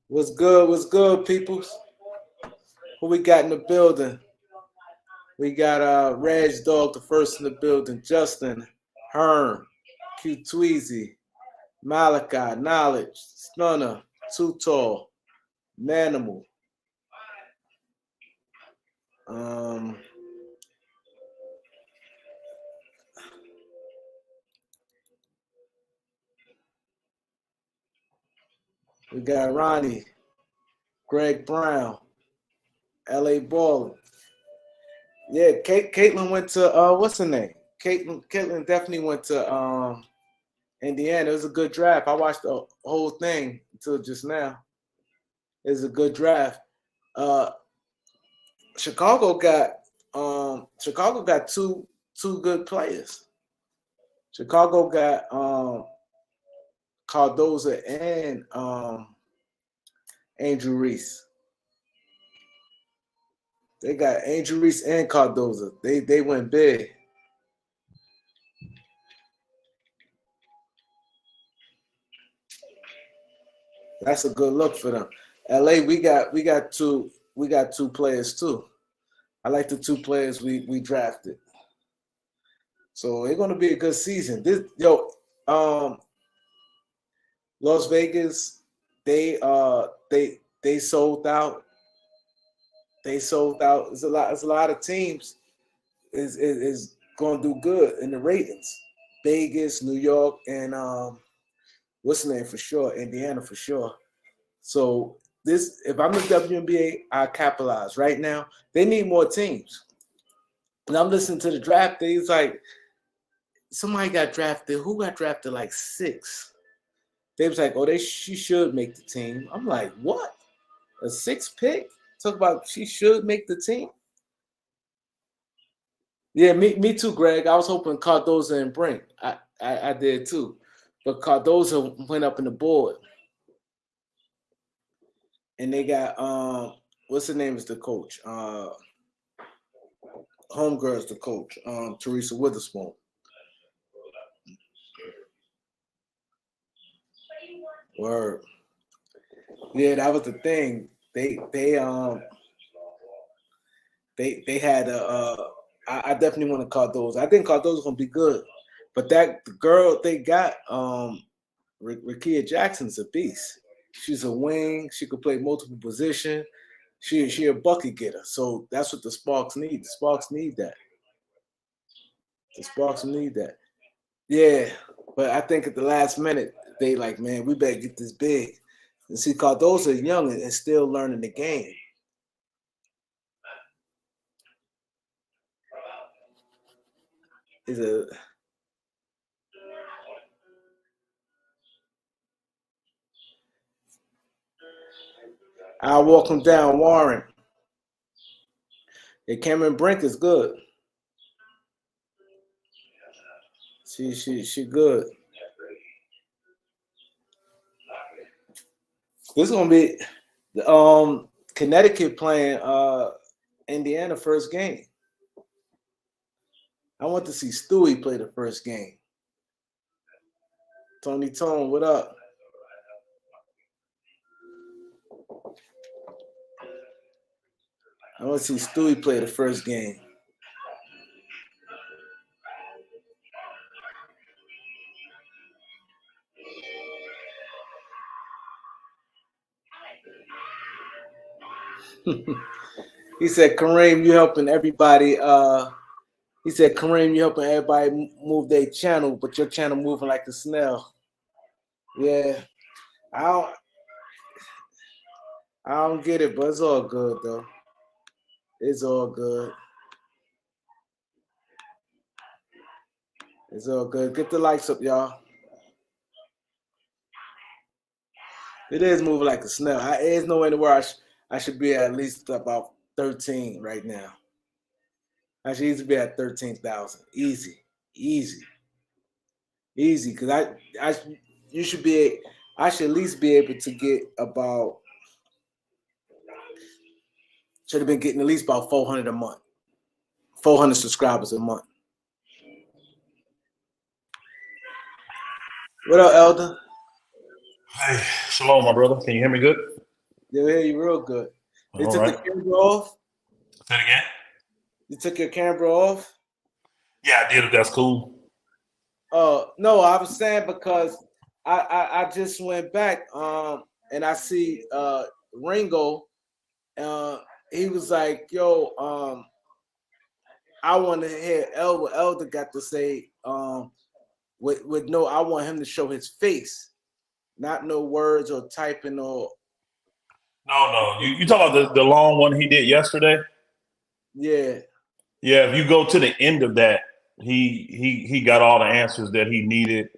What's good? What's good, peoples? Who we got in the building? We got Reg Dog, the first in the building. Justin, Herm, Q Tweezy, Malachi, Knowledge, Stunner, Too Tall, Manimal. Um, we got Ronnie, Greg Brown, L.A. Ball. Yeah, Caitlin went to what's her name? Caitlin definitely went to Indiana. It was a good draft. I watched the whole thing until just now. It was a good draft. Uh, Chicago got two good players. Chicago got Cardoza and Angel Reese. They got Angel Reese and Cardoza. They went big. That's a good look for them. LA, we got two players too. I like the two players we drafted. So it's gonna be a good season. Las Vegas, they sold out. They sold out. It's a lot of teams is gonna do good in the ratings. Vegas, New York, and what's the name for sure? Indiana for sure. So this, if I'm the WNBA, I capitalize right now. They need more teams. And I'm listening to the draft. It's like somebody got drafted. Who got drafted like six? They was like, oh, she should make the team. I'm like, what? A six pick? Talk about she should make the team. Yeah, me too, Greg. I was hoping Cardoza and Brink. I did too, but Cardoza went up in the board, and they got what's the name is the coach? Homegirl's the coach. Teresa Witherspoon. Word. Yeah, that was the thing. They had a. I definitely want to Cardoza. I think Cardoza's gonna be good, but that girl they got, Rakia Jackson's a beast. She's a wing. She could play multiple positions. She a bucket getter. So that's what the Sparks need. The Sparks need that. The Sparks need that. Yeah, but I think at the last minute they like, man, we better get this big. And see, Cardoza young and still learning the game. Is a I'll walk him down, Warren. And Cameron Brink is good. She good. This is gonna be Connecticut playing Indiana first game. I want to see Stewie play the first game. Tony Tone, what up? I want to see Stewie play the first game. He said, Kareem, you helping everybody. He said, Kareem, you helping everybody move their channel, but your channel moving like the snail. Yeah, I don't, I don't get it, but it's all good though. It's all good. It's all good. Get the lights up, y'all. It is moving like a snail. There's no anywhere I should be at least about 13 right now. I should easily be at 13,000. Easy, easy, easy. Because you should be. I should at least be able to get about. Should have been getting at least about 400 a month. 400 subscribers a month. What up, Elder? Hey, shalom, my brother. Can you hear me good? They'll hear you real good. They All took the right. camera off. Say it again. You took your camera off. Yeah, I did. If that's cool. No, I was saying because I just went back and I see Ringo. He was like, "Yo, I want to hear what Elder got to say." With no, I want him to show his face, not no words or typing or. No. You talk about the long one he did yesterday? Yeah. Yeah, if you go to the end of that, he got all the answers that he needed,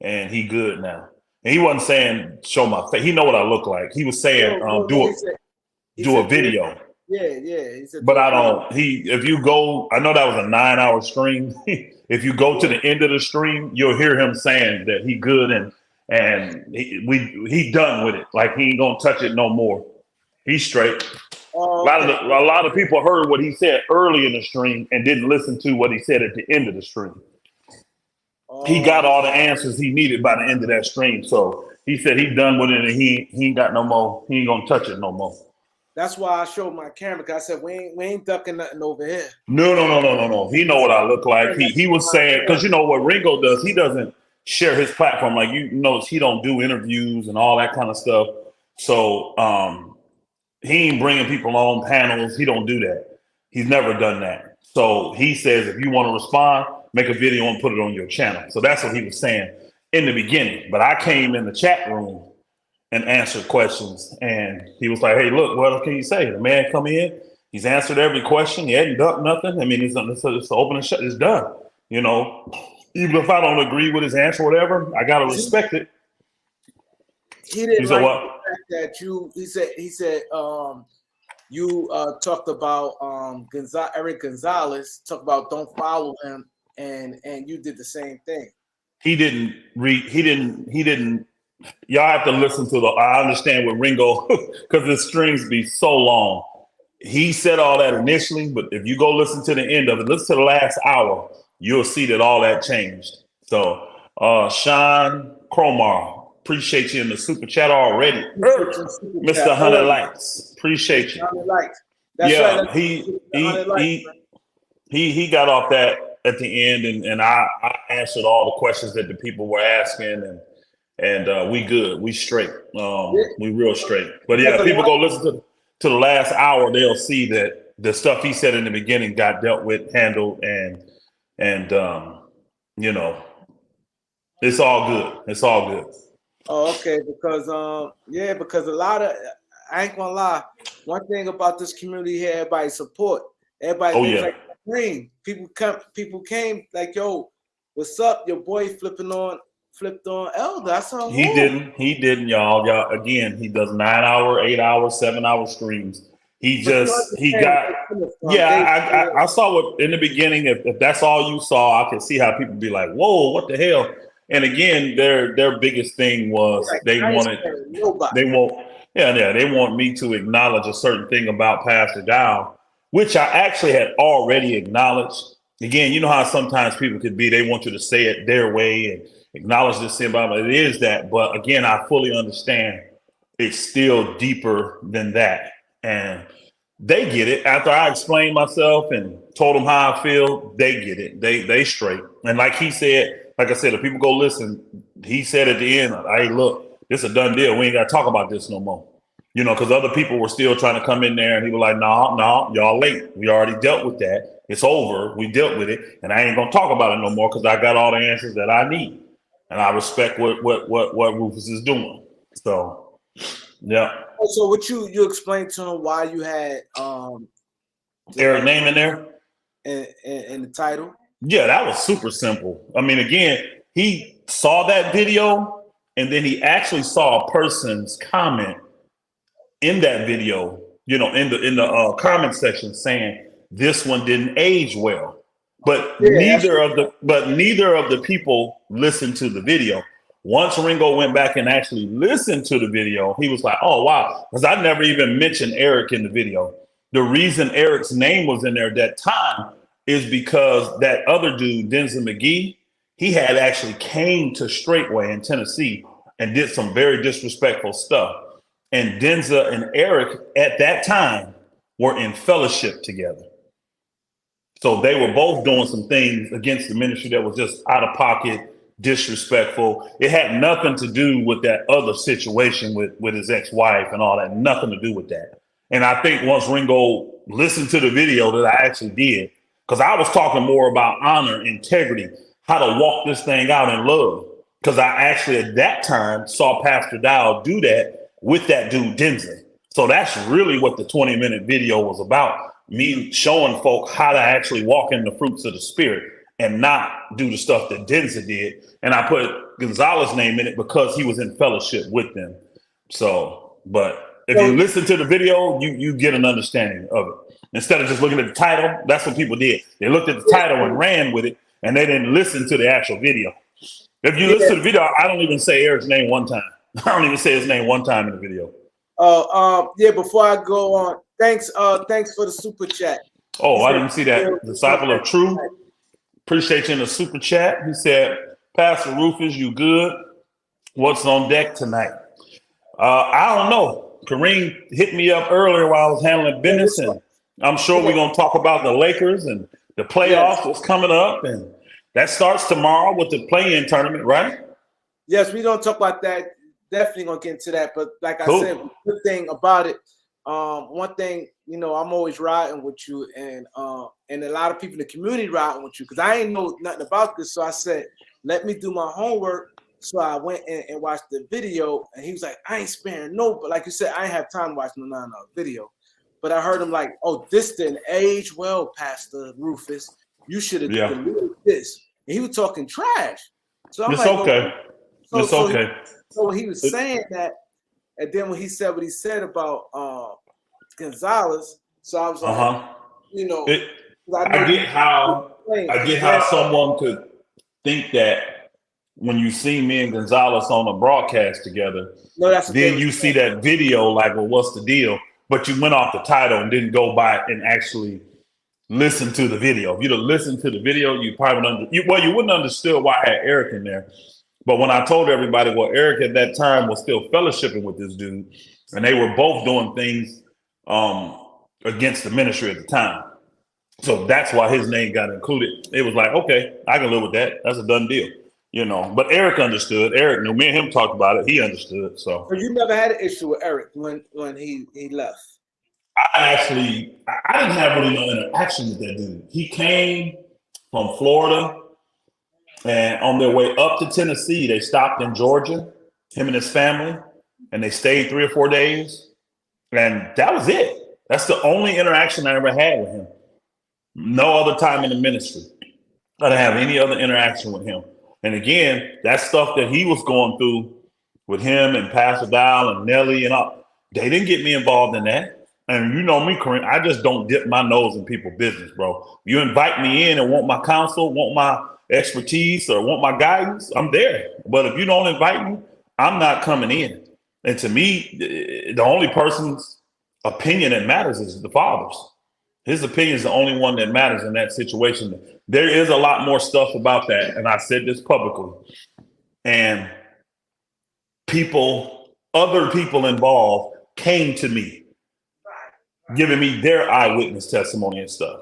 and he good now. And he wasn't saying show my face. He know what I look like. He was saying No. He do a said, video. yeah. He said, But do a I video. don't. If you go, I know that was a 9 hour stream. If you go to the end of the stream, you'll hear him saying that he good and he done with it. Like he ain't gonna touch it no more. He's straight. Oh, okay. A lot of people heard what he said early in the stream and didn't listen to what he said at the end of the stream. He got all the answers he needed by the end of that stream. So he said he done with it and he ain't got no more. He ain't gonna touch it no more. That's why I showed my camera. Cause I said we ain't ducking nothing over here. No. He know what I look like. He was saying because you know what Ringo does. He doesn't share his platform like you know. He don't do interviews and all that kind of stuff. So he ain't bringing people on panels. He don't do that. He's never done that. So he says if you want to respond, make a video and put it on your channel. So that's what he was saying in the beginning. But I came in the chat room and answered questions, and he was like, "Hey, look, what can you say?" The man come in, he's answered every question. He hadn't done nothing. I mean, it's open and shut. It's done. You know, even if I don't agree with his answer, or whatever, I gotta respect it. He didn't You said like what? the fact that you. He said you talked about Eric Gonzalez. Talk about don't follow him, and you did the same thing. He didn't read. He didn't. Y'all have to listen to the. I understand with Ringo because the strings be so long. He said all that initially, but if you go listen to the end of it, listen to the last hour, you'll see that all that changed. So, Sean Cromar, appreciate you in the super chat already. Mr. 100 Likes, appreciate you. 100 likes. That's Yeah, right. he got off that at the end, and I answered all the questions that the people were asking, and we good, we straight, we real straight. But yeah, if people go listen to the last hour, they'll see that the stuff he said in the beginning got dealt with, handled, and you know, it's all good. It's all good. Oh, okay. Because because a lot of I ain't gonna lie. One thing about this community here, everybody support. Everybody like Kareem. People came like, yo, what's up? Your boy flipped on Elder. I saw He didn't, y'all. Again, he does 9 hour, 8 hour, 7 hour streams. He got I saw what in the beginning, if that's all you saw, I could see how people be like, whoa, what the hell? And again, their biggest thing was they want me to acknowledge a certain thing about Pastor Dowell, which I actually had already acknowledged. Again, you know how sometimes people could be, they want you to say it their way and acknowledge this sin, but it is that. But again, I fully understand it's still deeper than that. And they get it. After I explained myself and told them how I feel, they get it. They straight. And like he said, like I said, if people go listen, he said at the end, hey, look, this is a done deal. We ain't got to talk about this no more. You know, because other people were still trying to come in there and he was like, no, y'all late. We already dealt with that. It's over. We dealt with it. And I ain't going to talk about it no more because I got all the answers that I need. And I respect what Rufus is doing. So, yeah. So what you explained to him why you had Eric name in there? In the title? Yeah, that was super simple. I mean, again, he saw that video and then he actually saw a person's comment in that video, you know, in the comment section saying this one didn't age well. But neither of the people listened to the video. Once Ringo went back and actually listened to the video, he was like, oh, wow. Because I never even mentioned Eric in the video. The reason Eric's name was in there at that time is because that other dude, Denzel McGee, he had actually came to Straightway in Tennessee and did some very disrespectful stuff. and Denza and Eric at that time were in fellowship together. So they were both doing some things against the ministry that was just out of pocket, disrespectful. It had nothing to do with that other situation with his ex-wife and all that. Nothing to do with that. And I think once Ringo listened to the video that I actually did, because I was talking more about honor, integrity, how to walk this thing out in love. Because I actually at that time saw Pastor Dowell do that with that dude Denza. So that's really what the 20-minute video was about. Me showing folk how to actually walk in the fruits of the spirit and not do the stuff that Denza did. And I put Gonzalez's name in it because he was in fellowship with them. So, but if you listen to the video, you get an understanding of it. Instead of just looking at the title, that's what people did. They looked at the title and ran with it, and they didn't listen to the actual video. If you listen to the video, I don't even say Eric's name one time. I don't even say his name one time in the video. Yeah, before I go on, thanks for the super chat. Oh, I didn't see that. Disciple of Truth. Appreciate you in the super chat. He said, Pastor Rufus, you good? What's on deck tonight? I don't know. Kareem hit me up earlier while I was handling business, and I'm sure we're going to talk about the Lakers and the playoffs that's coming up, and that starts tomorrow with the play-in tournament, right? Yes, we're going to talk about that. Definitely going to get into that. But like I said, the good thing about it, one thing, I'm always riding with you, and a lot of people in the community riding with you, because I ain't know nothing about this. So I said, let me do my homework. So I went and watched the video, and he was like, I ain't sparing no, but like you said, I ain't have time to watch no 9-hour video. But I heard him like, oh, this didn't age well, Pastor Rufus. You should have deleted this. And he was talking trash. So I'm okay. It's okay. So he was saying that, and then when he said what he said about Gonzalez, so I was like, I get how someone could think that when you see me and Gonzalez on a broadcast together, then you see that video like, well, what's the deal? But you went off the title and didn't go by and actually listen to the video. If you'd have listened to the video, you probably you wouldn't understood why I had Eric in there. But when I told everybody, well, Eric at that time was still fellowshipping with this dude, and they were both doing things against the ministry at the time. So that's why his name got included. It was like, okay, I can live with that. That's a done deal, But Eric understood. Eric knew. Me and him talked about it. He understood. So you never had an issue with Eric when he left? I didn't have really no interaction with that dude. He came from Florida. And on their way up to Tennessee, they stopped in Georgia, him and his family, and they stayed 3 or 4 days. And that was it. That's the only interaction I ever had with him. No other time in the ministry. I didn't have any other interaction with him. And again, that stuff that he was going through with him and Pastor Dowell and Nelly and all, they didn't get me involved in that. And you know me, Kareem, I just don't dip my nose in people's business, bro. You invite me in and want my counsel, want my expertise, or want my guidance, I'm there. But if you don't invite me, I'm not coming in. And to me, the only person's opinion that matters is the Father's. His opinion is the only one that matters in that situation. There is a lot more stuff about that, and I said this publicly. And other people involved came to me, giving me their eyewitness testimony and stuff.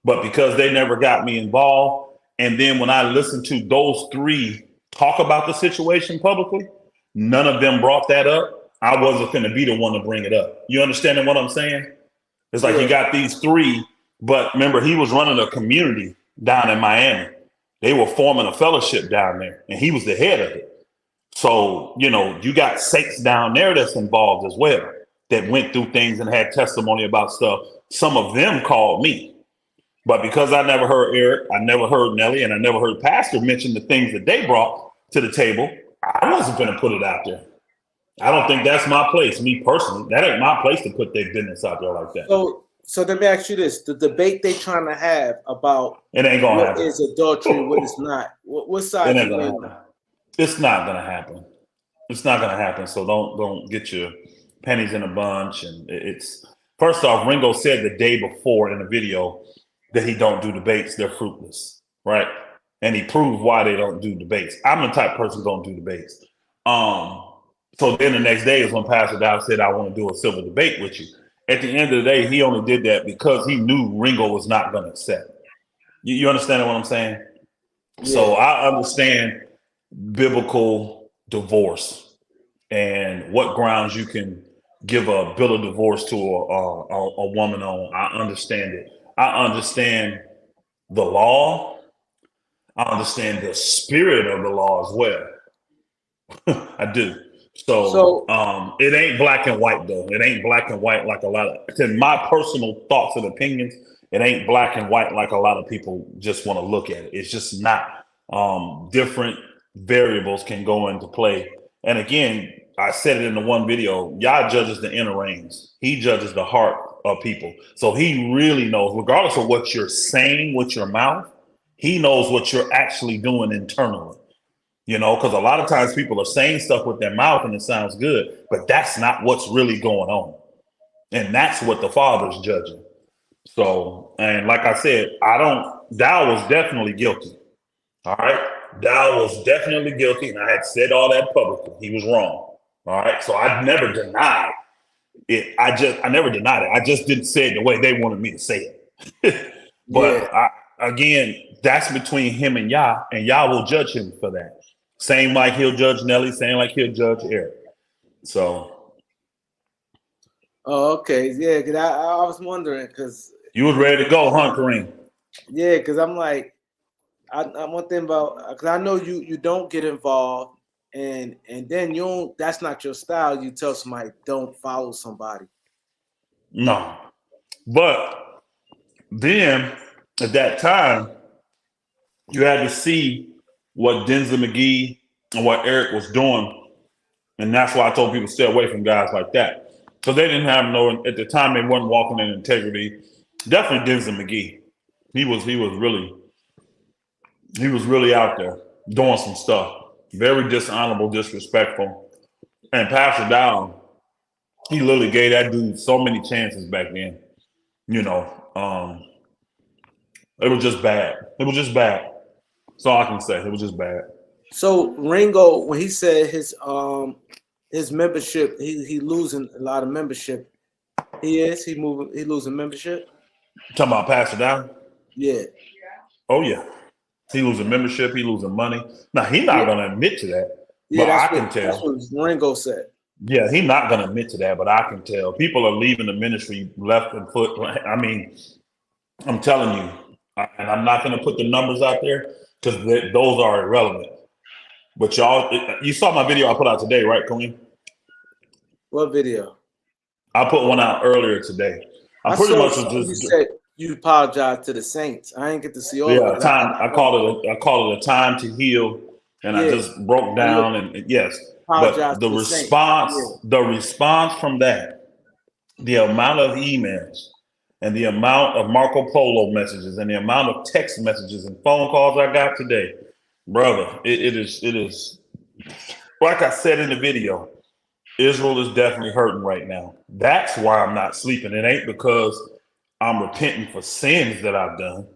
But because they never got me involved, and then when I listened to those 3 talk about the situation publicly, none of them brought that up. I wasn't going to be the one to bring it up. You understanding what I'm saying? It's like you got these 3, but remember, he was running a community down in Miami. They were forming a fellowship down there, and he was the head of it. So, you got saints down there that's involved as well, that went through things and had testimony about stuff. Some of them called me. But because I never heard Eric, I never heard Nelly, and I never heard Pastor mention the things that they brought to the table, I wasn't going to put it out there. I don't think that's my place, me personally. That ain't my place to put their business out there like that. So let me ask you this. The debate they trying to have about it ain't gonna happen. What is adultery, what is not? What side? It ain't gonna happen. It's not going to happen. It's not going to happen. So don't get your pennies in a bunch. And it's, first off, Ringo said the day before in the video that he don't do debates. They're fruitless, right? And he proved why they don't do debates. I'm the type of person who don't do debates. So then the next day is when Pastor Dow said, I want to do a civil debate with you. At the end of the day, he only did that because he knew Ringo was not going to accept. You understand what I'm saying? So Yeah. I understand biblical divorce and what grounds you can give a bill of divorce to a woman on. I understand it. I understand the law. I understand the spirit of the law as well. I do. So So it ain't black and white though. It ain't black and white like a lot of, to my personal thoughts and opinions, it ain't black and white like a lot of people just want to look at it. It's just not. Different variables can go into play. And again, I said it in the one video, Yah judges the inner reins. He judges the heart of people. So he really knows, regardless of what you're saying with your mouth, he knows what you're actually doing internally. You know, because a lot of times people are saying stuff with their mouth and it sounds good, but that's not what's really going on. And that's what the Father's judging. So, and like I said, Dowell was definitely guilty. All right. Dowell was definitely guilty. And I had said all that publicly. He was wrong. All right. So I never denied it. I never denied it. I just didn't say it the way they wanted me to say it. yeah. But again, that's between him and Yah will judge him for that. Same like he'll judge Nelly, same like he'll judge Eric. So. Oh, okay. Yeah, because I was wondering because You was ready to go, huh, Kareem? yeah, because I'm like, I one thing about because I know you don't get involved and then you don't. That's not your style. You tell somebody don't follow somebody. No. But then at that time, you had to see what Denzel McGee and what Eric was doing. And that's why I told people stay away from guys like that. Because they didn't have at the time they weren't walking in integrity. Definitely Denzel McGee. He was really out there doing some stuff. Very dishonorable, disrespectful. And Pastor Dow, he literally gave that dude so many chances back then. You know, it was just bad. It was just bad. That's all I can say. It was just bad. So Ringo, when he said his membership, he losing a lot of membership. He losing membership. Talking about Pastor Dow? Yeah. Oh yeah. He losing membership, he losing money. Now he's not gonna admit to that. Yeah, But I that's can tell. what Ringo said. Yeah, he's not gonna admit to that, but I can tell. People are leaving the ministry left and foot. I mean, I'm telling you, and I'm not gonna put the numbers out there because those are irrelevant. But y'all, you saw my video I put out today, right, Kareem? What video? I put one out earlier today. I pretty saw much was you just said you apologize to the Saints. I didn't get to see all of it. I call it a time to heal, and I just broke down and yes, but the response from that, the amount of emails and the amount of Marco Polo messages and the amount of text messages and phone calls I got today, brother, it is like I said in the video. Israel is definitely hurting right now. That's why I'm not sleeping. It ain't because I'm repenting for sins that I've done.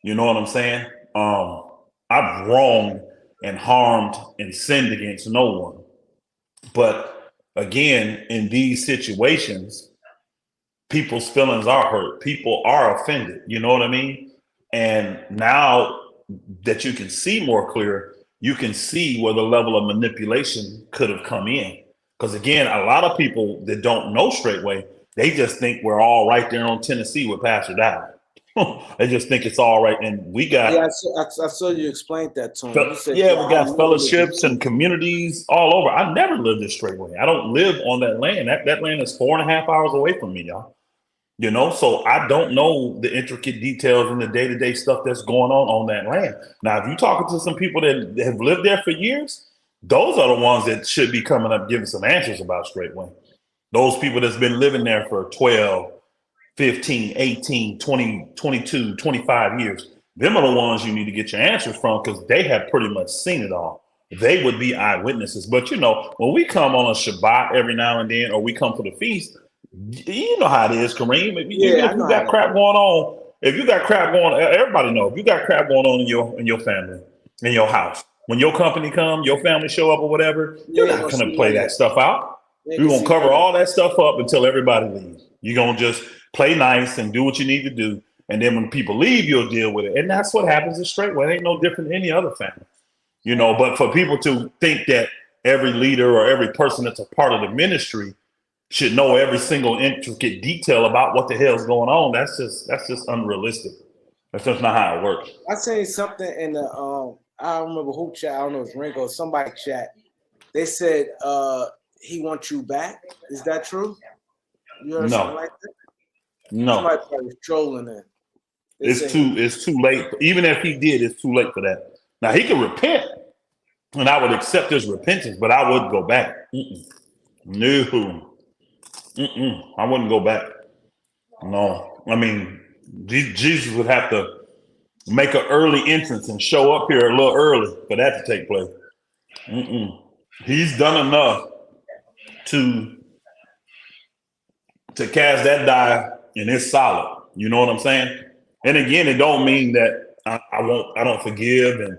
You know what I'm saying? I've wronged and harmed and sinned against no one. But again, in these situations, people's feelings are hurt. People are offended. You know what I mean? And now that you can see more clear, you can see where the level of manipulation could have come in. Because again, a lot of people that don't know straightway, they just think we're all right there on Tennessee with Pastor Dow. They just think it's all right. And we got I saw you explained that to him. You said, we got fellowships and communities all over. I never lived this straightway. I don't live on that land. That land is 4.5 hours away from me, y'all. You know, so I don't know the intricate details and the day-to-day stuff that's going on that land. Now, if you're talking to some people that have lived there for years, those are the ones that should be coming up giving some answers about straightway. Those people that's been living there for 12, 15, 18, 20, 22, 25 years. Them are the ones you need to get your answers from because they have pretty much seen it all. They would be eyewitnesses. But, you know, when we come on a Shabbat every now and then or we come for the feast, you know how it is, Kareem. If you got crap going on, everybody know if you got crap going on in your family, in your house, When your company come, your family show up or whatever, You you're ain't not gonna going see to play none of that stuff out. You ain't You're gonna going to see cover none of all that stuff up until everybody leaves. You're going to just play nice and do what you need to do. And then when people leave, you'll deal with it. And that's what happens in Straightway. It ain't no different than any other family. You know, but for people to think that every leader or every person that's a part of the ministry should know every single intricate detail about what the hell's going on, that's just unrealistic. That's just not how it works. I seen something in the I don't remember who chat, I don't know if it's Ringo, somebody chat. They said he wants you back. Is that true? You heard something like that? Somebody No. probably was trolling it. It's too late. Even if he did, it's too late for that. Now he can repent, and I would accept his repentance, but I wouldn't go back. No. I wouldn't go back. No. I mean, Jesus would have to make an early entrance and show up here a little early for that to take place. He's done enough to cast that die, and it's solid. You know what I'm saying? And again, it don't mean that I don't forgive and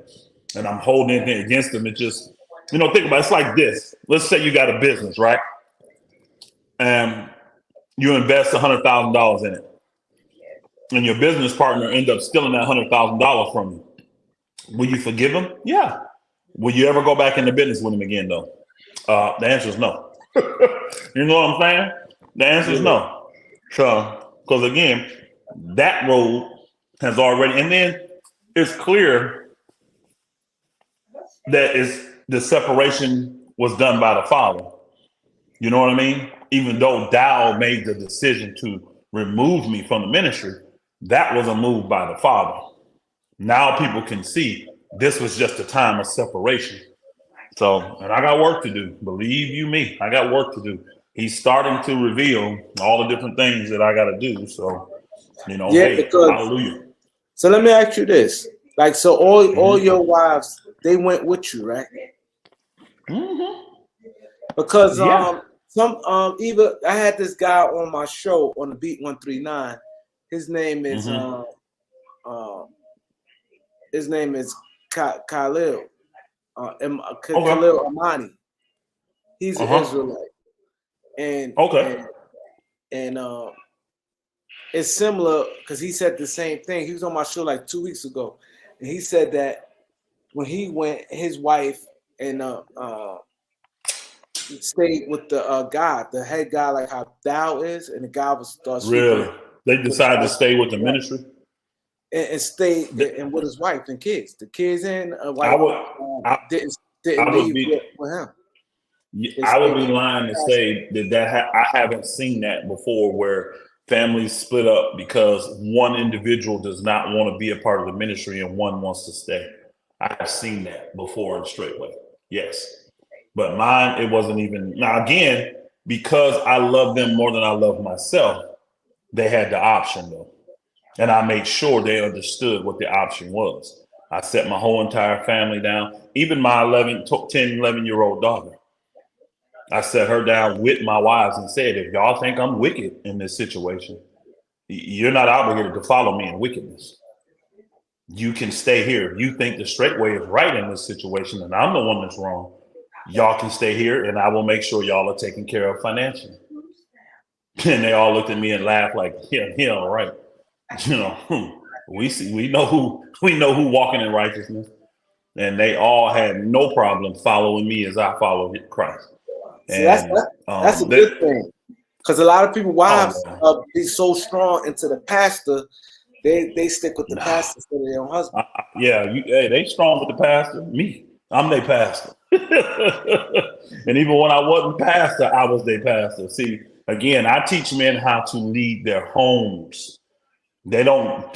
I'm holding anything against him. It just, think about it. It's like this. Let's say you got a business, right? And you invest $100,000 in it, and your business partner ends up stealing that $100,000 from you. Will you forgive him? Yeah. Will you ever go back into business with him again, though? The answer is no. You know what I'm saying? The answer is no. So, because again, that road has already, and then it's clear that the separation was done by the Father. You know what I mean? Even though Dowell made the decision to remove me from the ministry, that was a move by the Father. Now people can see this was just a time of separation. So, and I got work to do. Believe you me, I got work to do. He's starting to reveal all the different things that I got to do. So, hey, because hallelujah. So let me ask you this: like, so all your wives, they went with you, right? Because some even I had this guy on my show on the Beat 139. His name is Khalil. Khalil Amani. He's an Israelite, and it's similar because he said the same thing. He was on my show like 2 weeks ago, and he said that when he went, his wife and stayed with the guy, the head guy, like how Dowell is, and the guy was Really? They decided to stay with the ministry and stay and with his wife and kids. The kids and wife didn't leave with him. I would be lying to say that I haven't seen that before, where families split up because one individual does not want to be a part of the ministry and one wants to stay. I have seen that before in Straightway. Yes. But mine, it wasn't even. Now, again, because I love them more than I love myself, they had the option, though. And I made sure they understood what the option was. I set my whole entire family down, even my 11-year-old daughter. I set her down with my wives and said, if y'all think I'm wicked in this situation, you're not obligated to follow me in wickedness. You can stay here. You think the straight way is right in this situation, and I'm the one that's wrong. Y'all can stay here, and I will make sure y'all are taken care of financially. And they all looked at me and laughed like, yeah, all right. We know who walking in righteousness, and they all had no problem following me as I follow Christ. See, that's a good thing, because a lot of people wives be so strong into the pastor, they stick with the pastor instead of their own husband. They strong with the pastor. Me, I'm their pastor. And even when I wasn't pastor, I was their pastor. See, again, I teach men how to lead their homes. They don't.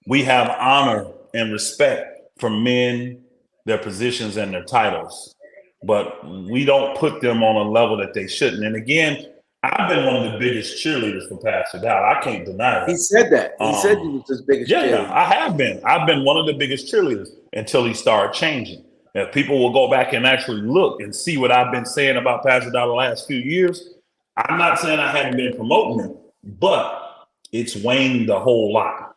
We have honor and respect for men, their positions, and their titles, but we don't put them on a level that they shouldn't. And again, I've been one of the biggest cheerleaders for Pastor Dowell. I can't deny that. He said that. He said he was his biggest cheerleader. Yeah, I have been. I've been one of the biggest cheerleaders until he started changing. If people will go back and actually look and see what I've been saying about Pastor Dowell the last few years, I'm not saying I haven't been promoting him, but it's waned a whole lot.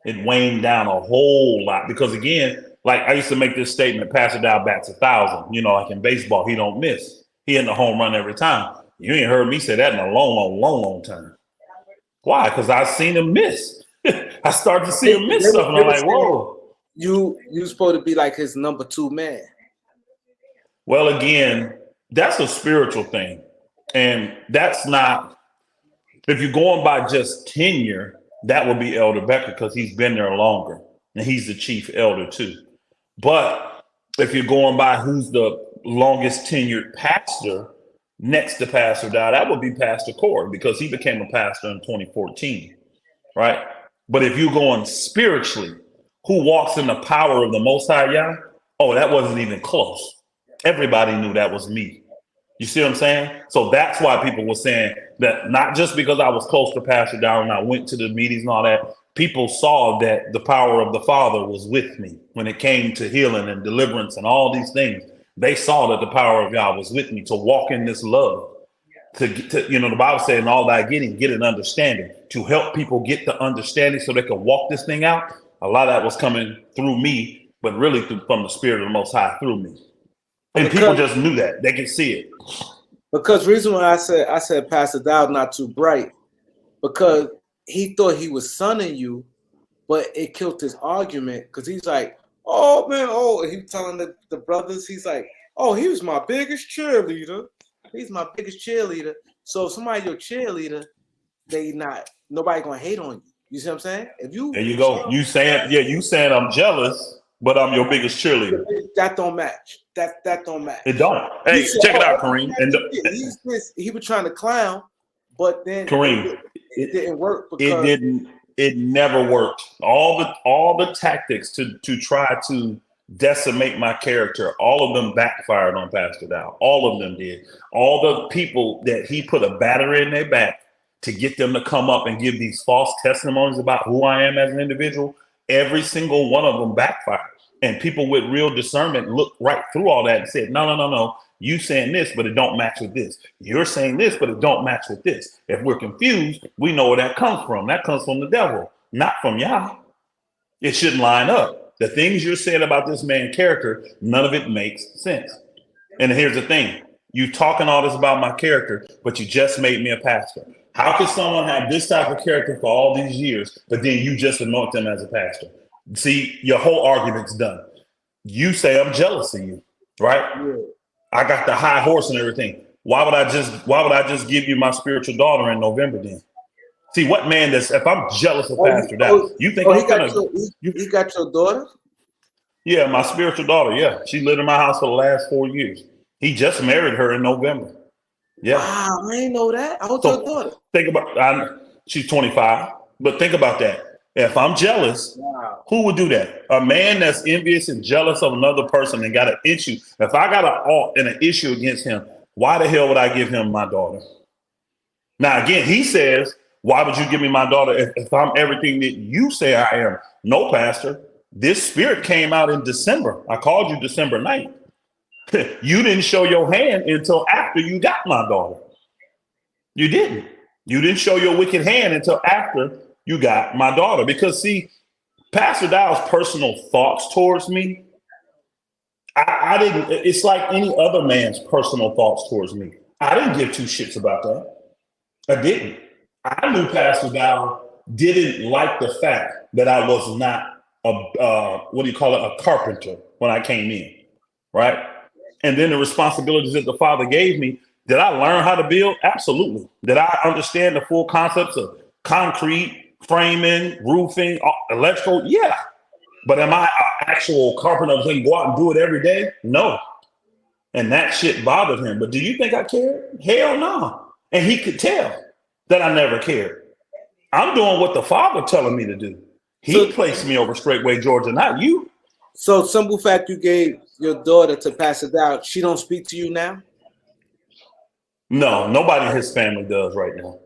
It waned down a whole lot because, again, Like I used to make this statement, Pastor Dow bats 1,000. You know, like in baseball, he don't miss. He hitting a home run every time. You ain't heard me say that in a long time. Why? Because I've seen him miss. I started to see him miss stuff, and I'm like, whoa. You supposed to be like his number 2 man. Well, again, that's a spiritual thing. And that's not, if you're going by just tenure, that would be Elder Becker because he's been there longer. And he's the chief elder too. But if you're going by who's the longest tenured pastor next to Pastor Dow, that would be Pastor Corey because he became a pastor in 2014, right? But if you're going spiritually, who walks in the power of the Most High Yah? Oh, that wasn't even close. Everybody knew that was me. You see what I'm saying? So that's why people were saying that not just because I was close to Pastor Dow and I went to the meetings and all that, people saw that the power of the Father was with me when it came to healing and deliverance and all these things. They saw that the power of God was with me to walk in this love. To the Bible said, in all thy getting, get an understanding. To help people get the understanding so they can walk this thing out. A lot of that was coming through me, but really from the Spirit of the Most High through me. And people just knew that. They could see it. Because reason why I said Pastor Dow's not too bright, because he thought he was sonning you, but it killed his argument because he's like, oh man, he was telling the brothers, he's like, oh, he was my biggest cheerleader. He's my biggest cheerleader. So if somebody your cheerleader, nobody gonna hate on you. You see what I'm saying? If you there you go. You saying I'm jealous, but I'm your biggest cheerleader. That don't match. That don't match. It don't. Hey, check it out, Kareem. And he was trying to clown, but then Kareem, it didn't work because it never worked. All the tactics to try to decimate my character, all of them backfired on Pastor Dow. All of them did. All the people that he put a battery in their back to get them to come up and give these false testimonies about who I am as an individual, every single one of them backfired. And people with real discernment looked right through all that and said, no. You saying this, but it don't match with this. You're saying this, but it don't match with this. If we're confused, we know where that comes from. That comes from the devil, not from Yah. It shouldn't line up. The things you're saying about this man's character, none of it makes sense. And here's the thing. You talking all this about my character, but you just made me a pastor. How could someone have this type of character for all these years, but then you just anoint them as a pastor? See, your whole argument's done. You say I'm jealous of you, right? Yeah. I got the high horse and everything. Why would I just give you my spiritual daughter in November then? See, what man does, if I'm jealous of Pastor Dow, you think he got your daughter? Yeah, my spiritual daughter, yeah. She lived in my house for the last 4 years. He just married her in November. Yeah. Wow, I didn't know that. How old's your daughter? Think about she's 25, but think about that. If I'm jealous, wow, who would do that? A man that's envious and jealous of another person and got an issue. If I got an issue against him, why the hell would I give him my daughter? Now, again, he says, why would you give me my daughter if I'm everything that you say I am? No, Pastor. This spirit came out in December. I called you December 9th. You didn't show your hand until after you got my daughter. You didn't. You didn't show your wicked hand until after you got my daughter. Because, see, Pastor Dow's personal thoughts towards me, I didn't. It's like any other man's personal thoughts towards me. I didn't give two shits about that. I didn't. I knew Pastor Dow didn't like the fact that I was not a carpenter when I came in, right? And then the responsibilities that the Father gave me, did I learn how to build? Absolutely. Did I understand the full concepts of concrete, framing, roofing, electrical? Yeah. But am I an actual carpenter that can go out and do it every day? No. And that shit bothered him. But do you think I cared? Hell no. And he could tell that I never cared. I'm doing what the Father telling me to do. He placed me over Straightway, Georgia, not you. So simple fact, you gave your daughter to Pastor Dow. She don't speak to you now? No, nobody in his family does right now.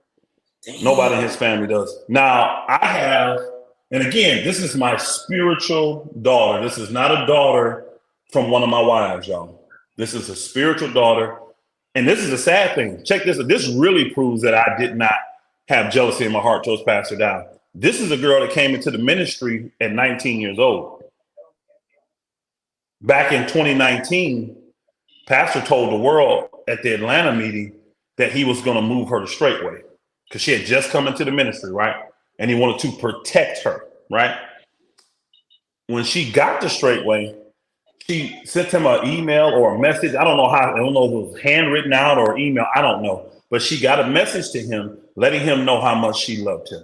Damn. Nobody in his family does. Now, I have, and again, this is my spiritual daughter. This is not a daughter from one of my wives, y'all. This is a spiritual daughter. And this is a sad thing. Check this. This really proves that I did not have jealousy in my heart towards Pastor Dow. This is a girl that came into the ministry at 19 years old. back in 2019, Pastor told the world at the Atlanta meeting that he was going to move her to Straightway because she had just come into the ministry, right? And he wanted to protect her, right? When she got to Straightway, she sent him an email or a message. I don't know how, I don't know if it was handwritten out or email. I don't know. But she got a message to him, letting him know how much she loved him.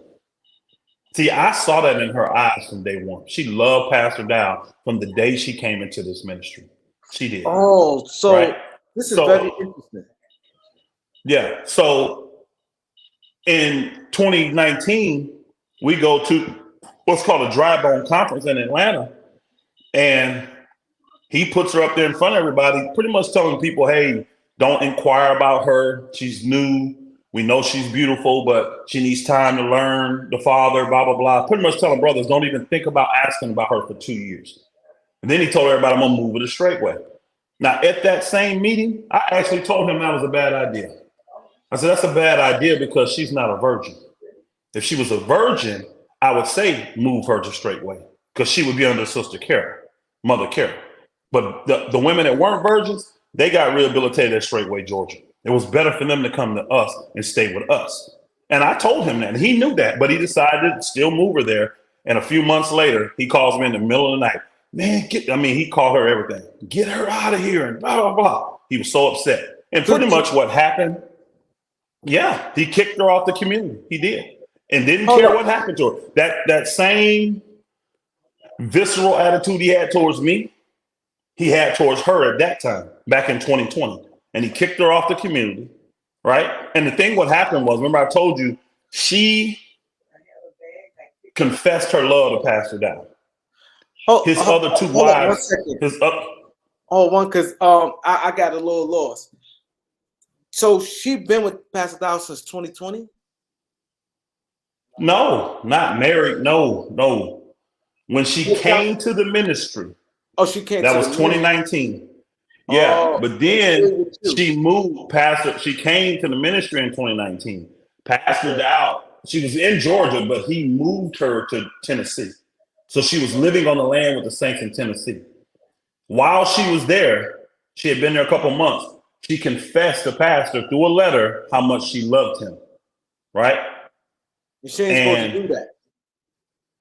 See, I saw that in her eyes from day one. She loved Pastor Dowell from the day she came into this ministry. She did. Oh, so right? this is very interesting. Yeah. So in 2019, we go to what's called a dry bone conference in Atlanta. And he puts her up there in front of everybody, pretty much telling people, hey, don't inquire about her. She's new. We know she's beautiful, but she needs time to learn the Father, blah, blah, blah. Pretty much telling brothers, don't even think about asking about her for 2 years. And then he told everybody, I'm going to move her to Straightway. Now, at that same meeting, I actually told him that was a bad idea. I said, that's a bad idea because she's not a virgin. If she was a virgin, I would say move her to Straightway because she would be under Sister Carol, Mother Carol. But the women that weren't virgins, they got rehabilitated at Straightway, Georgia. It was better for them to come to us and stay with us. And I told him that. And he knew that, but he decided to still move her there. And a few months later, he calls me in the middle of the night. Man, he called her everything. Get her out of here and blah, blah, blah. He was so upset. And pretty much what happened, yeah, he kicked her off the community. He did. And didn't care what happened to her. That same visceral attitude he had towards me, he had towards her at that time, back in 2020. And he kicked her off the community, right? And the thing what happened was, remember I told you, she confessed her love to Pastor Dowell. His other two wives. Because I got a little lost. So she been with Pastor Dowell since 2020? No, not married. No. When she came to the ministry. Oh, she came. That was 2019. Yeah, but then she moved Pastor. She came to the ministry in 2019. Pastor Dowell, she was in Georgia, but he moved her to Tennessee. So she was living on the land with the saints in Tennessee. While she was there, she had been there a couple months. She confessed to Pastor through a letter how much she loved him, right? She ain't supposed to do that.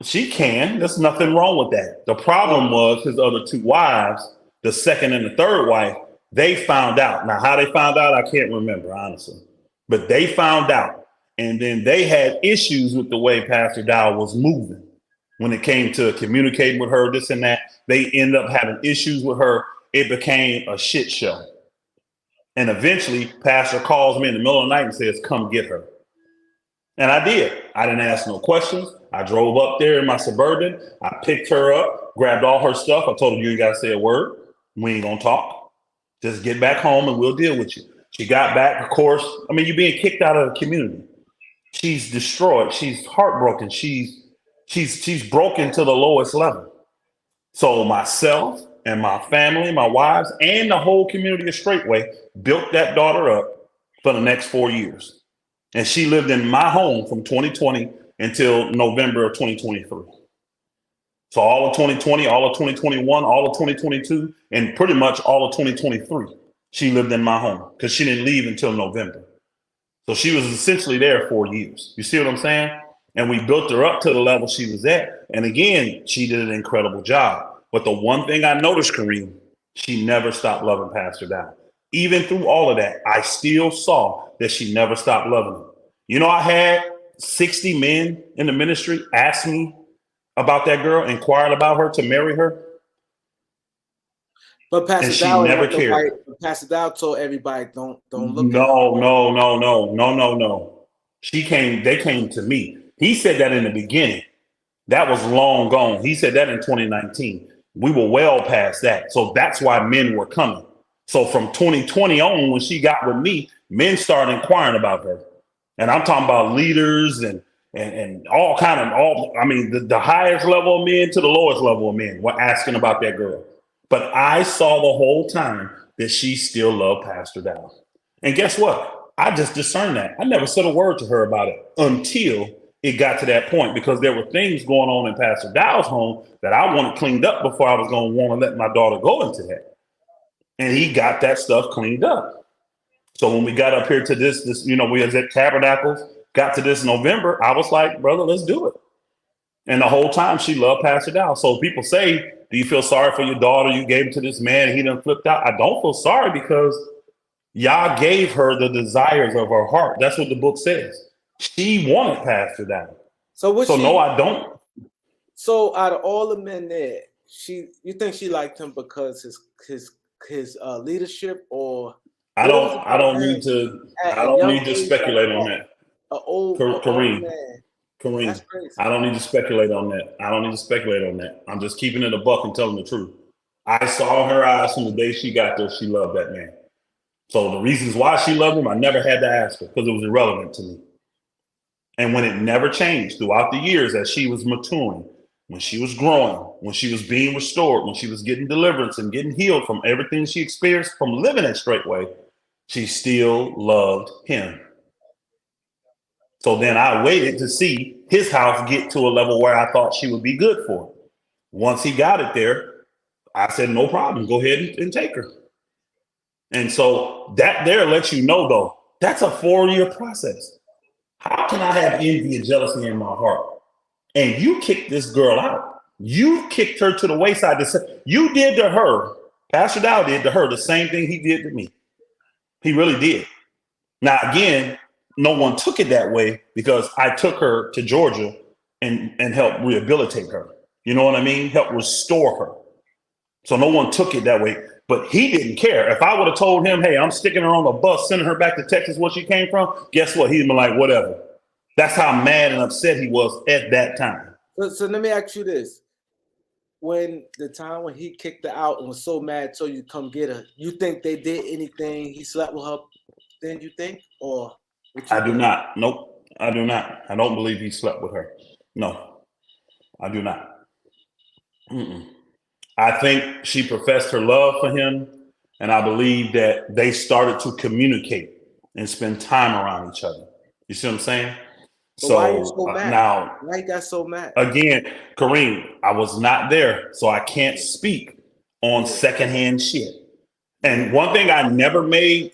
She can. There's nothing wrong with that. The problem was his other two wives, the second and the third wife, they found out. Now, how they found out, I can't remember, honestly. But they found out. And then they had issues with the way Pastor Dowell was moving. When it came to communicating with her, this and that, they ended up having issues with her. It became a shit show. And eventually, Pastor calls me in the middle of the night and says, come get her. And I did. I didn't ask no questions. I drove up there in my Suburban. I picked her up, grabbed all her stuff. I told her, you ain't got to say a word. We ain't going to talk. Just get back home and we'll deal with you. She got back, of course. I mean, you're being kicked out of the community. She's destroyed. She's heartbroken. She's broken to the lowest level. So myself and my family, my wives, and the whole community of Straightway built that daughter up for the next 4 years. And she lived in my home from 2020 until November of 2023. So all of 2020, all of 2021, all of 2022, and pretty much all of 2023, she lived in my home because she didn't leave until November. So she was essentially there 4 years. You see what I'm saying? And we built her up to the level she was at. And again, she did an incredible job. But the one thing I noticed, Kareem, she never stopped loving Pastor Dowell. Even through all of that, I still saw that she never stopped loving him. You know, I had 60 men in the ministry ask me about that girl, inquired about her to marry her. But Pastor and she Dowell never cared. Pastor Dowell told everybody, don't look No. They came to me. He said that in the beginning. That was long gone. He said that in 2019. We were well past that. So that's why men were coming. So from 2020 on, when she got with me, men started inquiring about her. And I'm talking about leaders and all kind of the highest level of men to the lowest level of men were asking about that girl. But I saw the whole time that she still loved Pastor Dowell. And guess what? I just discerned that. I never said a word to her about it until it got to that point because there were things going on in Pastor Dowell's home that I wanted cleaned up before I was going to want to let my daughter go into that. And he got that stuff cleaned up. So when we got up here to this, we was at Tabernacles, got to this November, I was like, brother, let's do it. And the whole time she loved Pastor Dowell. So people say, do you feel sorry for your daughter? You gave it to this man and he done flipped out. I don't feel sorry because y'all gave her the desires of her heart. That's what the book says. She wanted Pastor Dowell. No, I don't. So out of all the men there, you think she liked him because his leadership, or I don't need to speculate on that. Kareem. Kareem, I don't need to speculate on that. I'm just keeping it a buck and telling the truth. I saw in her eyes from the day she got there, she loved that man. So the reasons why she loved him, I never had to ask her because it was irrelevant to me. And when it never changed throughout the years as she was maturing, when she was growing, when she was being restored, when she was getting deliverance and getting healed from everything she experienced from living that straight way, she still loved him. So then I waited to see his house get to a level where I thought she would be good for. Once he got it there, I said, no problem, go ahead and take her. And so that there lets you know, though, that's a 4-year process. How can I have envy and jealousy in my heart? And you kicked this girl out. You kicked her to the wayside. You did to her, Pastor Dowell did to her the same thing he did to me. He really did. Now, again, no one took it that way because I took her to Georgia and helped rehabilitate her. You know what I mean? Help restore her. So no one took it that way. But he didn't care. If I would have told him, hey, I'm sticking her on the bus, sending her back to Texas where she came from, guess what? He'd been like, whatever. That's how mad and upset he was at that time. So let me ask you this. When the time when he kicked her out and was so mad told you to come get her, you think they did anything? He slept with her then, you think? Or I do not. Nope. I do not. I don't believe he slept with her. No, I do not. I think she professed her love for him, and I believe that they started to communicate and spend time around each other. You see what I'm saying? But why are you so mad? Now, why you got so mad? Again, Kareem, I was not there, so I can't speak on secondhand shit. And one thing I never made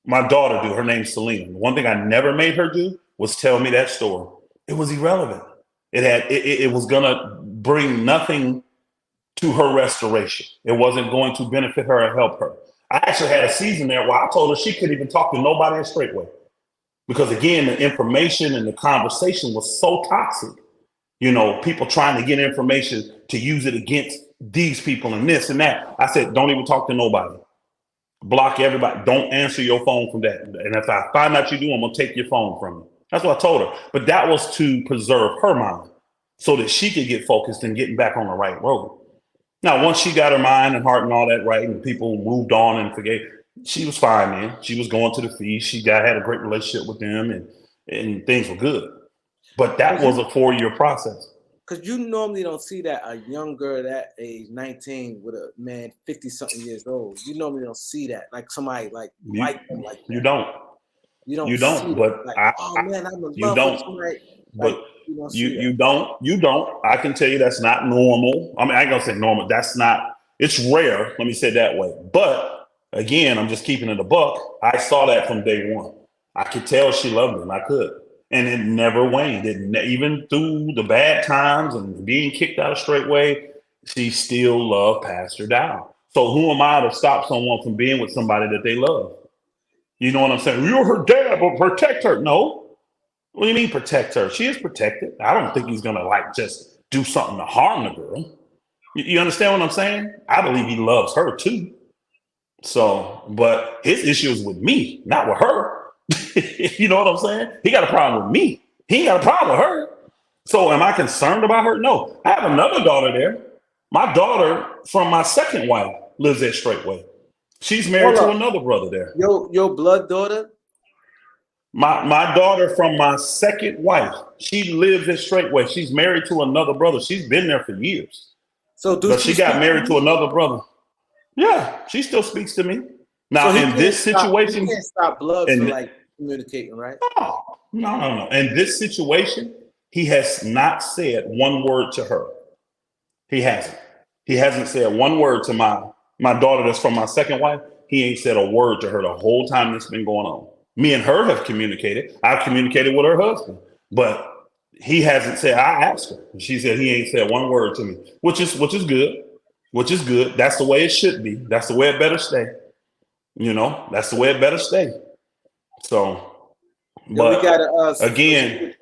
my daughter do, her name's Selena. One thing I never made her do was tell me that story. It was irrelevant. It was gonna bring nothing to her restoration. It wasn't going to benefit her or help her. I actually had a season there where I told her she couldn't even talk to nobody in Straightway. Because again, the information and the conversation was so toxic. You know, people trying to get information to use it against these people and this and that. I said, don't even talk to nobody. Block everybody. Don't answer your phone from that. And if I find out you do, I'm going to take your phone from you. That's what I told her. But that was to preserve her mind so that she could get focused and getting back on the right road. Now, once she got her mind and heart and all that right, and people moved on and forgave, she was fine, man. She was going to the feast. She had a great relationship with them, and things were good. But that was a 4-year process. Because you normally don't see that a young girl that age 19 with a man 50-something years old. You normally don't see that. Like somebody like them like that. You don't. You don't. But like, oh man, I'm in love with somebody. But you don't. I can tell you that's not normal. I mean, I ain't gonna say normal. That's not. It's rare. Let me say it that way. But again, I'm just keeping it a buck. I saw that from day one. I could tell she loved him. I could. And it never waned. Even through the bad times and being kicked out of Straightway, she still loved Pastor Dowell. So who am I to stop someone from being with somebody that they love? You know what I'm saying? You're her dad, but protect her. No. What do you mean protect her? She is protected. I don't think he's going to just do something to harm the girl. You understand what I'm saying? I believe he loves her too. So, but his issue is with me, not with her. You know what I'm saying? He got a problem with me. He ain't got a problem with her. So am I concerned about her? No. I have another daughter there. My daughter from my second wife lives at Straightway. She's married to another brother there. Your blood daughter? My daughter from my second wife, she lives at Straightway. She's married to another brother. She's been there for years. But she got married to another brother. Yeah, she still speaks to me. Now, in this situation, you can't stop blood from communicating, right? No. In this situation, He has not said one word to her. He hasn't. He hasn't said one word to my daughter that's from my second wife. He ain't said a word to her the whole time this been going on. Me and her have communicated. I've communicated with her husband, but he hasn't said. I asked her. She said he ain't said one word to me, which is good. Which is good. That's the way it should be. That's the way it better stay. That's the way it better stay. So, Yo, we got again,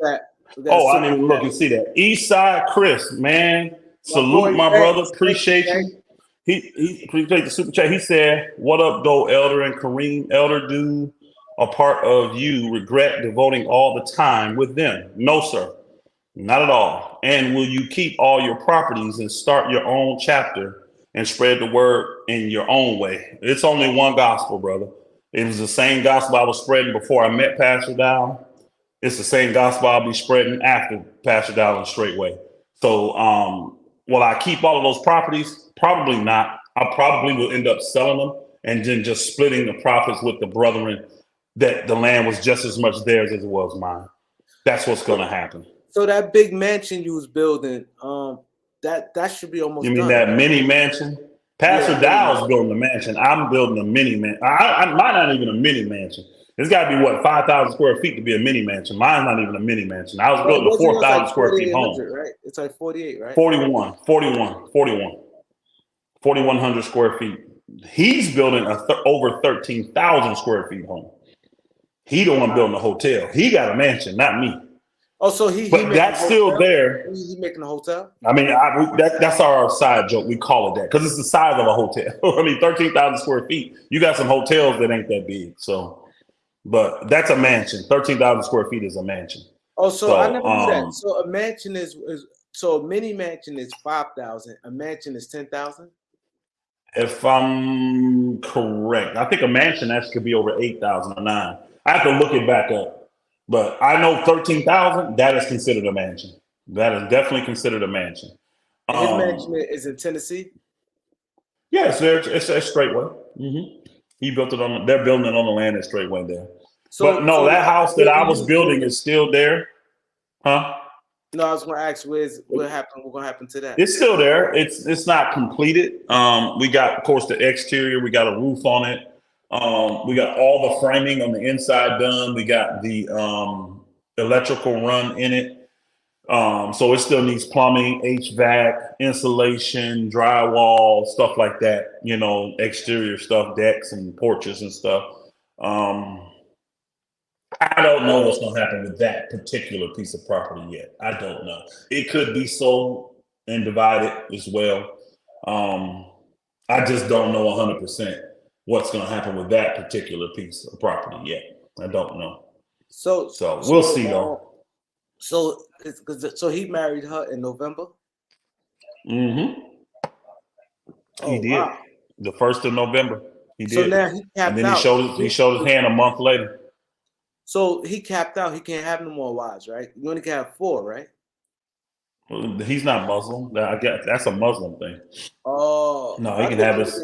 we got I didn't even look and see that. Eastside Chris, man, salute my brother. Appreciate you. He appreciate the super chat. He said, "What up, Dowell, Elder and Kareem? Elder, do a part of you regret devoting all the time with them?" No, sir, not at all. And will you keep all your properties and start your own chapter and spread the word in your own way? It's only one gospel, brother. It was the same gospel I was spreading before I met Pastor Dowell. It's the same gospel I'll be spreading after Pastor Dowell straightway. So, will I keep all of those properties? Probably not. I probably will end up selling them and then just splitting the profits with the brethren that the land was just as much theirs as it was mine. That's what's going to happen. So that big mansion you was building, that should be almost. You mean done, that right? mini mansion? Pastor Dowell's building a mansion. I'm building a mini mansion. Mine's not even a mini mansion. It's got to be 5,000 square feet to be a mini mansion. Mine's not even a mini mansion. I was building a 4,000 square feet home. Right? It's like 48, right? 4,100 square feet. He's building over 13,000 square feet home. He the one building a hotel. He got a mansion, not me. Oh, so but that's still there. He's making a hotel. I mean, that's our side joke. We call it that because it's the size of a hotel. I mean, 13,000 square feet. You got some hotels that ain't that big. So, but that's a mansion. 13,000 square feet is a mansion. Oh, so I never knew that. So a mansion is so a mini mansion is 5,000. A mansion is 10,000. If I'm correct, I think a mansion actually could be over 8,000 or 9. I have to look it back up, but I know 13,000. That is considered a mansion. That is definitely considered a mansion. His mansion is in Tennessee. Yes, it's a straightway. Mm-hmm. He built it on. They're building it on the land at straightway there. So, but no, that house that I was building is still there, huh? No, I was going to ask, what happened? What's going to happen to that? It's still there. It's not completed. We got, of course, the exterior. We got a roof on it. We got all the framing on the inside done. We got the electrical run in it. So it still needs plumbing, HVAC, insulation, drywall, stuff like that. Exterior stuff, decks and porches and stuff. I don't know what's going to happen with that particular piece of property yet. I don't know. It could be sold and divided as well. I just don't know 100% what's going to happen with that particular piece of property yet. I don't know. So we'll see though. So he married her in November? Mm-hmm. He did. Wow. The 1st of November. He did. So now he capped and then out. He showed his hand a month later. So he capped out. He can't have no more wives, right? You only can have 4, right? He's not Muslim. I guess that's a Muslim thing. Oh no, he can have as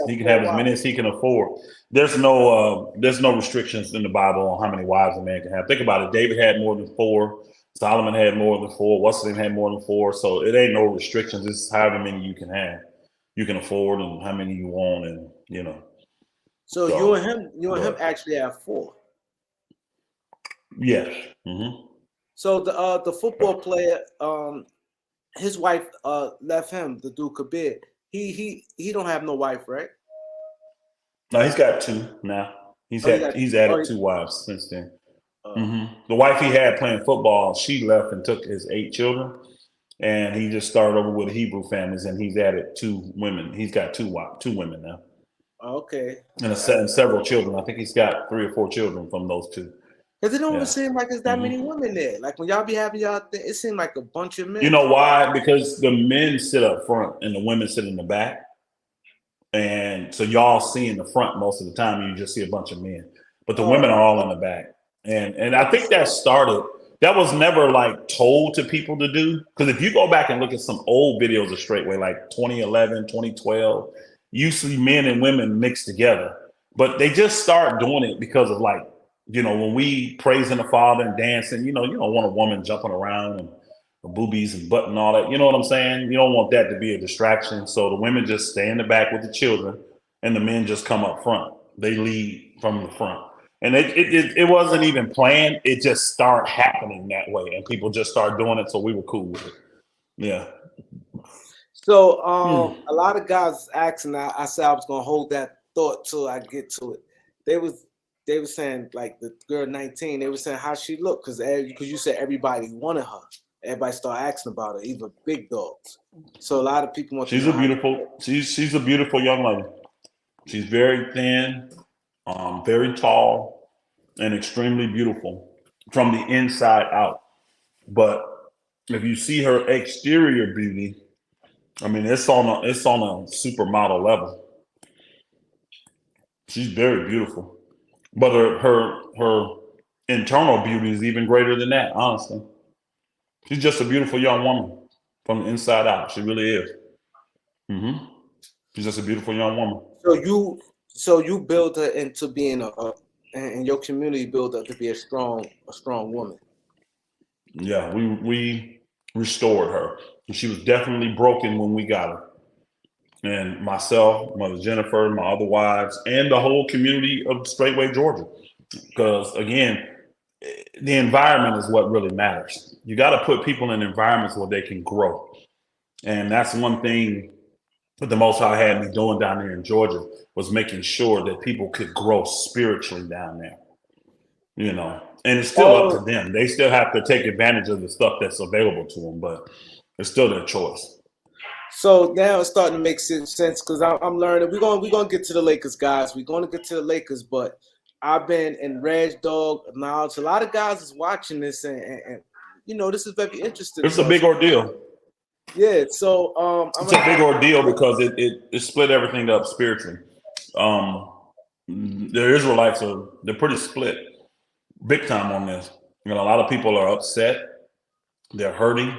many as he can afford. There's no restrictions in the Bible on how many wives a man can have. Think about it. David had more than 4. Solomon had more than 4. What's his name had more than 4. So it ain't no restrictions. It's however many you can have, you can afford, and how many you want, and So you and him actually have 4. Yes. Mm-hmm. So the football player, his wife left him, the dude Kabir. He don't have no wife, right? No, he's got 2 now. He's added 2 wives since then. Mm-hmm. The wife he had playing football, she left and took his 8 children, and he just started over with Hebrew families, and he's added 2 women. He's got 2 women now. Okay. And several children. I think he's got 3 or 4 children from those 2. Because it don't even seem like there's that many women there. Like when y'all be having y'all thing, it seemed like a bunch of men. You know why? Because the men sit up front and the women sit in the back. And so y'all see in the front most of the time, you just see a bunch of men. But the women are all in the back. And I think that was never like told to people to do. Because if you go back and look at some old videos of Straightway, like 2011, 2012, you see men and women mixed together. But they just start doing it because of when we praising the Father and dancing, you don't want a woman jumping around and boobies and butt and all that. You know what I'm saying? You don't want that to be a distraction. So the women just stay in the back with the children, and the men just come up front. They lead from the front. And it wasn't even planned. It just started happening that way, and people just started doing it. So we were cool with it. Yeah. So a lot of guys was asking. I said I was gonna hold that thought till I get to it. They were saying like the girl 19. They were saying how she looked because you said everybody wanted her. Everybody started asking about her, even big dogs. So a lot of people want. She's a beautiful young lady. She's very thin, very tall, and extremely beautiful from the inside out. But if you see her exterior beauty, I mean, it's on a supermodel level. She's very beautiful, but her internal beauty is even greater than that. Honestly, she's just a beautiful young woman from the inside out. She really is. She's just a beautiful young woman. So you build her into being and your community build her to be a strong woman. Yeah, we restored her. She was definitely broken when we got her. And myself, Mother Jennifer, my other wives, and the whole community of Straightway, Georgia. Because again, the environment is what really matters. You got to put people in environments where they can grow. And that's one thing that the Most High had me doing down there in Georgia, was making sure that people could grow spiritually down there. You know, and it's still up to them. They still have to take advantage of the stuff that's available to them, but it's still their choice. So now it's starting to make sense because I'm learning. We're gonna get to the Lakers, guys. We're gonna get to the Lakers, but I've been in Reg Dog knowledge. A lot of guys is watching this, and you know this is very interesting. It's a big ordeal. Yeah, so it's a big ordeal because it split everything up spiritually. The Israelites they're pretty split, big time on this. You know, a lot of people are upset. They're hurting.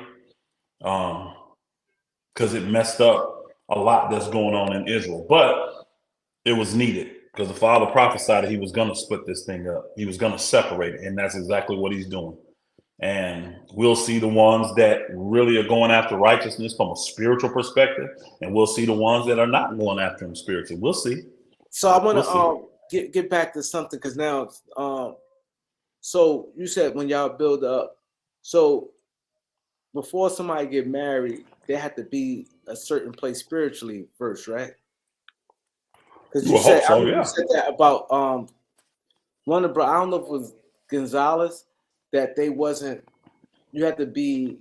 Because it messed up a lot that's going on in Israel. But it was needed because the Father prophesied that he was going to split this thing up. He was going to separate it, and that's exactly what he's doing. And we'll see the ones that really are going after righteousness from a spiritual perspective, and we'll see the ones that are not going after him spiritually. We'll see. So I want to get back to something because now, so you said when y'all build up, so before somebody get married, they have to be a certain place spiritually first, right? Because you said you said that about one of I don't know if it was Gonzalez that they wasn't. You had to be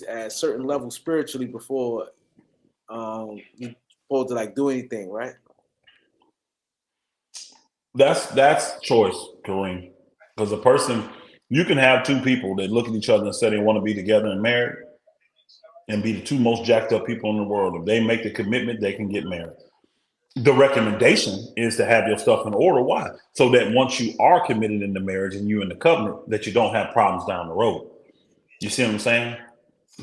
at a certain level spiritually before you supposed to like do anything, right? That's choice, Kareem. Because a person, you can have two people that look at each other and say they want to be together and married, and be the two most jacked up people in the world. If they make the commitment, they can get married. The recommendation is to have your stuff in order. Why? So that once you are committed into marriage and you're in the covenant, that you don't have problems down the road. You see what I'm saying?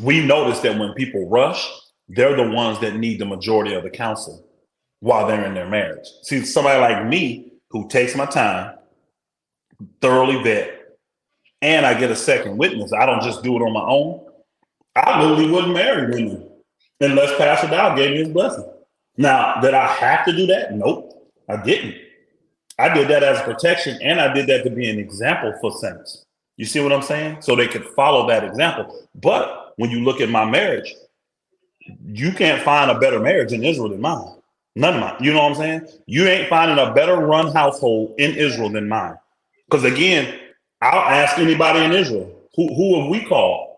We notice that when people rush, they're the ones that need the majority of the counsel while they're in their marriage. See, somebody like me who takes my time, thoroughly vet, and I get a second witness. I don't just do it on my own. I literally wouldn't marry women unless Pastor Dowell gave me his blessing. Now, did I have to do that? Nope, I didn't. I did that as protection, and I did that to be an example for saints. You see what I'm saying? So they could follow that example. But when you look at my marriage, you can't find a better marriage in Israel than mine. None of mine. You know what I'm saying? You ain't finding a better run household in Israel than mine. Because again, I'll ask anybody in Israel, who have we called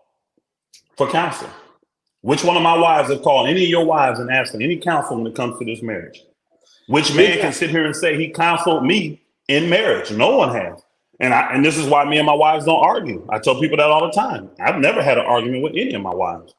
for counsel? Which one of my wives have called any of your wives and asked for any counsel when it comes to this marriage? Which man can sit here and say he counseled me in marriage? No one has. And this is why me and my wives don't argue. I tell people that all the time. I've never had an argument with any of my wives.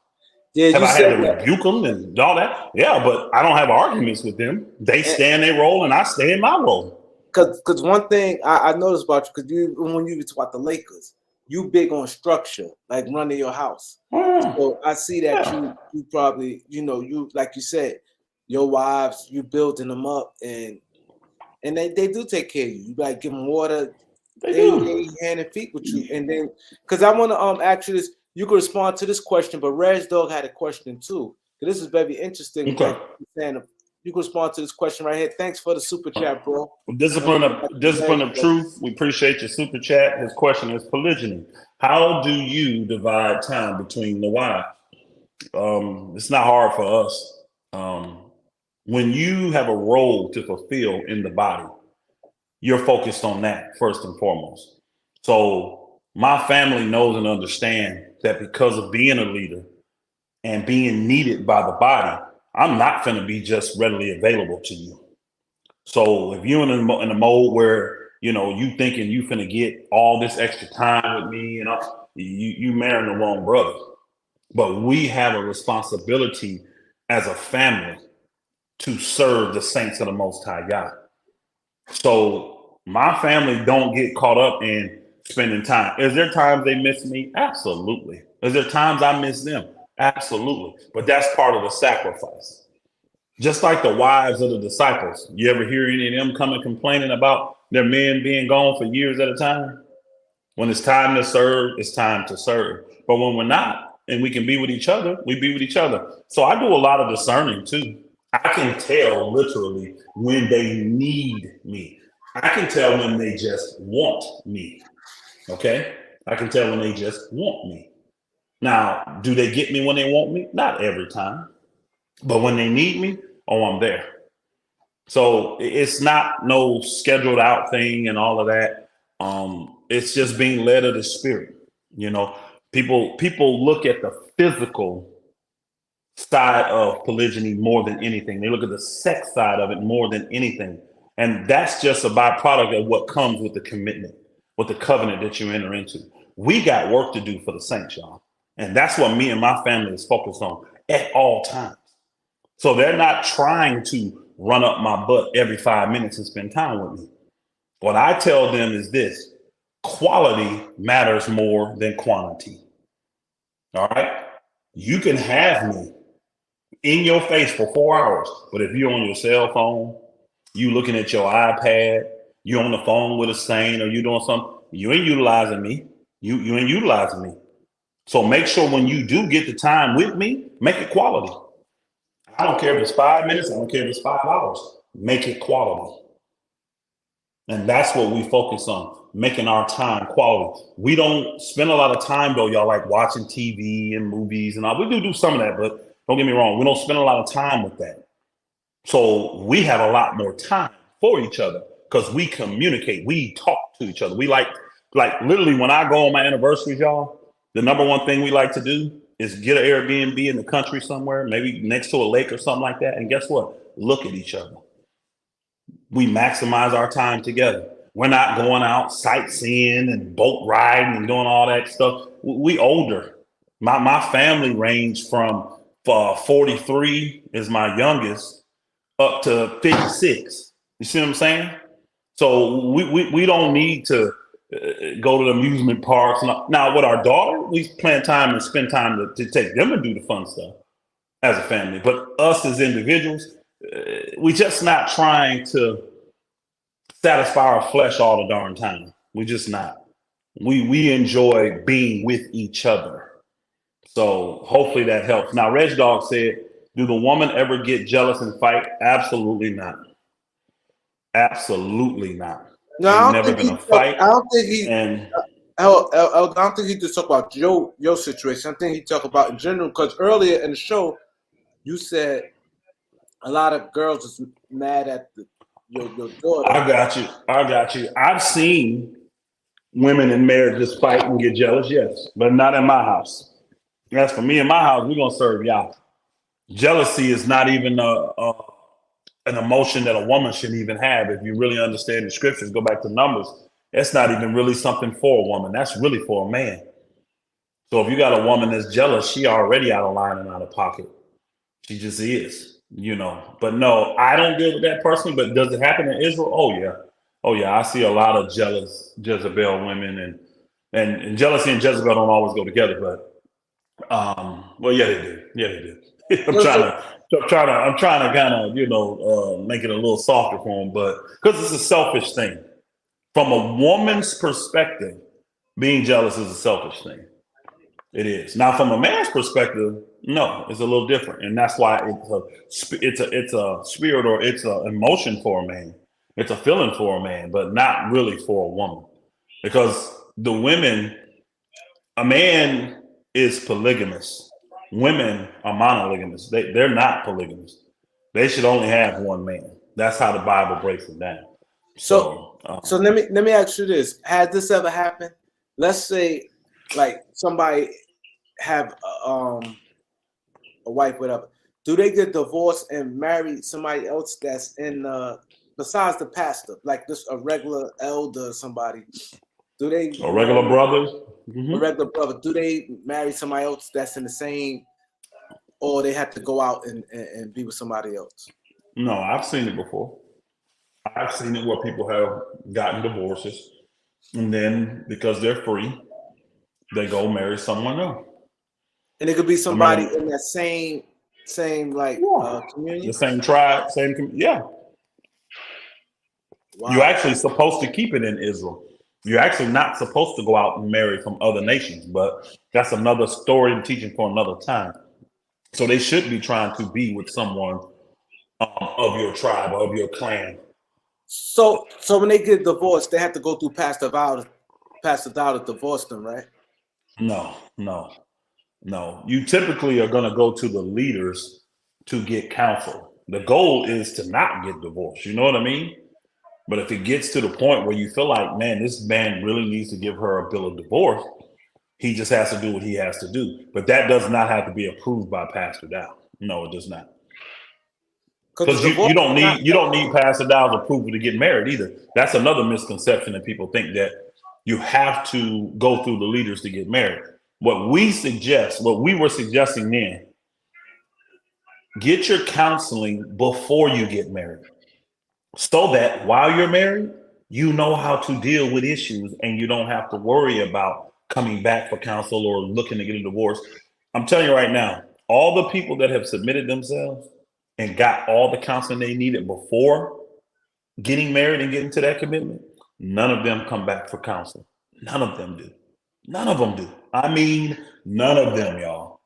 Yeah, have I had to rebuke them and all that? Yeah, but I don't have arguments with them. They stay in their role and I stay in my role. Because one thing I noticed about you, because when you talk about the Lakers, you big on structure, like running your house. So I see that you probably, you like you said, your wives, you building them up and they do take care of you. You like give them water. They hand and feet with you. And then because I want to ask you this, you can respond to this question, but Reg Dog had a question too. This is very interesting. Okay. You can respond to this question right here. Thanks for the super chat, bro. Discipline of truth. We appreciate your super chat. His question is polygyny. How do you divide time between the wives? It's not hard for us. When you have a role to fulfill in the body, you're focused on that first and foremost. So my family knows and understands that because of being a leader and being needed by the body, I'm not going to be just readily available to you. So if you're in a mode where you thinking you finna get all this extra time with me, you marrying the wrong brother. But we have a responsibility as a family to serve the saints of the Most High God. So my family don't get caught up in spending time. Is there times they miss me? Absolutely. Is there times I miss them? Absolutely. But that's part of the sacrifice. Just like the wives of the disciples. You ever hear any of them coming complaining about their men being gone for years at a time? When it's time to serve, it's time to serve. But when we're not, and we can be with each other, we be with each other. So I do a lot of discerning too. I can tell literally when they need me. I can tell when they just want me. Okay? I can tell when they just want me. Now, do they get me when they want me? Not every time. But when they need me, oh, I'm there. So it's not no scheduled out thing and all of that. It's just being led of the spirit. People look at the physical side of polygyny more than anything. They look at the sex side of it more than anything. And that's just a byproduct of what comes with the commitment, with the covenant that you enter into. We got work to do for the saints, y'all. And that's what me and my family is focused on at all times. So they're not trying to run up my butt every 5 minutes and spend time with me. What I tell them is this: quality matters more than quantity. All right? You can have me in your face for 4 hours, but if you're on your cell phone, you looking at your iPad, you're on the phone with a saint, or you doing something, you ain't utilizing me. You ain't utilizing me. So make sure when you do get the time with me, make it quality. I don't care if it's 5 minutes. I don't care if it's 5 hours. Make it quality. And that's what we focus on, making our time quality. We don't spend a lot of time, though, y'all, like watching TV and movies and all. We do some of that, but don't get me wrong. We don't spend a lot of time with that. So we have a lot more time for each other because we communicate. We talk to each other. We like literally when I go on my anniversaries, y'all, the number one thing we like to do is get an Airbnb in the country somewhere, maybe next to a lake or something like that. And guess what? Look at each other. We maximize our time together. We're not going out sightseeing and boat riding and doing all that stuff. We older. My family ranged from 43 is my youngest up to 56. You see what I'm saying? So we don't need to go to the amusement parks. Now, with our daughter, we plan time and spend time to take them to do the fun stuff as a family. But us as individuals, we just not trying to satisfy our flesh all the darn time. We just not. We enjoy being with each other. So hopefully that helps. Now, Reg Dog said, do the woman ever get jealous and fight? Absolutely not. Absolutely not. No, Ain't never been a fight. I don't think he. I don't think he just talk about your situation. I think he talk about in general because earlier in the show, you said a lot of girls is mad at your daughter. I got you. I've seen women in marriages fight and get jealous, yes, but not in my house. As for me in my house, we're gonna serve y'all. Jealousy is not even an emotion that a woman shouldn't even have. If you really understand the scriptures, go back to Numbers. It's not even really something for a woman. That's really for a man. So if you got a woman that's jealous, she already out of line and out of pocket. She just is, But no, I don't deal with that personally. But does it happen in Israel? Oh yeah. I see a lot of jealous Jezebel women, and jealousy and Jezebel don't always go together. But well, yeah, they do. Yeah, they do. I'm trying to kind of make it a little softer for them, but because it's a selfish thing. From a woman's perspective, being jealous is a selfish thing. It is. Now, from a man's perspective, no, it's a little different, and that's why it's a spirit or it's an emotion for a man. It's a feeling for a man, but not really for a woman, because the women, a man is polygamous. Women are monogamous. They're not polygamous. They should only have one man. That's how the Bible breaks it down. So, So, so let me ask you this: has this ever happened? Let's say, like somebody have a wife, whatever. Do they get divorced and marry somebody else that's in besides the pastor, like this a regular elder or somebody? Do they a regular marry brothers. a Mhm. regular brother? Do they marry somebody else that's in the same, or they have to go out and be with somebody else? No, I've seen it before. I've seen it where people have gotten divorces, and then because they're free, they go marry someone else. And it could be I somebody mean, in that same like yeah, the communion. same tribe, yeah. You're Wow. actually supposed to keep it in Israel. You're actually not supposed to go out and marry from other nations, but that's another story and teaching for another time. So they should be trying to be with someone of your tribe, of your clan. So when they get divorced, they have to go through Pastor Val to divorce them, right? No, no, no. You typically are going to go to the leaders to get counsel. The goal is to not get divorced. You know what I mean? But if it gets to the point where you feel like, man, this man really needs to give her a bill of divorce, he just has to do what he has to do. But that does not have to be approved by Pastor Dow. No, it does not. Because Because the divorce is not. you don't need Pastor Dow's approval to get married either. That's another misconception that people think that you have to go through the leaders to get married. What we were suggesting then, get your counseling before you get married, so that while you're married, you know how to deal with issues and you don't have to worry about coming back for counsel or looking to get a divorce. I'm telling you right now, all the people that have submitted themselves and got all the counseling they needed before getting married and getting to that commitment, none of them come back for counseling. None of them do. None of them do. I mean, none of them, y'all.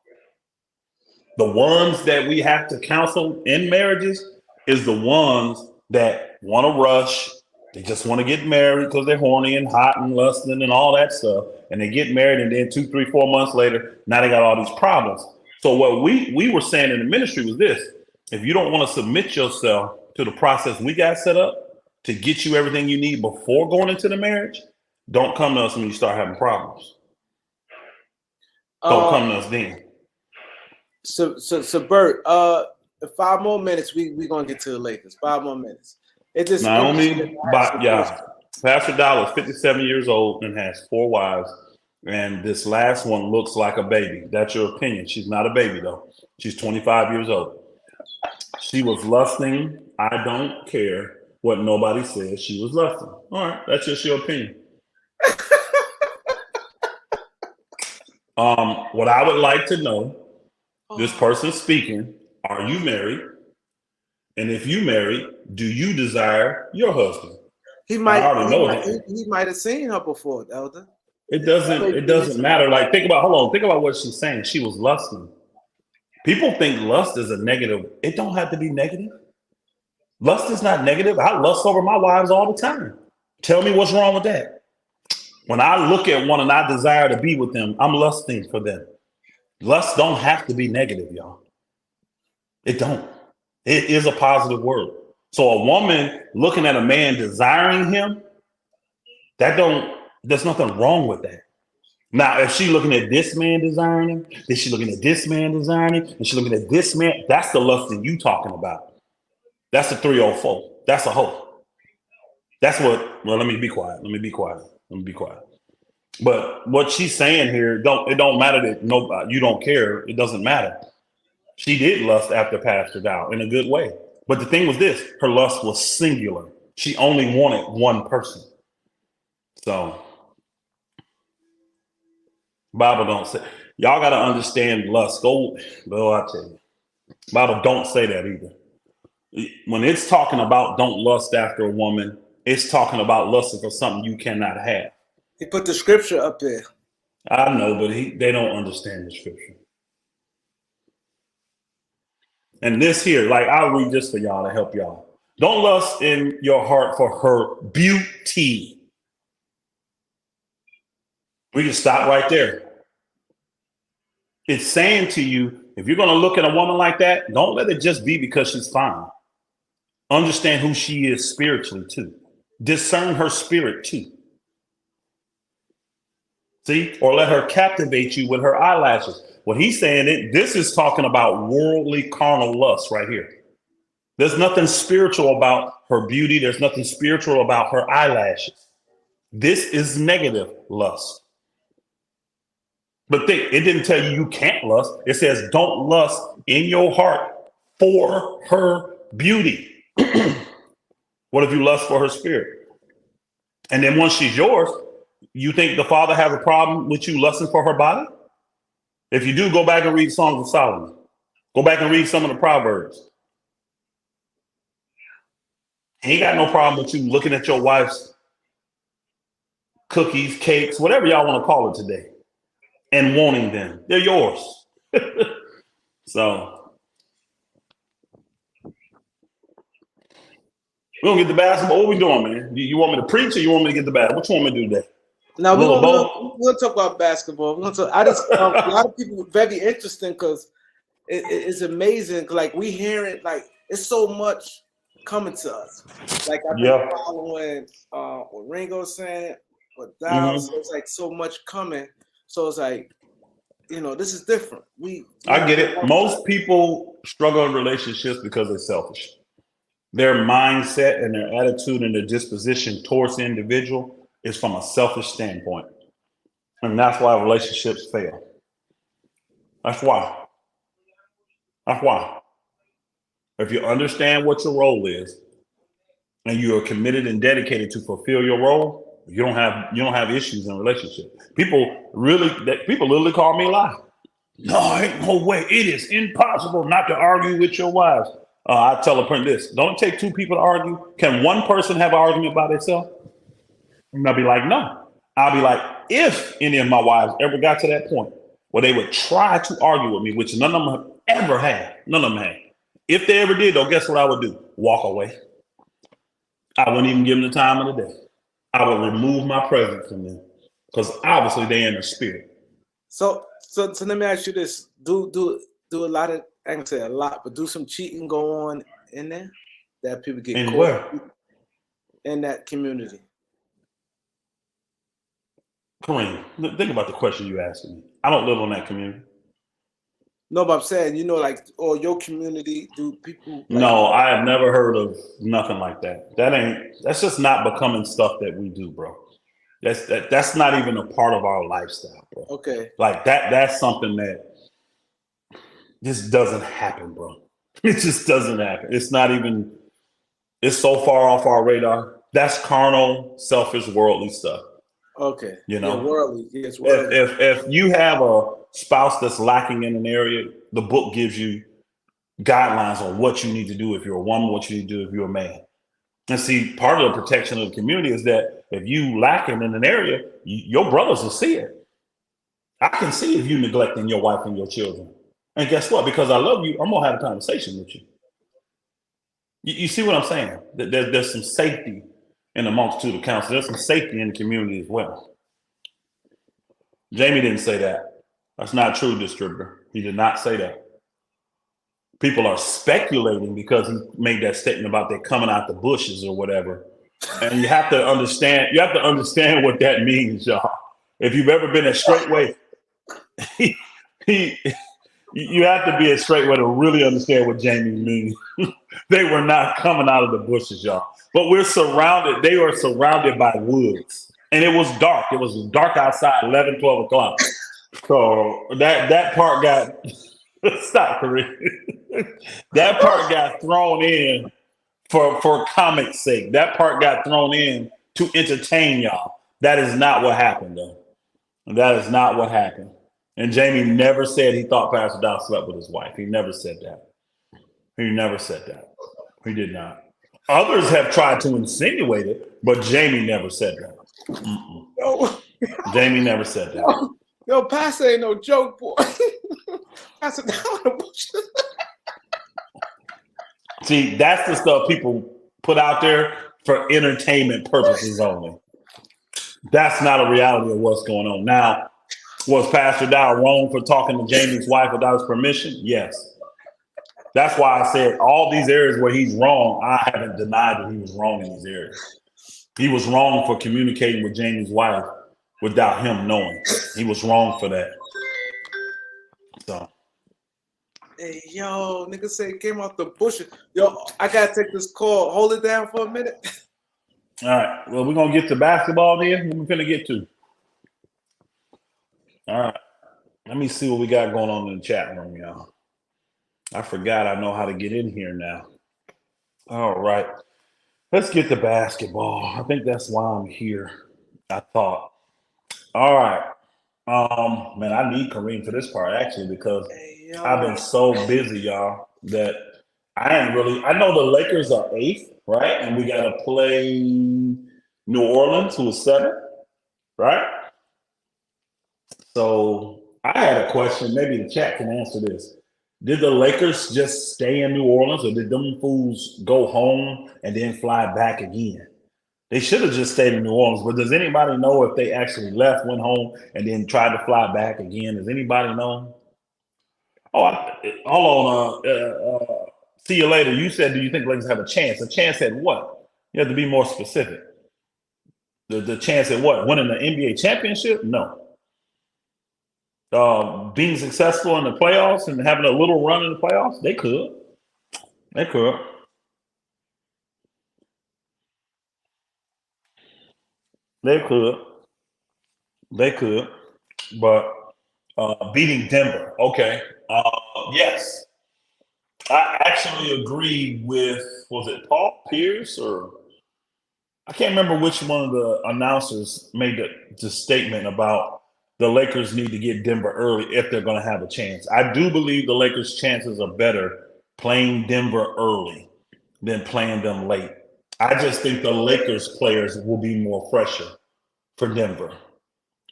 The ones that we have to counsel in marriages is the ones that want to rush. They just want to get married because they're horny and hot and lusting and all that stuff. And they get married, and then 2, 3, 4 months later, now they got all these problems. So what we were saying in the ministry was this: if you don't want to submit yourself to the process we got set up to get you everything you need before going into the marriage, don't come to us when you start having problems. Don't Uh, come to us then. so Bert, 5 more minutes, we gonna get to the Lakers. 5 more minutes. It's just interesting to Naomi, ask the but question. yeah, Pastor Dowell is 57 years old and has 4 wives, and this last one looks like a baby. That's your opinion. She's not a baby though. She's 25 years old. She was lusting. I don't care what nobody says. She was lusting. All right, that's just your opinion. What I would like to know, this person speaking, are you married? And if you married, do you desire your husband? He I might already he know might that. he might have seen her before, Elder. It That may doesn't. It be his. doesn't matter. Like, think about what she's saying. She was lusting. People think lust is a negative. It don't have to be negative. Lust is not negative. I lust over my wives all the time. Tell me what's wrong with that. When I look at one and I desire to be with them, I'm lusting for them. Lust don't have to be negative, y'all. It don't. It is a positive word. So a woman looking at a man desiring him, that don't. There's nothing wrong with that. Now, if she looking at this man desiring him, then she looking at this man desiring him, and she looking at this man, that's the lusting you talking about. That's the 304. That's a hoe. That's what. Well, let me be quiet. Let me be quiet. Let me be quiet. But what she's saying here, it don't matter that no, you don't care. It doesn't matter. She did lust after Pastor Dow in a good way. But the thing was this: her lust was singular. She only wanted one person. So Bible don't say. Y'all got to understand lust. Go, I tell you, Bible don't say that either. When it's talking about don't lust after a woman, it's talking about lusting for something you cannot have. He put the scripture up there. I know, but they don't understand the scripture. And this here, like I'll read this for y'all to help y'all. Don't lust in your heart for her beauty. We can stop right there. It's saying to you, if you're going to look at a woman like that, don't let it just be because she's fine. Understand who she is spiritually too. Discern her spirit too. See, or let her captivate you with her eyelashes. What he's saying, this is talking about worldly carnal lust right here. There's nothing spiritual about her beauty. There's nothing spiritual about her eyelashes. This is negative lust. But think, it didn't tell you can't lust. It says don't lust in your heart for her beauty. What if you lust for her spirit? And then once she's yours, you think the Father has a problem with you lusting for her body? If you do, go back and read Songs of Solomon. Go back and read some of the Proverbs. He ain't got no problem with you looking at your wife's cookies, cakes, whatever y'all want to call it today, and wanting them. They're yours. So we gonna get the basketball. What we doing, man? You want me to preach or you want me to get the basketball? What you want me to do today? Now we'll talk about basketball. I just a lot of people very interesting because it's amazing. Like we hearing like it's so much coming to us. Like I've been following what Ringo's saying, what Dowell. So it's like so much coming. So it's like, this is different. I get it. Most people struggle in relationships because they're selfish. Their mindset and their attitude and their disposition towards the individual is from a selfish standpoint. And that's why relationships fail. That's why. If you understand what your role is and you are committed and dedicated to fulfill your role, you don't have issues in relationship. People literally call me a lie. No, ain't no way. It is impossible not to argue with your wives. I tell a friend this: don't it take two people to argue? Can one person have an argument by themselves? And I'll be like, no. I'll be like, if any of my wives ever got to that point where they would try to argue with me, which none of them have ever had, none of them had. If they ever did, though, guess what I would do? Walk away. I wouldn't even give them the time of the day. I would remove my presence from them because obviously they're in the spirit. So let me ask you this: do a lot of, I can say a lot, but do some cheating go on in there that people get in caught where? In that community? Kareem, think about the question you asked me. I don't live on that community. No, but I'm saying, like, or your community, do people? Like, no, I have never heard of nothing like that. That's just not becoming stuff that we do, bro. That's not even a part of our lifestyle, bro. Okay. Like that's something that just doesn't happen, bro. It just doesn't happen. It's not even, it's so far off our radar. That's carnal, selfish, worldly stuff. Okay. Worldly. Yes, worldly. If you have a spouse that's lacking in an area, the book gives you guidelines on what you need to do if you're a woman, what you need to do if you're a man. And see, part of the protection of the community is that if you lacking in an area, your brothers will see it. I can see if you neglecting your wife and your children. And guess what? Because I love you, I'm going to have a conversation with you. You see what I'm saying? There's some safety in the multitude of counsel. There's some safety in the community as well. Jamie didn't say that. That's not true, distributor. He did not say that. People are speculating because he made that statement about they're coming out the bushes or whatever. And you have to understand what that means, y'all. If you've ever been a straight way, you have to be a straight way to really understand what Jamie means. They were not coming out of the bushes, y'all. But they were surrounded by woods. And it was dark. It was dark outside, 11, 12 o'clock. So that part got, stop, Kareem. That part got thrown in for comic's sake. That part got thrown in to entertain y'all. That is not what happened, though. That is not what happened. And Jamie never said he thought Pastor Dowell slept with his wife. He never said that. He never said that. He did not. Others have tried to insinuate it, but Jamie never said that. No. Jamie never said that. Yo, Pastor ain't no joke, boy. Pastor Dowell. See, that's the stuff people put out there for entertainment purposes only. That's not a reality of what's going on. Now, was Pastor Dowell wrong for talking to Jamie's wife without his permission? Yes. That's why I said all these areas where he's wrong, I haven't denied that he was wrong in these areas. He was wrong for communicating with Jamie's wife without him knowing. He was wrong for that. So. Hey, yo, nigga say it came out the bush. Yo, I gotta take this call. Hold it down for a minute. All right. Well, we're gonna get to basketball then. What we finna get to? All right. Let me see what we got going on in the chat room, y'all. I forgot I know how to get in here now. All right. Let's get to basketball. I think that's why I'm here. I thought. All right. Man, I need Kareem for this part actually because I've been so busy, y'all, that I ain't really. I know the Lakers are 8th, right? And we got to play New Orleans, who is 7th, right? So I had a question. Maybe the chat can answer this. Did the Lakers just stay in New Orleans, or did them fools go home and then fly back again? They should have just stayed in New Orleans. But does anybody know if they actually left, went home, and then tried to fly back again? Does anybody know? Oh, hold on. See you later. You said, do you think Lakers have a chance? A chance at what? You have to be more specific. The chance at what? Winning the NBA championship? No. Being successful in the playoffs and having a little run in the playoffs? They could. They could. They could. They could. But beating Denver, okay. Yes. I actually agree with, was it Paul Pierce or I can't remember which one of the announcers made the statement about the Lakers need to get Denver early if they're going to have a chance. I do believe the Lakers' chances are better playing Denver early than playing them late. I just think the Lakers players will be more fresher for Denver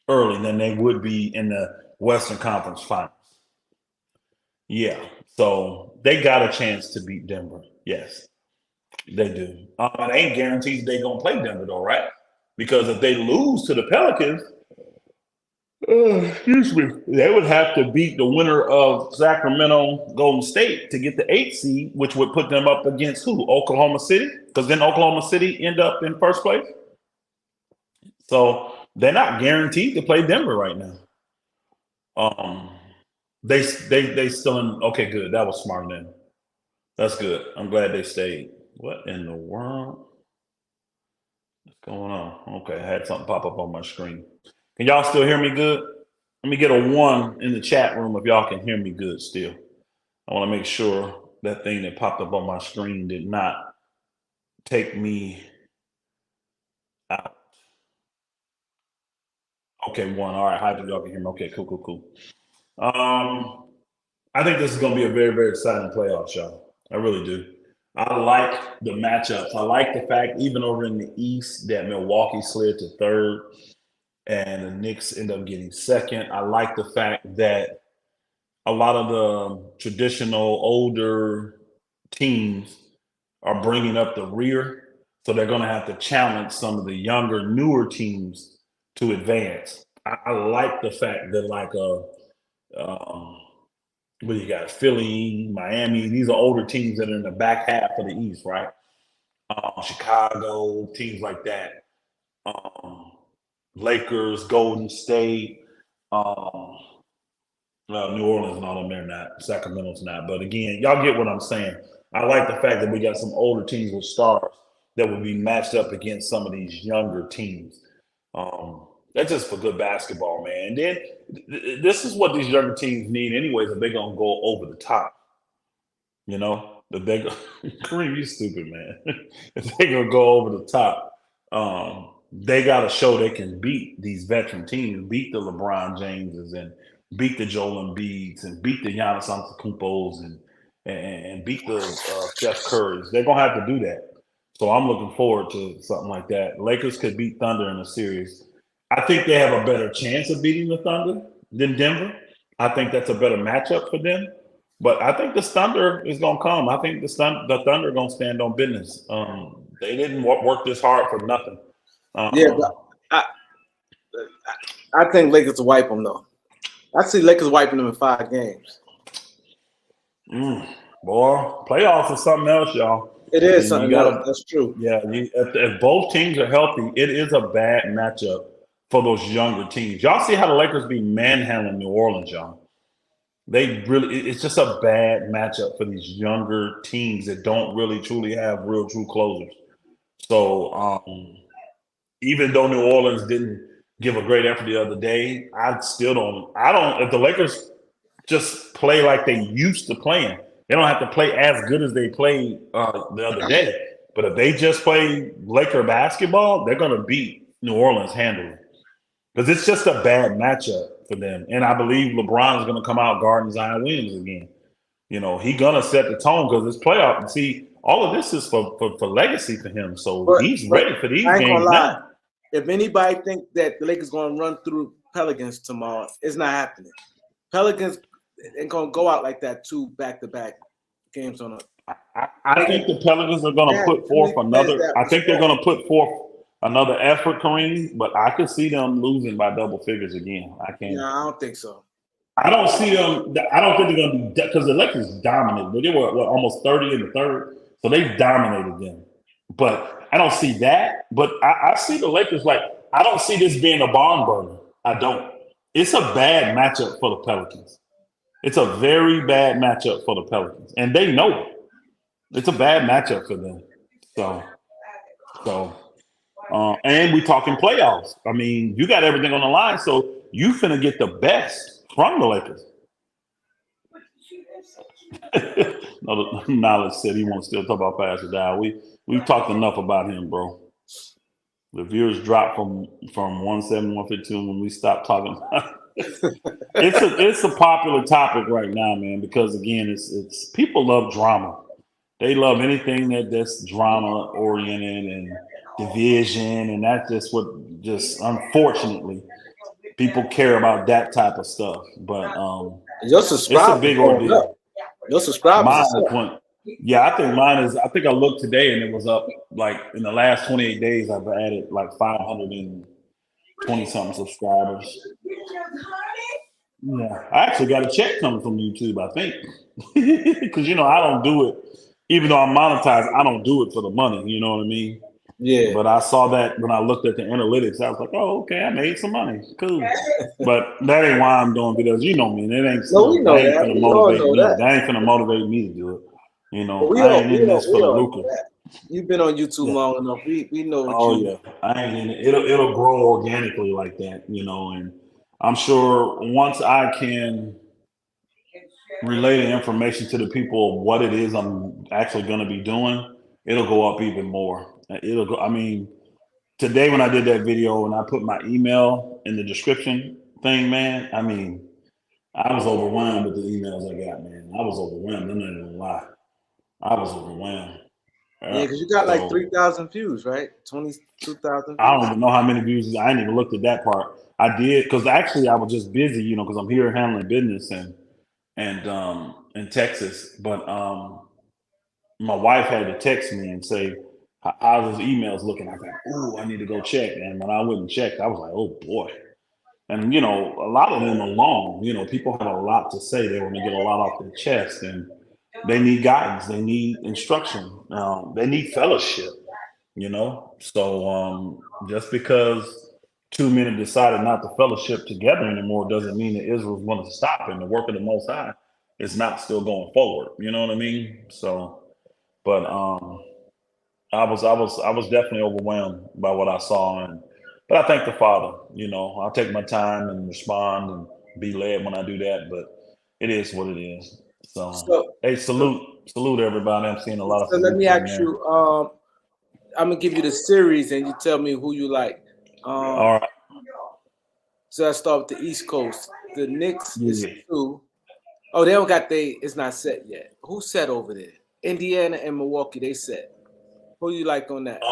early than they would be in the Western Conference Finals. Yeah, so they got a chance to beat Denver. Yes, they do. It ain't guaranteed they're going to play Denver, though, right? Because if they lose to the Pelicans, excuse me, they would have to beat the winner of Sacramento Golden State to get the 8th seed, which would put them up against who? Oklahoma City? Because then Oklahoma City end up in first place. So they're not guaranteed to play Denver right now. They still in. Okay, good. That was smart then. That's good. I'm glad they stayed. What in the world? What's going on? Okay, I had something pop up on my screen. Can y'all still hear me good? Let me get a 1 in the chat room if y'all can hear me good still. I want to make sure that thing that popped up on my screen did not take me out. Okay, 1. All right, hi, y'all can hear me. Okay, cool. I think this is going to be a very, very exciting playoff, y'all. I really do. I like the matchups. I like the fact, even over in the East, that Milwaukee slid to 3rd and the Knicks end up getting 2nd. I like the fact that a lot of the traditional older teams are bringing up the rear. So they're going to have to challenge some of the younger, newer teams to advance. I like the fact that what you got? Philly, Miami. These are older teams that are in the back half of the East, right? Chicago, teams like that. Lakers, Golden State, New Orleans, and all them. They're not. Sacramento's not. But again, y'all get what I'm saying. I like the fact that we got some older teams with stars that will be matched up against some of these younger teams. That's just for good basketball, man. And then this is what these younger teams need, anyways. If they're gonna go over the top, you know, the big Kareem, you stupid, man. If they're gonna go over the top, they got to show they can beat these veteran teams, beat the LeBron Jameses, and beat the Joel Embiids, and beat the Giannis Antetokounmpos, and beat the Steph Currys. They're gonna have to do that. So I'm looking forward to something like that. Lakers could beat Thunder in a series. I think they have a better chance of beating the Thunder than Denver. I think that's a better matchup for them. But I think the Thunder is going to come. I think the Thunder are going to stand on business. They didn't work this hard for nothing. Yeah, but I think Lakers will wipe them though. I see Lakers wiping them in 5 games. Boy, playoffs is something else, y'all. It is something else. That's true. Yeah, if both teams are healthy, it is a bad matchup for those younger teams. Y'all see how the Lakers be manhandling New Orleans, y'all. It's just a bad matchup for these younger teams that don't really truly have true closers. So even though New Orleans didn't give a great effort the other day, if the Lakers just play like they used to playing, they don't have to play as good as they played the other day. But if they just play Laker basketball, they're going to beat New Orleans handily. Because it's just a bad matchup for them. And I believe LeBron is going to come out guarding Zion Williams again. You know, he's going to set the tone because it's playoff. And see, all of this is for legacy for him. So he's ready for these games now. If anybody think that the Lakers going to run through Pelicans tomorrow, it's not happening. Pelicans ain't going to go out like that 2 back-to-back games on a. I think the Pelicans are going to put forth another. I think they're going to put forth another effort, Kareem, but I could see them losing by double figures again. I can't. No, I don't think so. I don't see them. I don't think they're going to be because the Lakers dominated. They were almost 30 in the third, so they dominated them. But I don't see that. But I see the Lakers I don't see this being a barn burner. I don't. It's a bad matchup for the Pelicans. It's a very bad matchup for the Pelicans, and they know it. It's a bad matchup for them. And we talking playoffs. I mean, you got everything on the line, so you finna get the best from the Lakers. Knowledge said he wants to still talk about Pastor Dowell. We've talked enough about him, bro. The viewers dropped from 170 to 152 when we stopped talking about it. It's a popular topic right now, man, because again, it's people love drama. They love anything that's drama oriented and division, and that's just unfortunately people care about that type of stuff. But it's a big ordeal. Your subscribers. Yeah, I think mine is. I think I looked today and it was up in the last 28 days. I've added 520 something subscribers. Yeah, I actually got a check coming from YouTube. I think because I don't do it. Even though I'm monetized, I don't do it for the money. You know what I mean? Yeah. But I saw that when I looked at the analytics, I was like, "Oh, okay, I made some money. Cool." But that ain't why I'm doing videos. You know me. That ain't. That ain't gonna motivate me. That ain't gonna motivate me to do it. I ain't in this for the lucre. You've been on YouTube long enough. We know. Yeah, I ain't in it. It'll grow organically like that. And I'm sure once I can relay the information to the people of what it is I'm actually going to be doing, it'll go up even more. It'll go. I mean, today when I did that video and I put my email in the description thing, man. I mean, I was overwhelmed with the emails I got, man. I was overwhelmed. I'm not even gonna lie. I was overwhelmed. Yeah, because you got 3,000 views, right? 22,000. I don't even know how many views. I ain't even looked at that part. I did because actually I was just busy, because I'm here handling business and in Texas. But my wife had to text me and say, "How's those emails looking?" I was like, "Ooh, I need to go check." And when I went and checked, I was like, "Oh boy." And a lot of them are long. People have a lot to say. They want to get a lot off their chest, and they need guidance. They need instruction. They need fellowship. So just because 2 men decided not to fellowship together anymore doesn't mean that Israel's going to stop, and the work of the Most High is not still going forward. You know what I mean? So, but I was definitely overwhelmed by what I saw, but I thank the Father. I'll take my time and respond and be led when I do that. But it is what it is. So hey, salute everybody. I'm seeing a lot of. So let me ask you. I'm gonna give you the series, and you tell me who you like. All right. So I start with the East Coast. The Knicks is 2. Oh, they don't got it's not set yet. Who's set over there? Indiana and Milwaukee, they set. Who you like on that?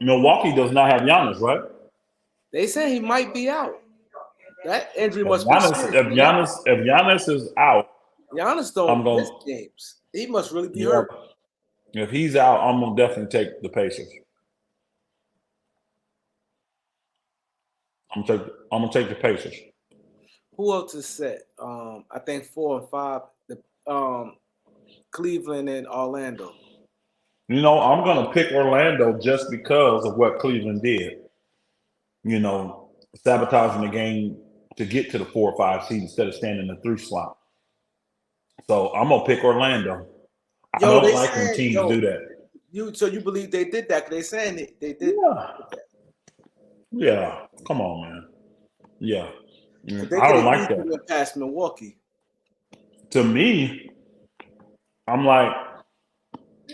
Milwaukee does not have Giannis, right? They say he might be out. That injury If must be Giannis, serious. if Giannis is out, Giannis I'm don't miss going. games. He must really be Yeah. hurt. If he's out, I'm gonna definitely take the Pacers. I'm gonna take the Pacers. Who else is set? I think 4 and 5. The Cleveland and Orlando. You know, I'm gonna pick Orlando just because of what Cleveland did. You know, sabotaging the game to get to the 4 or 5 seed instead of standing in the 3 slot. So I'm gonna pick Orlando. I Yo, don't they like when saying teams do that. you believe they did that? 'Cause they saying they did. Yeah, yeah. Come on, man. Yeah, Cause they I could don't have like easily that. went past Milwaukee. To me, I'm like,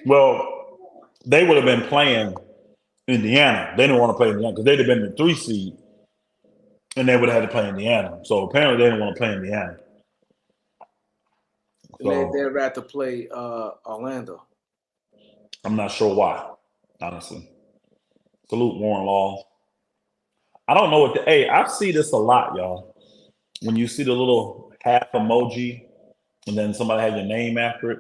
well, they would have been playing Indiana. They didn't want to play Indiana because they'd have been the 3 seed, and they would have had to play Indiana. So apparently, they didn't want to play Indiana. And they'd So rather play Orlando. I'm not sure why, honestly. Salute Warren Law. I don't know what the. Hey, I see this a lot, y'all. When you see the little half emoji, and then somebody had your name after it.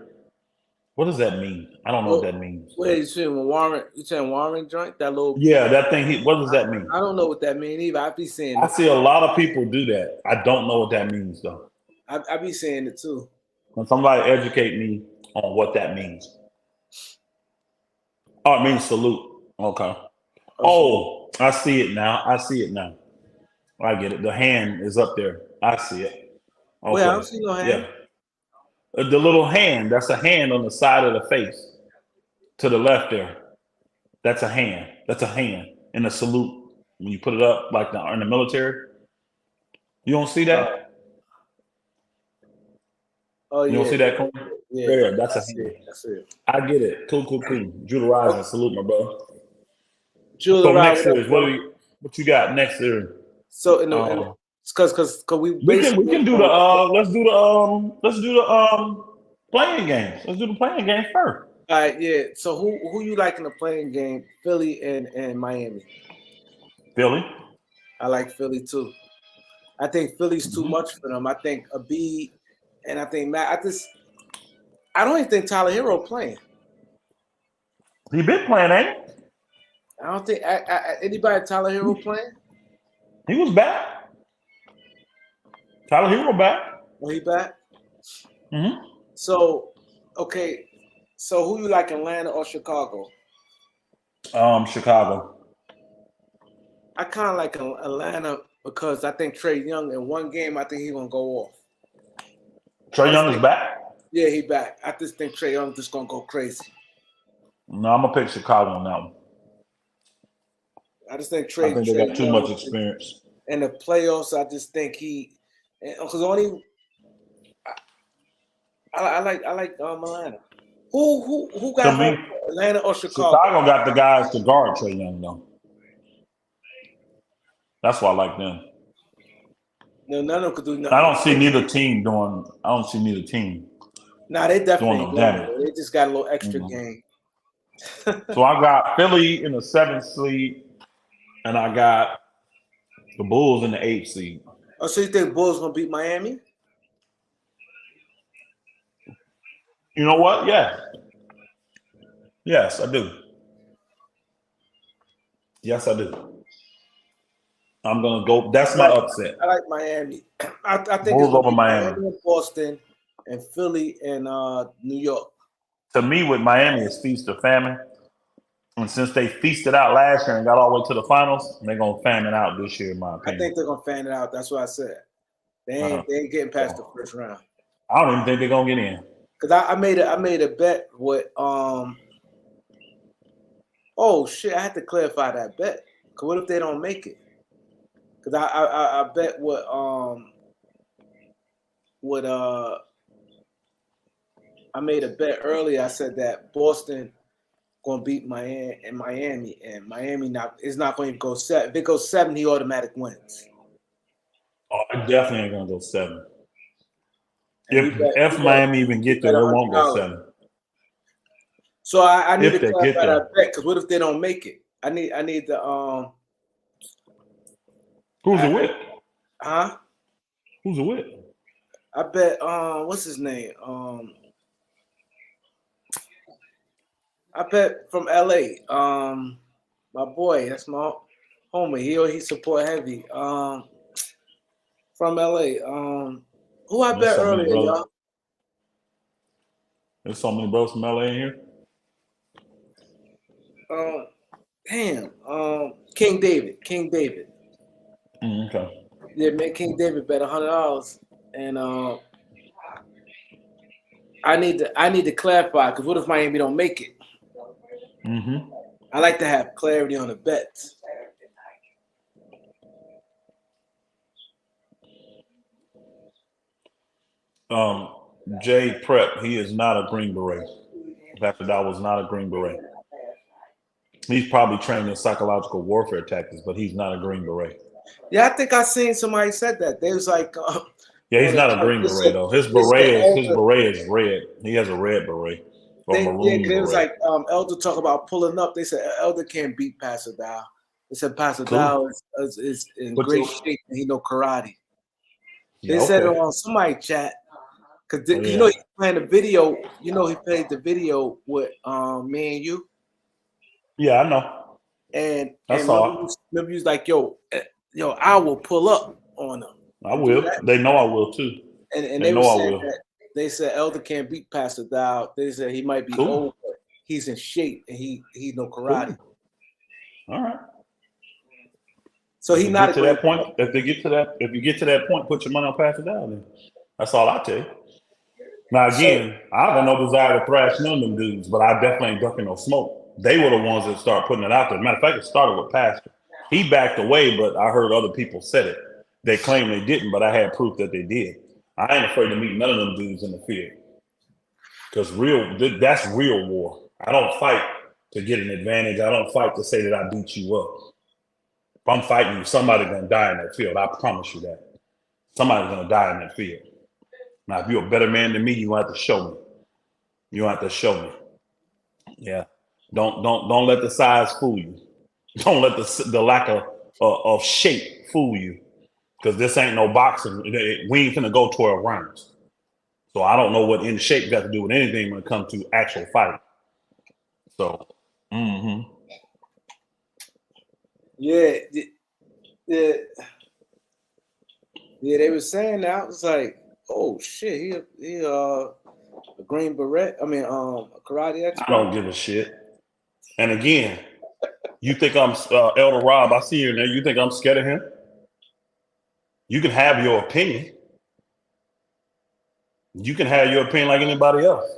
What does that mean? I don't know what that means. Wait, you saying Warren? You saying Warren joint? That little. Yeah, that thing. What does that mean? I don't know what that mean either. I be saying. I see a lot of people do that. I don't know what that means though. I be saying it too. When somebody educate me on what that means. Oh, it means salute. Okay. Oh, I see it now. I see it now. I get it. The hand is up there. I see it. Okay. Wait, I don't see no hand. Yeah. The little hand, that's a hand on the side of the face. To the left there. That's a hand. That's a hand in a salute. When you put it up like in the military. You don't see that? Oh, you yeah. don't see that? Yeah, that's a hand. That's it. I get it. Cool. Judah Rising, salute my brother. Judah So next Rising, series, what you got next series? So in the because we can do the let's do the playing games. Let's do the playing games first. All right, yeah. So who you like in the playing game? Philly and Miami. Philly. I like Philly too. I think Philly's too much for them. I think Embiid and I think Matt. I don't even think Tyler Hero playing. He been playing, ain't he? I don't think anybody Tyler Hero playing. He was back. Tyler Hero back. Oh, he back. Mm-hmm. So, okay. So who you like, Atlanta or Chicago? Chicago. I kind of like Atlanta because I think Trae Young in one game, I think he's gonna go off. Trae Young is back? Yeah, he back. I just think Trae Young just gonna go crazy. No, I'm gonna pick Chicago on that one. I just think I think they got too much experience. In the playoffs, I just think because I like Atlanta. Who got Atlanta or Chicago? Chicago got the guys to guard Trae Young though. That's why I like them. No, none of them could do nothing. I don't see neither team. Nah, they definitely doing no damage. They just got a little extra game. So I got Philly in the 7th seed, and I got the Bulls in the 8th seed. Oh, so you think Bulls gonna beat Miami? You know what? Yeah. Yes, I do. Yes, I do. I'm gonna go. That's my upset. I like Miami. I think Bulls it's over Miami and Boston, and Philly and New York. To me, with Miami, it's feast or famine. And since they feasted out last year and got all the way to the finals, they're gonna fan it out this year, in my opinion. I think they're gonna fan it out. That's what I said. They ain't getting past the first round. I don't even think they're gonna get in. Cause I made a bet with oh shit, I had to clarify that bet. Cause what if they don't make it? Cause I bet I made a bet earlier. I said that Boston gonna beat Miami, and Miami is not going to go 7. If it goes 7, he automatic wins. Oh, I definitely ain't gonna go 7. If Miami even get there, it won't go 7. So I need to clarify that bet, because what if they don't make it? I need the Who's it with? Huh? Who's it with? I bet. What's his name? I bet from LA. My boy. That's my homie. He support heavy. From LA. Who I There's bet so many earlier, brothers. y'all? There's so many brothers from LA in here. Damn. King David. King David. Okay. Yeah, man. King David bet $100, and I need to clarify, because what if Miami don't make it? Mm-hmm. I like to have clarity on the bets. Jay Prep, he is not a Green Beret. Dr. Dowell was not a Green Beret. He's probably trained in psychological warfare tactics, but he's not a Green Beret. Yeah, I think I seen somebody said that. They was like, Yeah, he's not a Green Beret though. His beret is red. He has a red beret or maroon it beret. was like Elder talk about pulling up. They said Elder can't beat Pastor Dow. They said Pastor Dow is in great shape and he know karate. They said on somebody chat, because you know he's playing the video. You know he played the video with me and you. Yeah, I know. And I saw maybe he was like, yo, I will pull up on them. I will. They know I will too. And they were saying that they said Elder can't beat Pastor Dow. They said he might be old, but he's in shape and he know karate. Cool. All right. So he's not to that point. If you get to that point, put your money on Pastor Dow. Then that's all I tell you. Now again, I have no desire to thrash none of them dudes, but I definitely ain't ducking no smoke. They were the ones that started putting it out there. Matter of fact, it started with Pastor. He backed away, but I heard other people said it. They claimed they didn't, but I had proof that they did. I ain't afraid to meet none of them dudes in the field. Because that's real war. I don't fight to get an advantage. I don't fight to say that I beat you up. If I'm fighting you, somebody's going to die in that field. I promise you that. Somebody's going to die in that field. Now, if you're a better man than me, you have to show me. You have to show me. Yeah. Don't let the size fool you. Don't let the lack of shape fool you. Because this ain't no boxing. We ain't gonna go 12 rounds. So I don't know what in shape got to do with anything when it comes to actual fighting. So, Yeah, they were saying that. I was like, oh shit, he a Green Beret. I mean, a karate expert. I don't give a shit. And again, you think I'm Elder Rob? I see you in there. You think I'm scared of him? You can have your opinion. You can have your opinion like anybody else.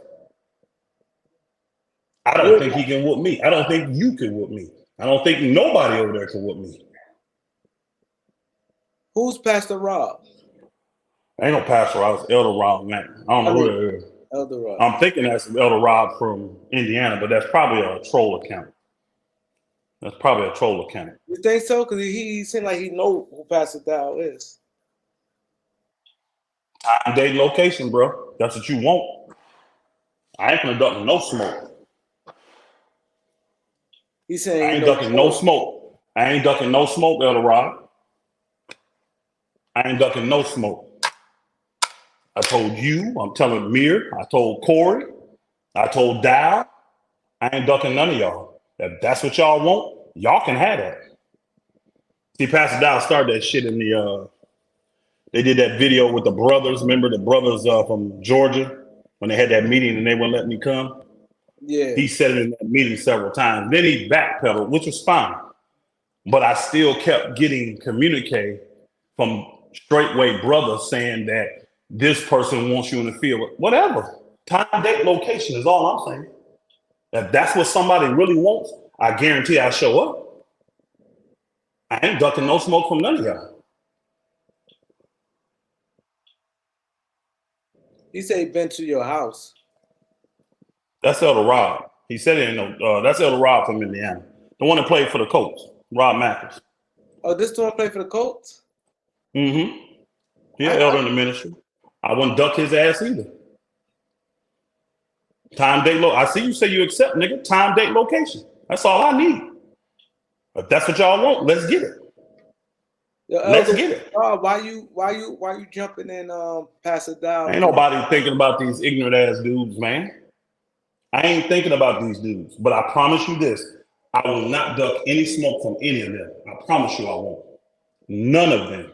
I don't think he can whoop me. I don't think you can whoop me. I don't think nobody over there can whoop me. Who's Pastor Rob? Ain't no Pastor Rob. It's Elder Rob, man. I don't know who that is. Elder Rob. I'm thinking that's Elder Rob from Indiana, but that's probably a troll account. That's probably a troll account. You think so? Because he seemed like he know who Pastor Dow is. Time, date, location, bro. That's what you want. I ain't gonna duck no smoke. He's saying I ain't ducking no smoke. I ain't ducking no smoke, Elder Rob. I ain't ducking no smoke. I told you, I'm telling Mir, I told Corey, I told Dow, I ain't ducking none of y'all. If that's what y'all want, y'all can have that. See, Pastor Dow started that shit in the, they did that video with the brothers. Remember the brothers from Georgia when they had that meeting and they wouldn't let me come? Yeah. He said it in that meeting several times. Then he backpedaled, which was fine. But I still kept getting communique from straightway brothers saying that this person wants you in the field. Whatever. Time, date, location is all I'm saying. If that's what somebody really wants, I guarantee I show up. I ain't ducking no smoke from none of y'all. He said he been to your house. That's Elder Rob. He said it in that's Elder Rob from Indiana. The one that played for the Colts, Rob Mathis. Oh, this the one played for the Colts? Mm-hmm. Yeah, Elder in the ministry. I wouldn't duck his ass either. Time, date, I see you say you accept, nigga. Time, date, location. That's all I need. If that's what y'all want, let's get it. Yo, Let's Elder, get it. why you jumping in pass it down? Ain't nobody thinking about these ignorant ass dudes, man. I ain't thinking about these dudes, but I promise you this: I will not duck any smoke from any of them. I promise you, I won't. None of them.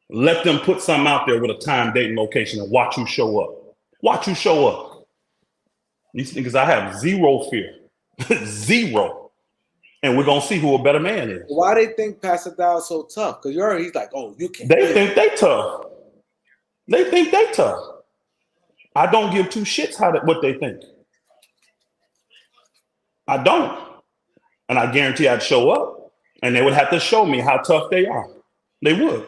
Let them put something out there with a time, date, and location, and watch you show up. Watch you show up. These niggas, I have zero fear, zero, and we're gonna see who a better man is. Why they think Pastor Dowell so tough? Because you heard he's like, oh, you can't. They think they tough. They think they tough. I don't give two shits what they think. I don't. And I guarantee I'd show up and they would have to show me how tough they are. They would.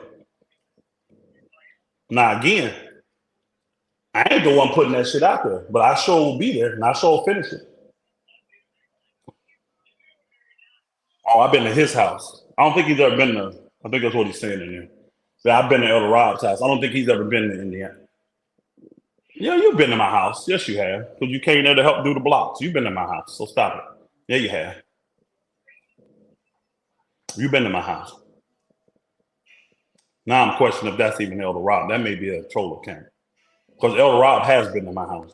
Now, again, I ain't the one putting that shit out there, but I sure will be there and I sure will finish it. Oh, I've been to his house. I don't think he's ever been to, I think that's what he's saying in there. Yeah, I've been to Elder Rob's house. I don't think he's ever been to Indiana. Yeah, you've been to my house. Yes, you have. Because you came there to help do the blocks. You've been to my house, so stop it. Yeah, you have. You've been to my house. Now I'm questioning if that's even Elder Rob. That may be a troll account. Because Elder Rob has been to my house.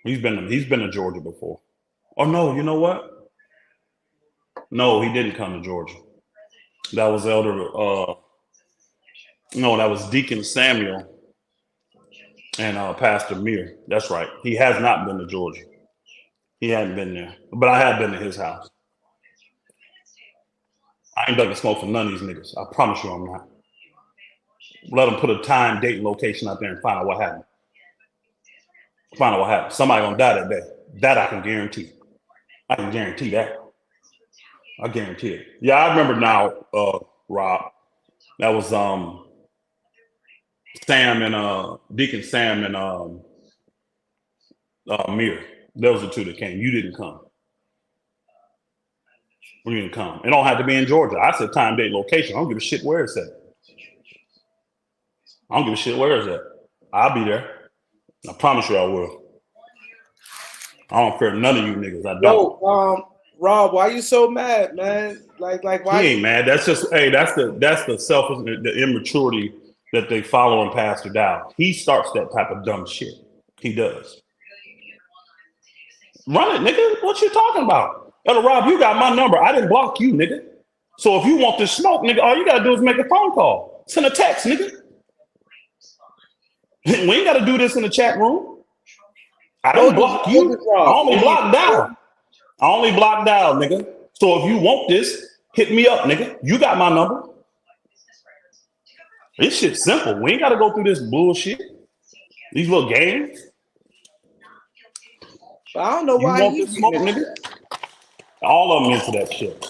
He's been to Georgia before. Oh no, you know what? No, he didn't come to Georgia. That was that was Deacon Samuel and Pastor Mir. That's right. He has not been to Georgia. He hadn't been there. But I have been to his house. I ain't ducking smoke for none of these niggas. I promise you I'm not. Let them put a time, date, and location out there and find out what happened. Find out what happened. Somebody gonna die that day. That I can guarantee. I can guarantee that. I guarantee it. Yeah, I remember now, Rob. That was Sam and Deacon Sam and Mir. Those are the two that came. You didn't come. You didn't come. It don't have to be in Georgia. I said time, date, location. I don't give a shit where it's at. I don't give a shit where it's at. I'll be there. I promise you I will. I don't fear none of you niggas. I don't. Yo, Rob, why you so mad, man? Like why? He ain't mad. That's just that's the selfish, the immaturity that they follow in Pastor Dowell. He starts that type of dumb shit. He does. Run it, nigga. What you talking about? Elder Rob, you got my number. I didn't block you, nigga. So if you want this smoke, nigga, all you gotta do is make a phone call. Send a text, nigga. We ain't gotta do this in the chat room. I don't block you. I only block Dowell. I only block Dowell, nigga. So if you want this, hit me up, nigga. You got my number. This shit's simple. We ain't got to go through this bullshit. These little games. I don't know why you want this smoke, nigga. All of them into that shit.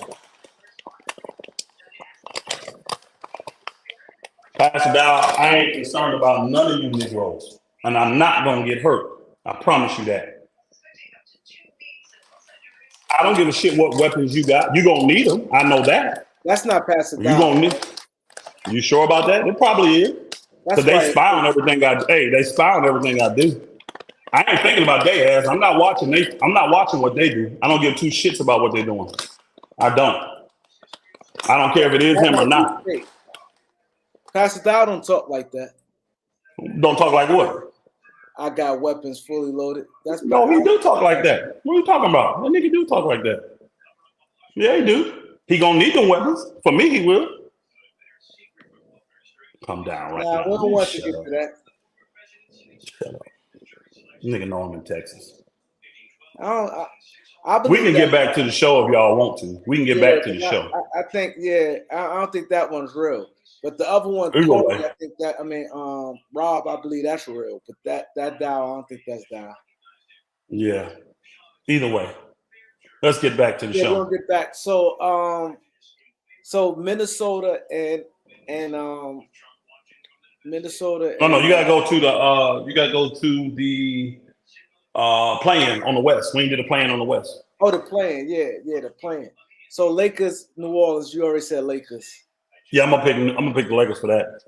Pastor Dowell, I ain't concerned about none of you Negroes. And I'm not going to get hurt. I promise you that. I don't give a shit what weapons you got. You're going to need them. I know that. That's not Pastor Dowell. You going to need. You sure about that? It probably is. Because they spy on everything they spy on everything I do. I ain't thinking about their ass. I'm not watching what they do. I don't give two shits about what they're doing. I don't. I don't care if it is him or not. Pastor Dowell don't talk like that. Don't talk like what? I got weapons fully loaded. No, he do talk like that. What are you talking about? That nigga do talk like that. Yeah, he do. He gonna need them weapons. For me, he will. Come down right now. We don't want to get to that. Shut up. Nigga know I'm in Texas. I we can get back to the show if y'all want to. We can get back to the show. I think, I don't think that one's real. But the other one, Corey, I think that, Rob, I believe that's real. But that Dowell, I don't think that's Dowell. Yeah. Either way. Let's get back to the show. We'll get back. So Minnesota and Minnesota. No, you gotta go to the play-in on the West. We did a play-in on the West. Oh, the play-in, yeah, the play-in. So Lakers, New Orleans. You already said Lakers. Yeah, I'm gonna pick the Lakers for that.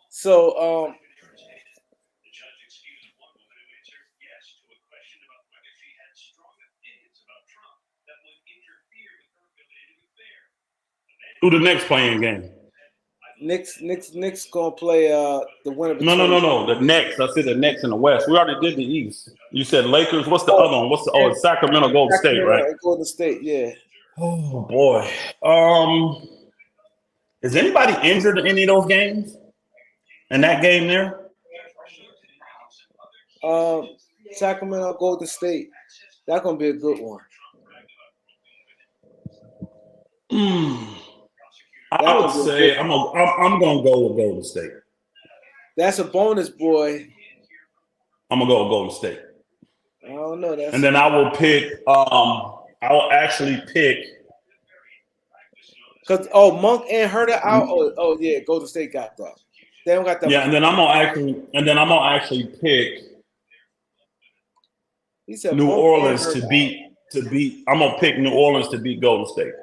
So Who the next playing game? Knicks gonna play the winner No, no, between. no, no. The next. I said the next in the West. We already did the East. You said Lakers. What's the Oh, other one? and It's Sacramento, Golden State, Sacramento right? and Golden State. Yeah. Oh boy. Is anybody injured in any of those games? In that game there? Sacramento Golden State. That's gonna be a good one. I would say I'm gonna go with Golden State. That's a bonus, boy. I'm gonna go with Golden State. I don't know. And then I will pick. I will actually pick. Cause Monk and Herder out. Oh yeah, Golden State got that. They don't got that. Yeah, and then I'm gonna actually pick. He said New Monk Orleans to beat. I'm gonna pick New Orleans to beat Golden State.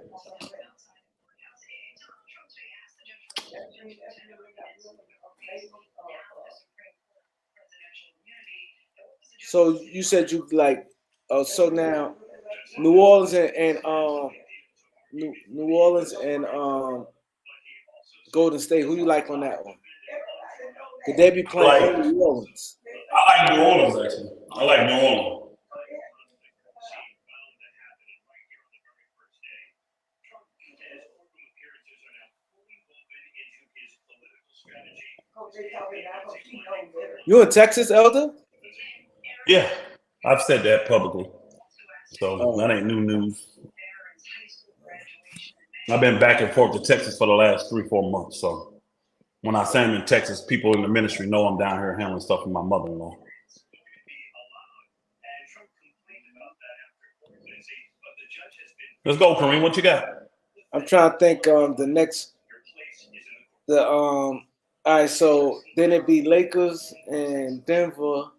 So you said you like. So now, New Orleans and New Orleans and Golden State. Who you like on that one? Could they be playing New Orleans? I like New Orleans actually. I like New Orleans. You in Texas, Elder? Yeah, I've said that publicly. So that ain't new news. I've been back and forth to Texas for the last 3-4 months. So when I say I'm in Texas, people in the ministry know I'm down here handling stuff with my mother-in-law. Let's go, Kareem. What you got? I'm trying to think. All right. So then it'd be Lakers and Denver.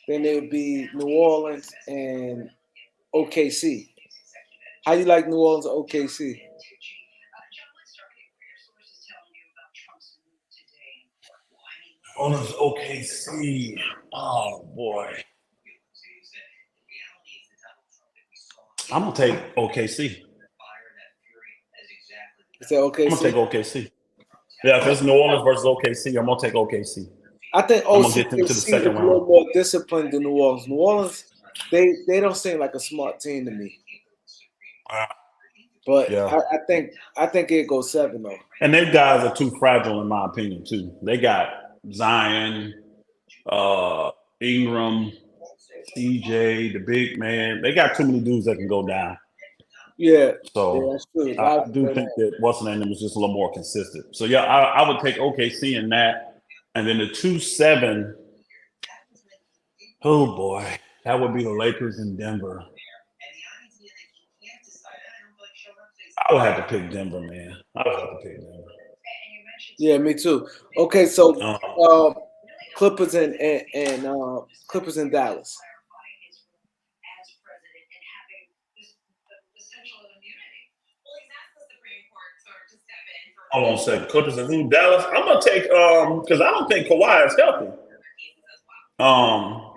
Then it'd be New Orleans and OKC. How you like New Orleans or OKC? Orleans, OKC. Oh boy. I'm gonna take OKC. Is that OKC? I'm gonna take OKC. Yeah, if it's New Orleans versus OKC, I'm gonna take OKC. I think I'm gonna get them to the OKC second is a round. little more disciplined than New Orleans. New Orleans, they don't seem like a smart team to me. But yeah. I think it goes 7 though. And them guys are too fragile in my opinion too. They got Zion, Ingram, CJ, the big man. They got too many dudes that can go down. Yeah. So that's true. I do think that what's the name was just a little more consistent. So yeah, I would take OKC in that. And then the 2-7. Oh boy, that would be the Lakers in Denver. I would have to pick Denver, man. I would have to pick Denver. Yeah, me too. Okay, so Clippers and Clippers in Dallas. Hold on a second. Clippers and who? Dallas. I'm gonna take because I don't think Kawhi is healthy. I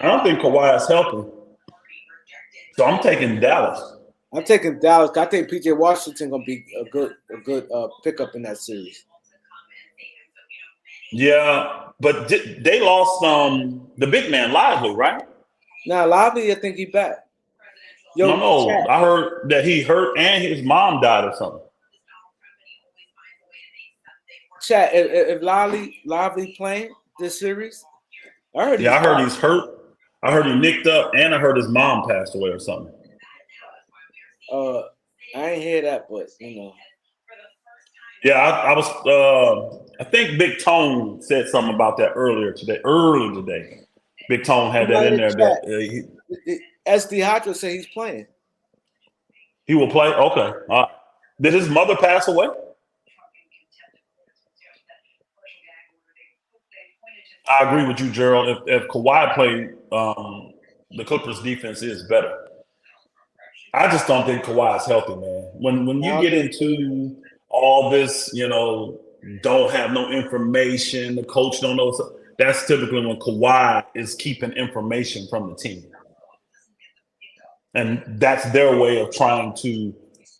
don't think Kawhi is healthy. So I'm taking Dallas. I'm taking Dallas. I think PJ Washington gonna be a good pickup in that series. Yeah, but they lost the big man Lively, right? Now Lively, I think he back. Yo, no, Chad. I heard that he hurt and his mom died or something. Chad, if Lively playing this series, I heard. Yeah, I heard he's hurt. I heard he nicked up, and I heard his mom passed away or something. I ain't hear that, but you know. Yeah, I was. I think Big Tone said something about that early today. Big Tone had that in there. That SD Hydra said he's playing. He will play. Okay. Did his mother pass away? I agree with you, Gerald. If Kawhi played, the Clippers' defense is better. I just don't think Kawhi is healthy, man. When you get into all this, don't have no information, the coach don't know. That's typically when Kawhi is keeping information from the team. And that's their way of trying to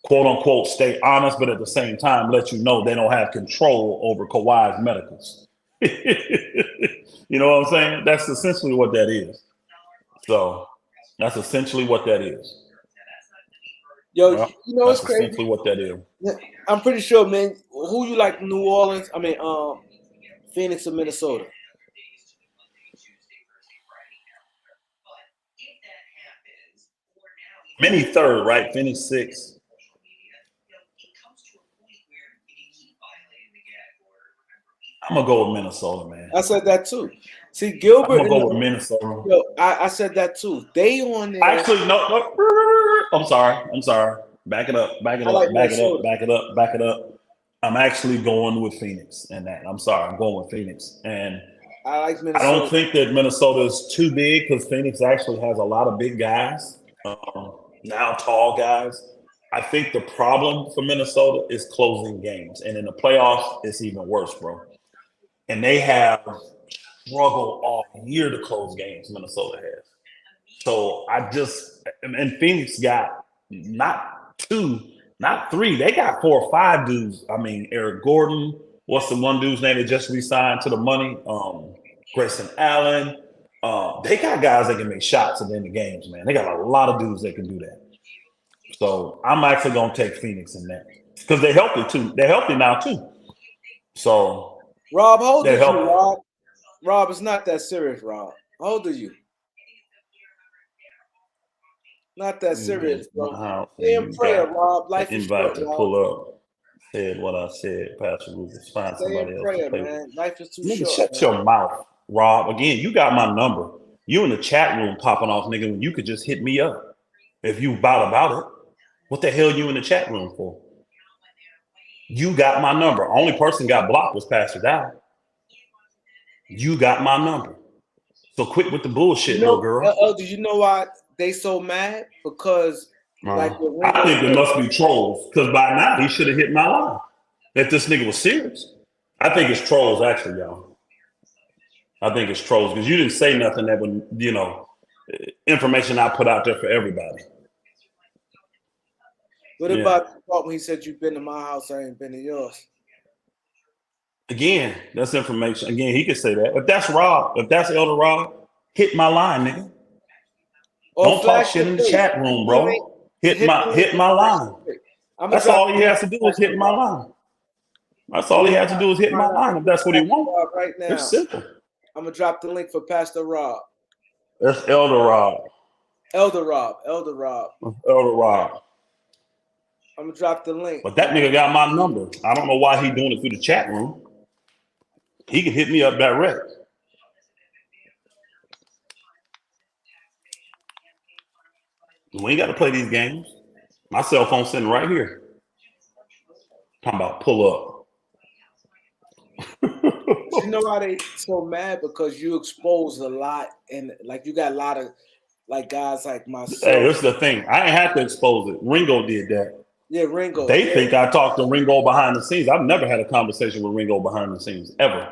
quote unquote stay honest, but at the same time let you know they don't have control over Kawhi's medicals. You know what I'm saying? That's essentially what that is. So that's essentially what that is. Yo, Well, you know it's that's crazy. essentially what that is. I'm pretty sure, man. Who you like, New Orleans? I mean, Phoenix or Minnesota? Many third, right? Phoenix 6. I'm gonna go with Minnesota, man. I said that too. See, I'm Gilbert. gonna go with Minnesota. Yo, I said that too. They on there. Actually, no. I'm sorry. Back it up. I like Minnesota. Back it up. I'm actually going with Phoenix in that. I'm sorry. I'm going with Phoenix. And I like I Minnesota. don't think that Minnesota is too big because Phoenix actually has a lot of big guys, now tall guys. I think the problem for Minnesota is closing games. And in the playoffs, it's even worse, bro. And they have struggled all year to close games, Minnesota has. So and Phoenix got not 2, not 3. They got 4 or 5 dudes. I mean, Eric Gordon. What's the one dude's name that just re-signed to the money? Grayson Allen. They got guys that can make shots at the end of games, man. They got a lot of dudes that can do that. So I'm actually gonna take Phoenix in that because they're healthy too. They're healthy now too. So Rob, how old are you, Rob? Rob, it's not that serious, Rob. How old are you? Not that serious, bro. Stay in prayer, Rob. Life is short, to pull up. Said what I said, Pastor Lucas. Find somebody else to play man. Life is too nigga, short. Shut your mouth, Rob. Again, you got my number. You in the chat room popping off, nigga, when you could just hit me up. If you about it. What the hell you in the chat room for? You got my number. Only person got blocked was Pastor Dowell. You got my number. So quit with the bullshit, little girl. Do you know why they so mad? Because I think there must be trolls. Because by now he should have hit my line. If this nigga was serious. I think it's trolls, actually, y'all. I think it's trolls because you didn't say nothing that would, information I put out there for everybody. What about the part when he said you've been to my house, I ain't been to yours? Again, that's information. Again, he could say that. If that's Rob, if that's Elder Rob, hit my line, nigga. Don't talk shit in the chat room, bro. Hit my line. That's all he has to do is hit my line. That's all he has to do is hit my line if that's what he wants. Right now. It's simple. I'm gonna drop the link for Pastor Rob. That's Elder Rob. Elder Rob. I'm gonna drop the link. But that nigga got my number. I don't know why he doing it through the chat room. He can hit me up direct. We ain't got to play these games. My cell phone's sitting right here. Talking about pull up. You know why they so mad? Because you expose a lot, and like you got a lot of like guys like myself. Hey, this is the thing. I ain't have to expose it. Ringo did that. Yeah, Ringo. They think I talked to Ringo behind the scenes. I've never had a conversation with Ringo behind the scenes, ever.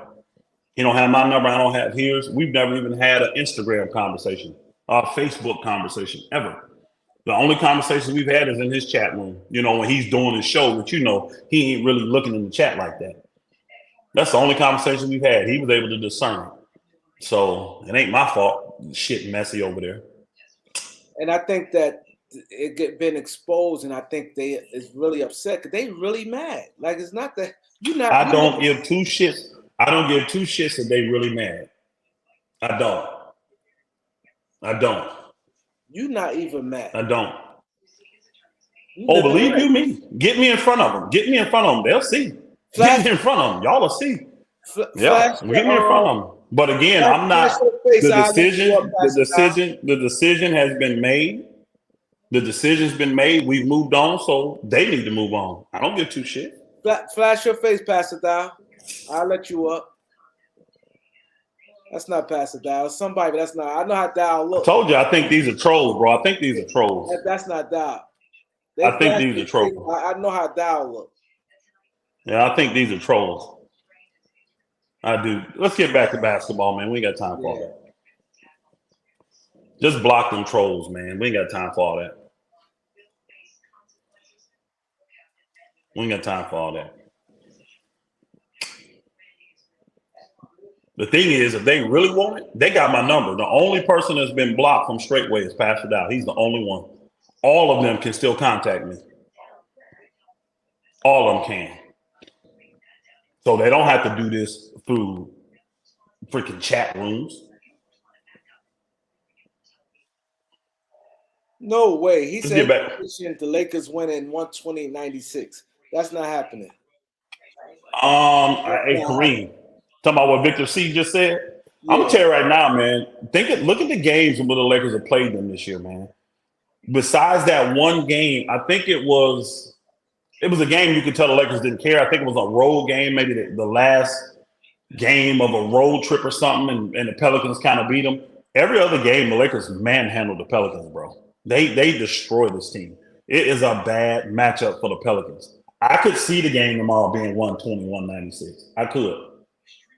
He don't have my number. I don't have his. We've never even had an Instagram conversation or a Facebook conversation, ever. The only conversation we've had is in his chat room. When he's doing his show, but he ain't really looking in the chat like that. That's the only conversation we've had. He was able to discern. So it ain't my fault. Shit messy over there. And I think that it been exposed, and I think they is really upset because they really mad. Like it's not that you're not. I don't give 2 shits. I don't give 2 shits that they really mad. I don't. You're not even mad. I don't. Believe you me. Get me in front of them. They'll see. Get me in front of them. Y'all will see. Get me in front of them. But again, I'm not. The decision has been made. The decision's been made. We've moved on, so they need to move on. I don't give 2 shit. Flash your face, Pastor Dowell. I'll let you up. That's not Pastor Dowell. Somebody, but that's not. I know how Dowell looks. I told you, I think these are trolls, bro. I think these are trolls. That's not Dowell. I think these are trolls. I know how Dowell looks. Yeah, I think these are trolls. I do. Let's get back to basketball, man. We ain't got time for all that. Just block them trolls, man. We ain't got time for all that. We ain't got time for all that. The thing is, if they really want it, they got my number. The only person that's been blocked from straightway is Pastor Dowell. He's the only one. All of them can still contact me. All of them can. So they don't have to do this through freaking chat rooms. No way. He Let's said get back. the Lakers win in 120-96. That's not happening. Hey, Kareem, talking about what Victor C just said. Yeah. I'm gonna tell you right now, man. Look at the games where the Lakers have played them this year, man. Besides that one game, I think it was a game you could tell the Lakers didn't care. I think it was a road game, maybe the last game of a road trip or something, and the Pelicans kind of beat them. Every other game, the Lakers manhandled the Pelicans, bro. They destroyed this team. It is a bad matchup for the Pelicans. I could see the game tomorrow being 120-196. I could.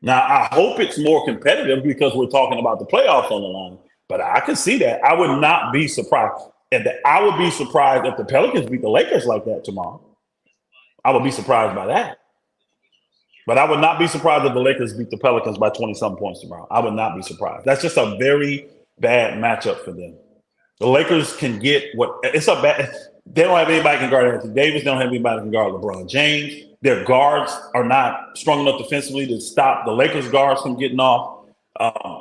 Now, I hope it's more competitive because we're talking about the playoffs on the line. But I could see that. I would not be surprised. I would be surprised if the Pelicans beat the Lakers like that tomorrow. I would be surprised by that. But I would not be surprised if the Lakers beat the Pelicans by 20-something points tomorrow. I would not be surprised. That's just a very bad matchup for them. The Lakers can get it's a bad. They don't have anybody who can guard Anthony Davis. They don't have anybody who can guard LeBron James. Their guards are not strong enough defensively to stop the Lakers guards from getting off.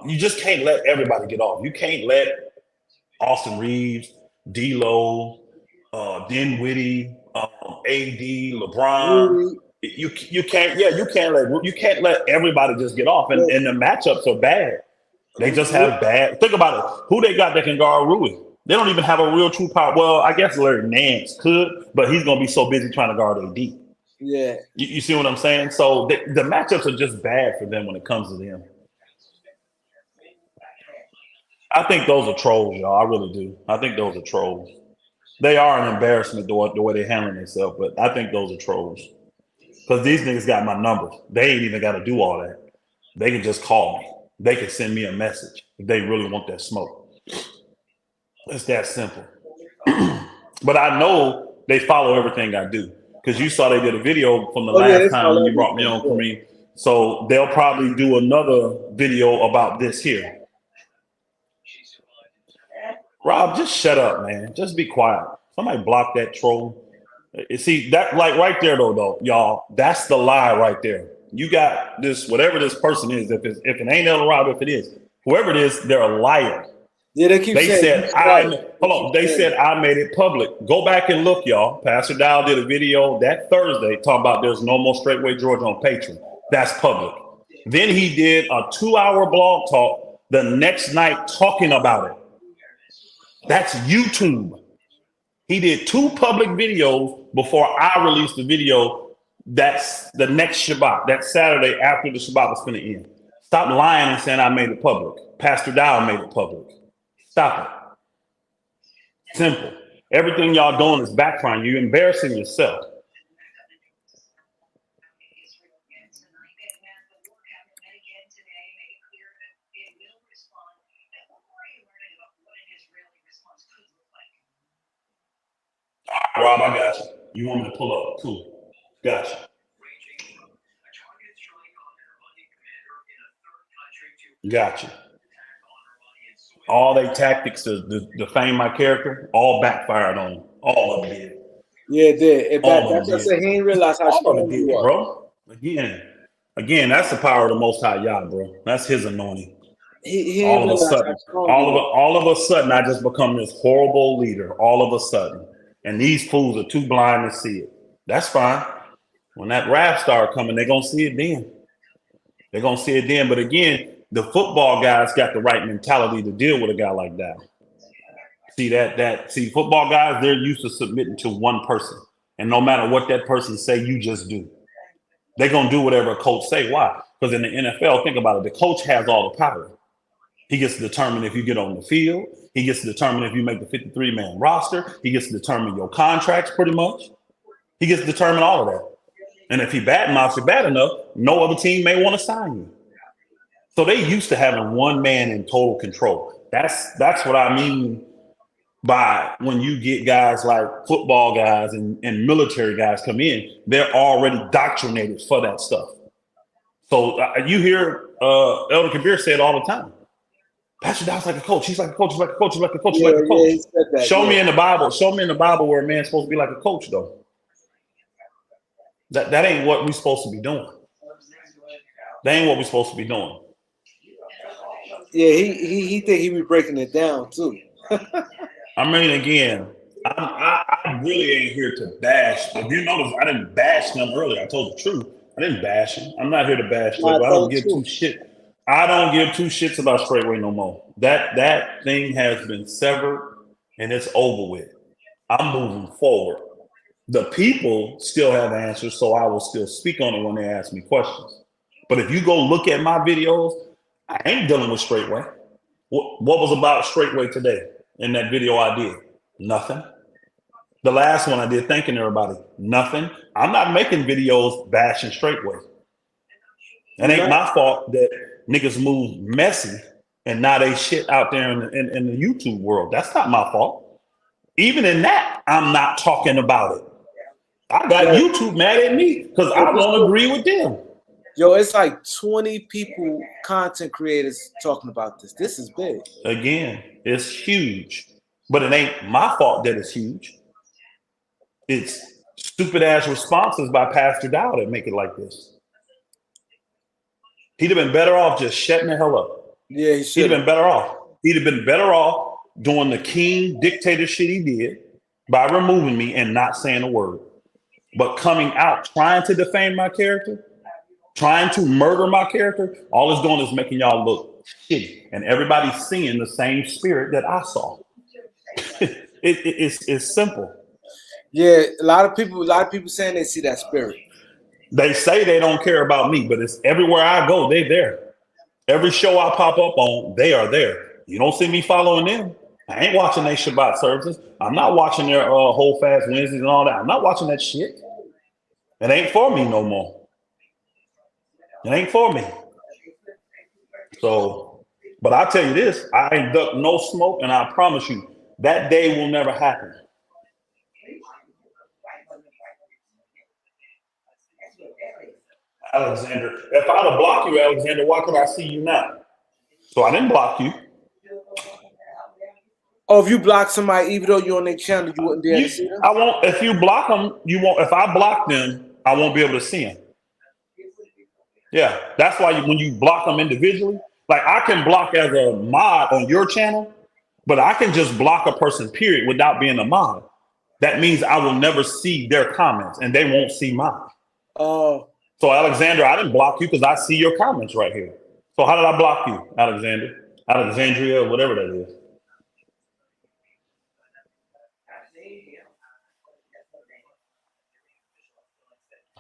You just can't let everybody get off. You can't let Austin Reeves, D'Lo, Dinwiddie, AD, LeBron. You can't let everybody just get off. And the matchups are bad. They just have bad. Think about it. Who they got that can guard Rui? They don't even have a real true power. Well, I guess Larry Nance could, but he's going to be so busy trying to guard AD. Yeah. You see what I'm saying? So the matchups are just bad for them when it comes to them. I think those are trolls, y'all. I really do. I think those are trolls. They are an embarrassment the way they're handling themselves, but I think those are trolls. Because these niggas got my numbers. They ain't even got to do all that. They can just call me. They can send me a message if they really want that smoke. It's that simple. But I know they follow everything I do. Because you saw they did a video from the last time when you brought me on, Kareem. So they'll probably do another video about this here. Rob, just shut up, man. Just be quiet. Somebody block that troll. You see, that like right there though, y'all, that's the lie right there. You got this, whatever this person is, if it ain't El Rob, if it is, whoever it is, they're a liar. Yeah, they said They said I made it public. Go back and look, y'all. Pastor Dowell did a video that Thursday talking about there's no more straightway Georgia on Patreon. That's public. Then he did a 2-hour blog talk the next night talking about it. That's YouTube. He did 2 public videos before I released the video. That's the next Shabbat, that Saturday after the Shabbat was going to end. Stop lying and saying I made it public. Pastor Dowell made it public. Stop it. Simple. Everything y'all doing is backfiring. You're embarrassing yourself. Rob, I got you. You want me to pull up? Cool. Gotcha. Gotcha. All they tactics to defame my character, all backfired on them. All of them did. Yeah, it did. That's just he ain't realize how strong you are, bro. Again, that's the power of the Most High Yah, bro. That's His anointing. All of a sudden, I just become this horrible leader. All of a sudden, and these fools are too blind to see it. That's fine. When that wrath start coming, they're gonna see it then. They're gonna see it then. But again, the football guys got the right mentality to deal with a guy like that. See football guys, they're used to submitting to one person. And no matter what that person say, you just do. They're gonna do whatever a coach say. Why? Because in the NFL, think about it, the coach has all the power. He gets to determine if you get on the field. He gets to determine if you make the 53-man roster. He gets to determine your contracts pretty much. He gets to determine all of that. And if he badmouths you bad enough, no other team may want to sign you. So they used to having one man in total control. That's what I mean by when you get guys like football guys and military guys come in, they're already doctrinated for that stuff. So you hear Elder Kabir say it all the time. Pastor Dowell's like a coach. He's like a coach. He's like a coach. He's like a coach. He's like a coach. He said that, Show me in the Bible. Show me in the Bible where a man's supposed to be like a coach, though. That ain't what we're supposed to be doing. That ain't what we're supposed to be doing. Yeah, he think he be breaking it down too. I mean, again, I really ain't here to bash. If you notice, I didn't bash them earlier. I told the truth. I didn't bash him. I'm not here to bash them. I don't give two shit. I don't give two shits about straightway no more. That thing has been severed and it's over with. I'm moving forward. The people still have answers, so I will still speak on it when they ask me questions. But if you go look at my videos, I ain't dealing with straightway. What was about straightway today in that video I did? Nothing. The last one I did, thanking everybody, nothing. I'm not making videos bashing straightway. It ain't my fault that niggas move messy and now they shit out there in the YouTube world. That's not my fault. Even in that, I'm not talking about it. I got YouTube mad at me because I don't agree with them. Yo, it's like 20 people, content creators talking about this. This is big. Again, it's huge. But it ain't my fault that it's huge. It's stupid ass responses by Pastor Dowell that make it like this. He'd have been better off just shutting the hell up. Yeah, he should. He'd have been better off. He'd have been better off doing the king dictator shit he did by removing me and not saying a word. But coming out trying to defame my character, trying to murder my character, all it's doing is making y'all look shitty. And everybody's seeing the same spirit that I saw. It's simple. Yeah, a lot of people saying they see that spirit. They say they don't care about me, but it's everywhere I go, they're there. Every show I pop up on, they are there. You don't see me following them. I ain't watching their Shabbat services. I'm not watching their whole fast Wednesdays and all that. I'm not watching that shit. It ain't for me no more. It ain't for me. So, but I tell you this, I ain't duck no smoke, and I promise you, that day will never happen. Alexander, if I'd have blocked you, Alexander, why could I see you now? So I didn't block you. Oh, if you block somebody, even though you're on their channel, you wouldn't be able to see them? I won't. If you block them, you won't. If I block them, I won't be able to see them. Yeah, that's why when you block them individually, like I can block as a mod on your channel, but I can just block a person, period, without being a mod. That means I will never see their comments and they won't see mine. Oh. So Alexander, I didn't block you because I see your comments right here. So how did I block you, Alexander? Alexandria, whatever that is.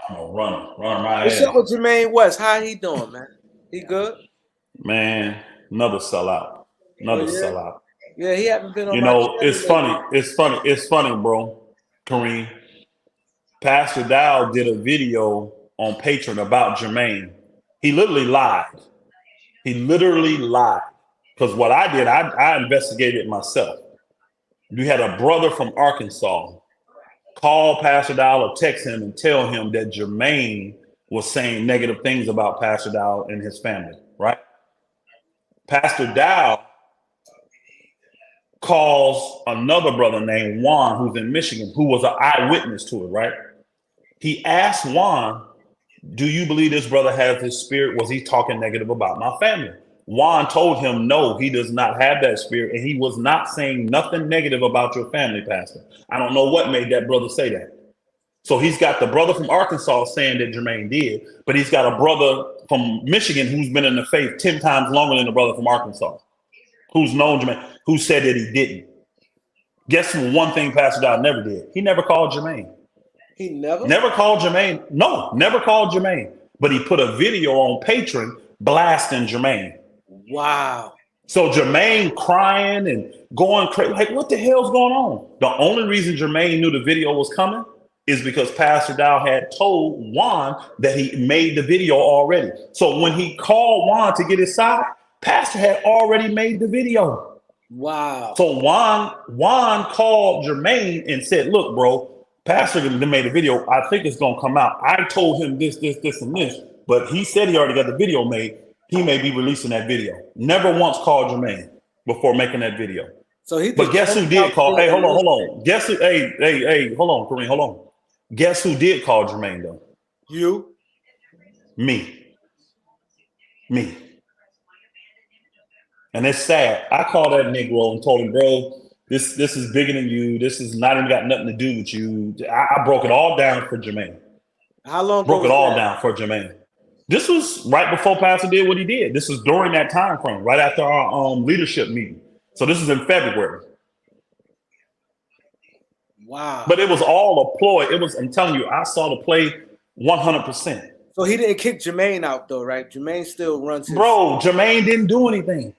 I'm a runner my What's ass. up with Jermaine West? How he doing, man? He good? Man, another sellout. Sellout. Yeah, he haven't been on. You know, it's funny. It's funny, bro. Kareem. Pastor Dowell did a video on Patreon about Jermaine. He literally lied. Because what I did, I investigated myself. You had a brother from Arkansas call Pastor Dowell or text him and tell him that Jermaine was saying negative things about Pastor Dowell and his family, right? Pastor Dowell calls another brother named Juan, who's in Michigan, who was an eyewitness to it, right? He asked Juan, do you believe this brother has his spirit? Was he talking negative about my family? Juan told him, no, he does not have that spirit. And he was not saying nothing negative about your family, Pastor. I don't know what made that brother say that. So he's got the brother from Arkansas saying that Jermaine did, but he's got a brother from Michigan who's been in the faith 10 times longer than the brother from Arkansas, who's known Jermaine, who said that he didn't. Guess one thing Pastor Dowell never did? He never called Jermaine. He never? Never called Jermaine. No, never called Jermaine. But he put a video on Patreon blasting Jermaine. Wow. So Jermaine crying and going crazy. Like, what the hell's going on? The only reason Jermaine knew the video was coming is because Pastor Dowell had told Juan that he made the video already. So when he called Juan to get his side, Pastor had already made the video. Wow. So Juan called Jermaine and said, "Look, bro, Pastor made a video. I think it's gonna come out. I told him this, and this, but he said he already got the video made. He may be releasing that video. Never once called Jermaine before making that video. So he But guess who did call? Hey, hold on. Guess who? Hey, hold on, Kareem, hold on. Guess who did call Jermaine though? You? Me. And it's sad. I called that Negro and told him, bro, this is bigger than you. This is not even got nothing to do with you. I broke it all down for Jermaine. How long ago broke it all down for Jermaine? This was right before Pastor did what he did. This was during that time frame, right after our leadership meeting. So this is in February. Wow. But it was all a ploy. It was, I'm telling you, I saw the play 100%. So he didn't kick Jermaine out though, right? Jermaine still runs his... Bro, Jermaine didn't do anything.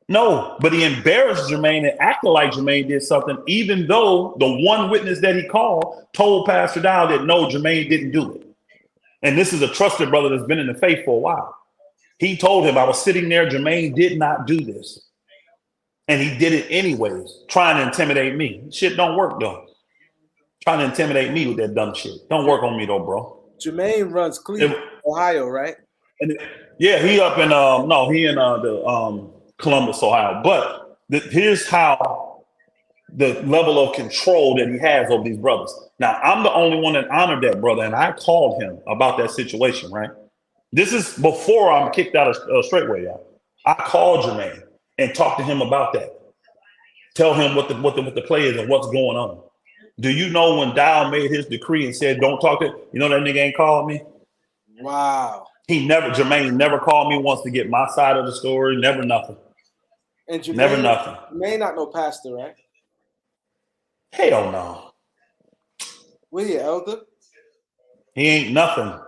No, but he embarrassed Jermaine and acted like Jermaine did something, even though the one witness that he called told Pastor Dowell that no, Jermaine didn't do it. And this is a trusted brother that's been in the faith for a while. He told him, I was sitting there, Jermaine did not do this. And he did it anyways, trying to intimidate me. Shit don't work though. Trying to intimidate me with that dumb shit. Don't work on me though, bro. Jermaine runs Cleveland, Ohio, right? And yeah, he up in he in the Columbus, Ohio. But here's how the level of control that he has over these brothers. Now, I'm the only one that honored that brother, and I called him about that situation, right? This is before I'm kicked out of Straightway, y'all. I called Jermaine and talked to him about that. Tell him what the play is and what's going on. Do you know when Dowell made his decree and said, don't talk to, you know that nigga ain't called me? Wow. Jermaine never called me once to get my side of the story, never nothing. And Jermaine, never nothing. Jermaine not no pastor, right? Hell no. Was he an elder? He ain't nothing.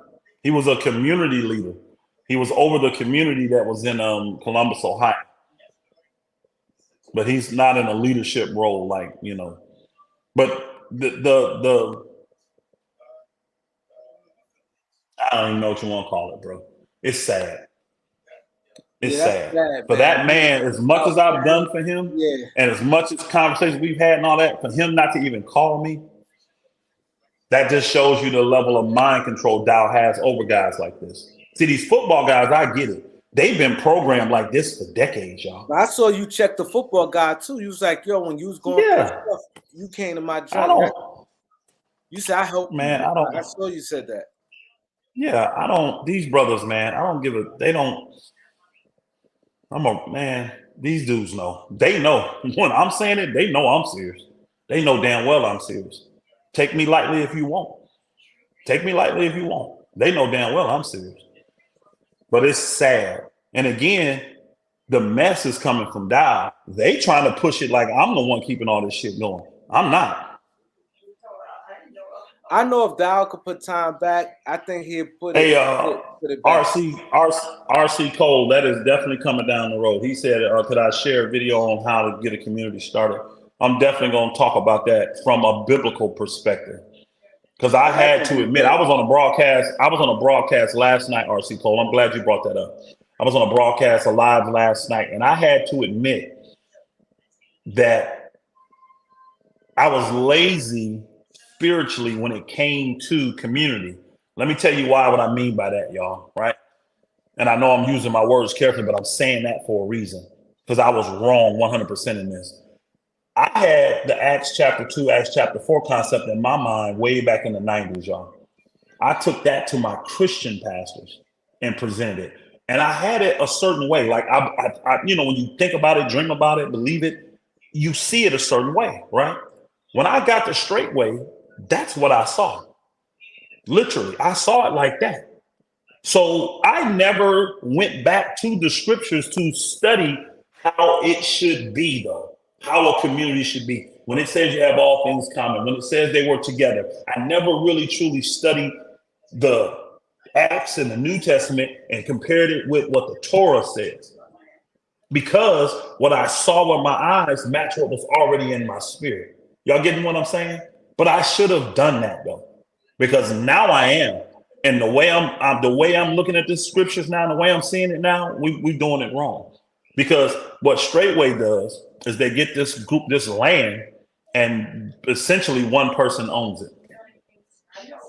He was a community leader. He was over the community that was in Columbus, Ohio. But he's not in a leadership role, like, you know. But the I don't even know what you want to call it, bro. It's sad. It's sad. For that man, as much as I've done for him, and as much as conversations we've had and all that, for him not to even call me, that just shows you the level of mind control Dowell has over guys like this. See, these football guys, I get it. They've been programmed like this for decades, y'all. I saw you check the football guy too. You was like, yo, when you was going through stuff, you came to my joint. You said, I helped man, you. I don't. I saw you said that. Yeah, I don't. These brothers, man, I don't give a. They don't. Man, these dudes know. They know. When I'm saying it, they know I'm serious. They know damn well I'm serious. Take me lightly if you want. Take me lightly if you want. They know damn well I'm serious. But it's sad. And again, the mess is coming from Dowell. They trying to push it like I'm the one keeping all this shit going. I'm not. I know if Dowell could put time back, I think he'd put it. Hey, RC Cole, that is definitely coming down the road. He said, could I share a video on how to get a community started? I'm definitely going to talk about that from a biblical perspective. Because I had to admit, I was on a broadcast last night, RC Cole. I'm glad you brought that up. I was on a broadcast live last night, and I had to admit that I was lazy spiritually when it came to community. Let me tell you what I mean by that, y'all, right? And I know I'm using my words carefully, but I'm saying that for a reason, because I was wrong 100% in this. I had the Acts chapter 2, Acts chapter 4 concept in my mind way back in the 90s, y'all. I took that to my Christian pastors and presented it. And I had it a certain way. Like, I when you think about it, dream about it, believe it, you see it a certain way, right? When I got the straight way, that's what I saw. Literally, I saw it like that. So I never went back to the scriptures to study how it should be, though, how a community should be. When it says you have all things common, when it says they were together, I never really truly studied the Acts in the New Testament and compared it with what the Torah says. Because what I saw with my eyes matched what was already in my spirit. Y'all getting what I'm saying? But I should have done that, though, because now I am. And the way I'm looking at the scriptures now, and the way I'm seeing it now, we're doing it wrong. Because what Straightway does is they get this land, and essentially one person owns it.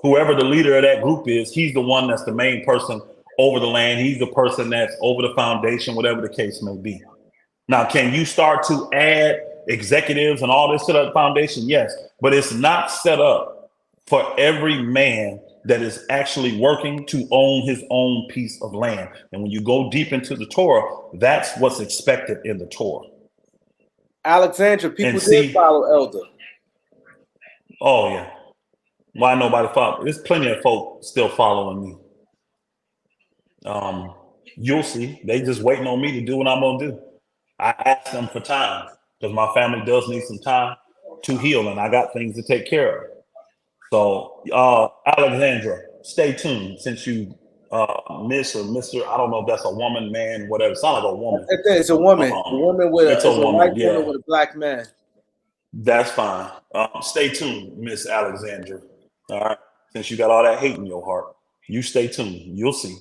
Whoever the leader of that group is, he's the one that's the main person over the land. He's the person that's over the foundation, whatever the case may be. Now, can you start to add executives and all this to that foundation? Yes, but it's not set up for every man that is actually working to own his own piece of land. And when you go deep into the Torah, that's what's expected in the Torah. Alexandra, people did follow Elder. Oh, yeah. Why nobody follow? There's plenty of folk still following me. You'll see. They just waiting on me to do what I'm going to do. I asked them for time because my family does need some time to heal, and I got things to take care of. So, Alexandra, stay tuned. Since you Miss or Mr., I don't know if that's a woman, man, whatever. It sounds like a woman. It's a woman. A woman with it's a woman, white yeah. woman with a black man. That's fine. Stay tuned, Miss Alexandra. All right. Since you got all that hate in your heart, you stay tuned. You'll see.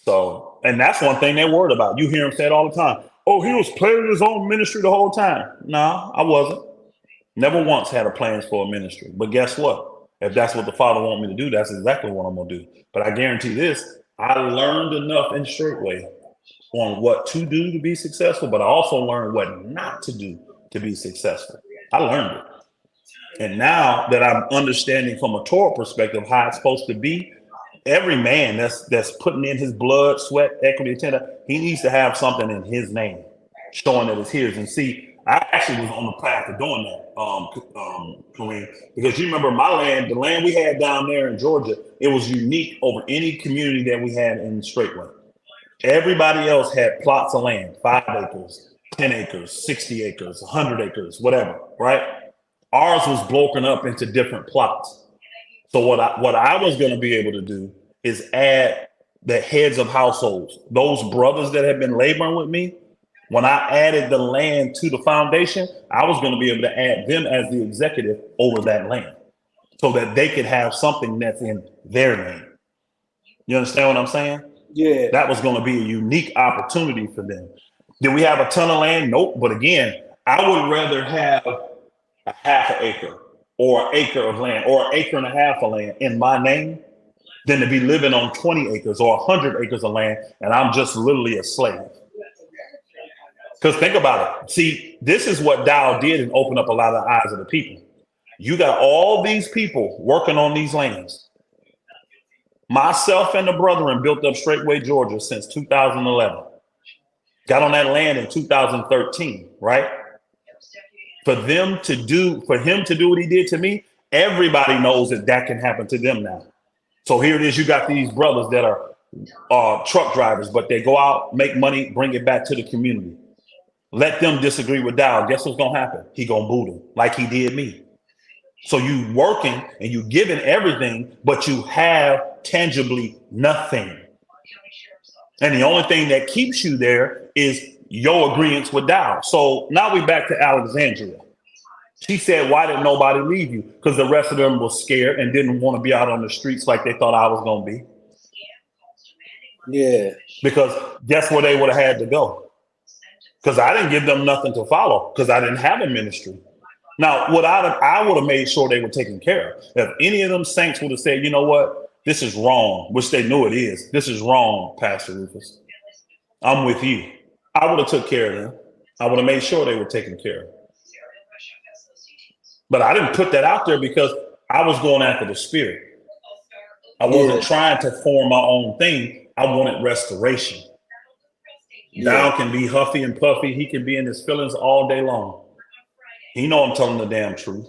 So, and that's one thing they're worried about. You hear him say it all the time. Oh, he was planning his own ministry the whole time. No, I wasn't. Never once had a plans for a ministry. But guess what? If that's what the Father wants me to do, that's exactly what I'm going to do. But I guarantee this, I learned enough in Straightway on what to do to be successful, but I also learned what not to do to be successful. I learned it. And now that I'm understanding from a Torah perspective how it's supposed to be, every man that's putting in his blood, sweat, equity, etc., he needs to have something in his name, showing that it's his. And see, I actually was on the path of doing that, Kareem, because you remember my land, the land we had down there in Georgia, it was unique over any community that we had in Straightway. Everybody else had plots of land, 5 acres, 10 acres, 60 acres, 100 acres, whatever, right? Ours was broken up into different plots. So what I was going to be able to do is add the heads of households, those brothers that have been laboring with me. When I added the land to the foundation, I was going to be able to add them as the executive over that land so that they could have something that's in their name. You understand what I'm saying? Yeah. That was going to be a unique opportunity for them. Did we have a ton of land? Nope. But again, I would rather have a half an acre or an acre of land or an acre and a half of land in my name than to be living on 20 acres or 100 acres of land and I'm just literally a slave. Because think about it. See, this is what Dowell did and opened up a lot of the eyes of the people. You got all these people working on these lands. Myself and the brethren built up Straightway, Georgia since 2011. Got on that land in 2013, right? For him to do what he did to me, everybody knows that can happen to them now. So here it is. You got these brothers that are truck drivers, but they go out, make money, bring it back to the community. Let them disagree with Dowell. Guess what's going to happen? He going to boot him like he did me. So you working and you giving everything, but you have tangibly nothing. And the only thing that keeps you there is your agreement with Dowell. So now we back to Alexandria. She said, why didn't nobody leave you? Because the rest of them was scared and didn't want to be out on the streets like they thought I was going to be. Yeah. Because guess where they would have had to go? Because I didn't give them nothing to follow because I didn't have a ministry. Now, I would have made sure they were taken care of. If any of them saints would have said, you know what, this is wrong, which they knew it is. This is wrong, Pastor Rufus. I'm with you. I would have took care of them. I would have made sure they were taken care of. But I didn't put that out there because I was going after the spirit. I wasn't trying to form my own thing. I wanted restoration. Dowell can be huffy and puffy. He can be in his feelings all day long. He know I'm telling the damn truth.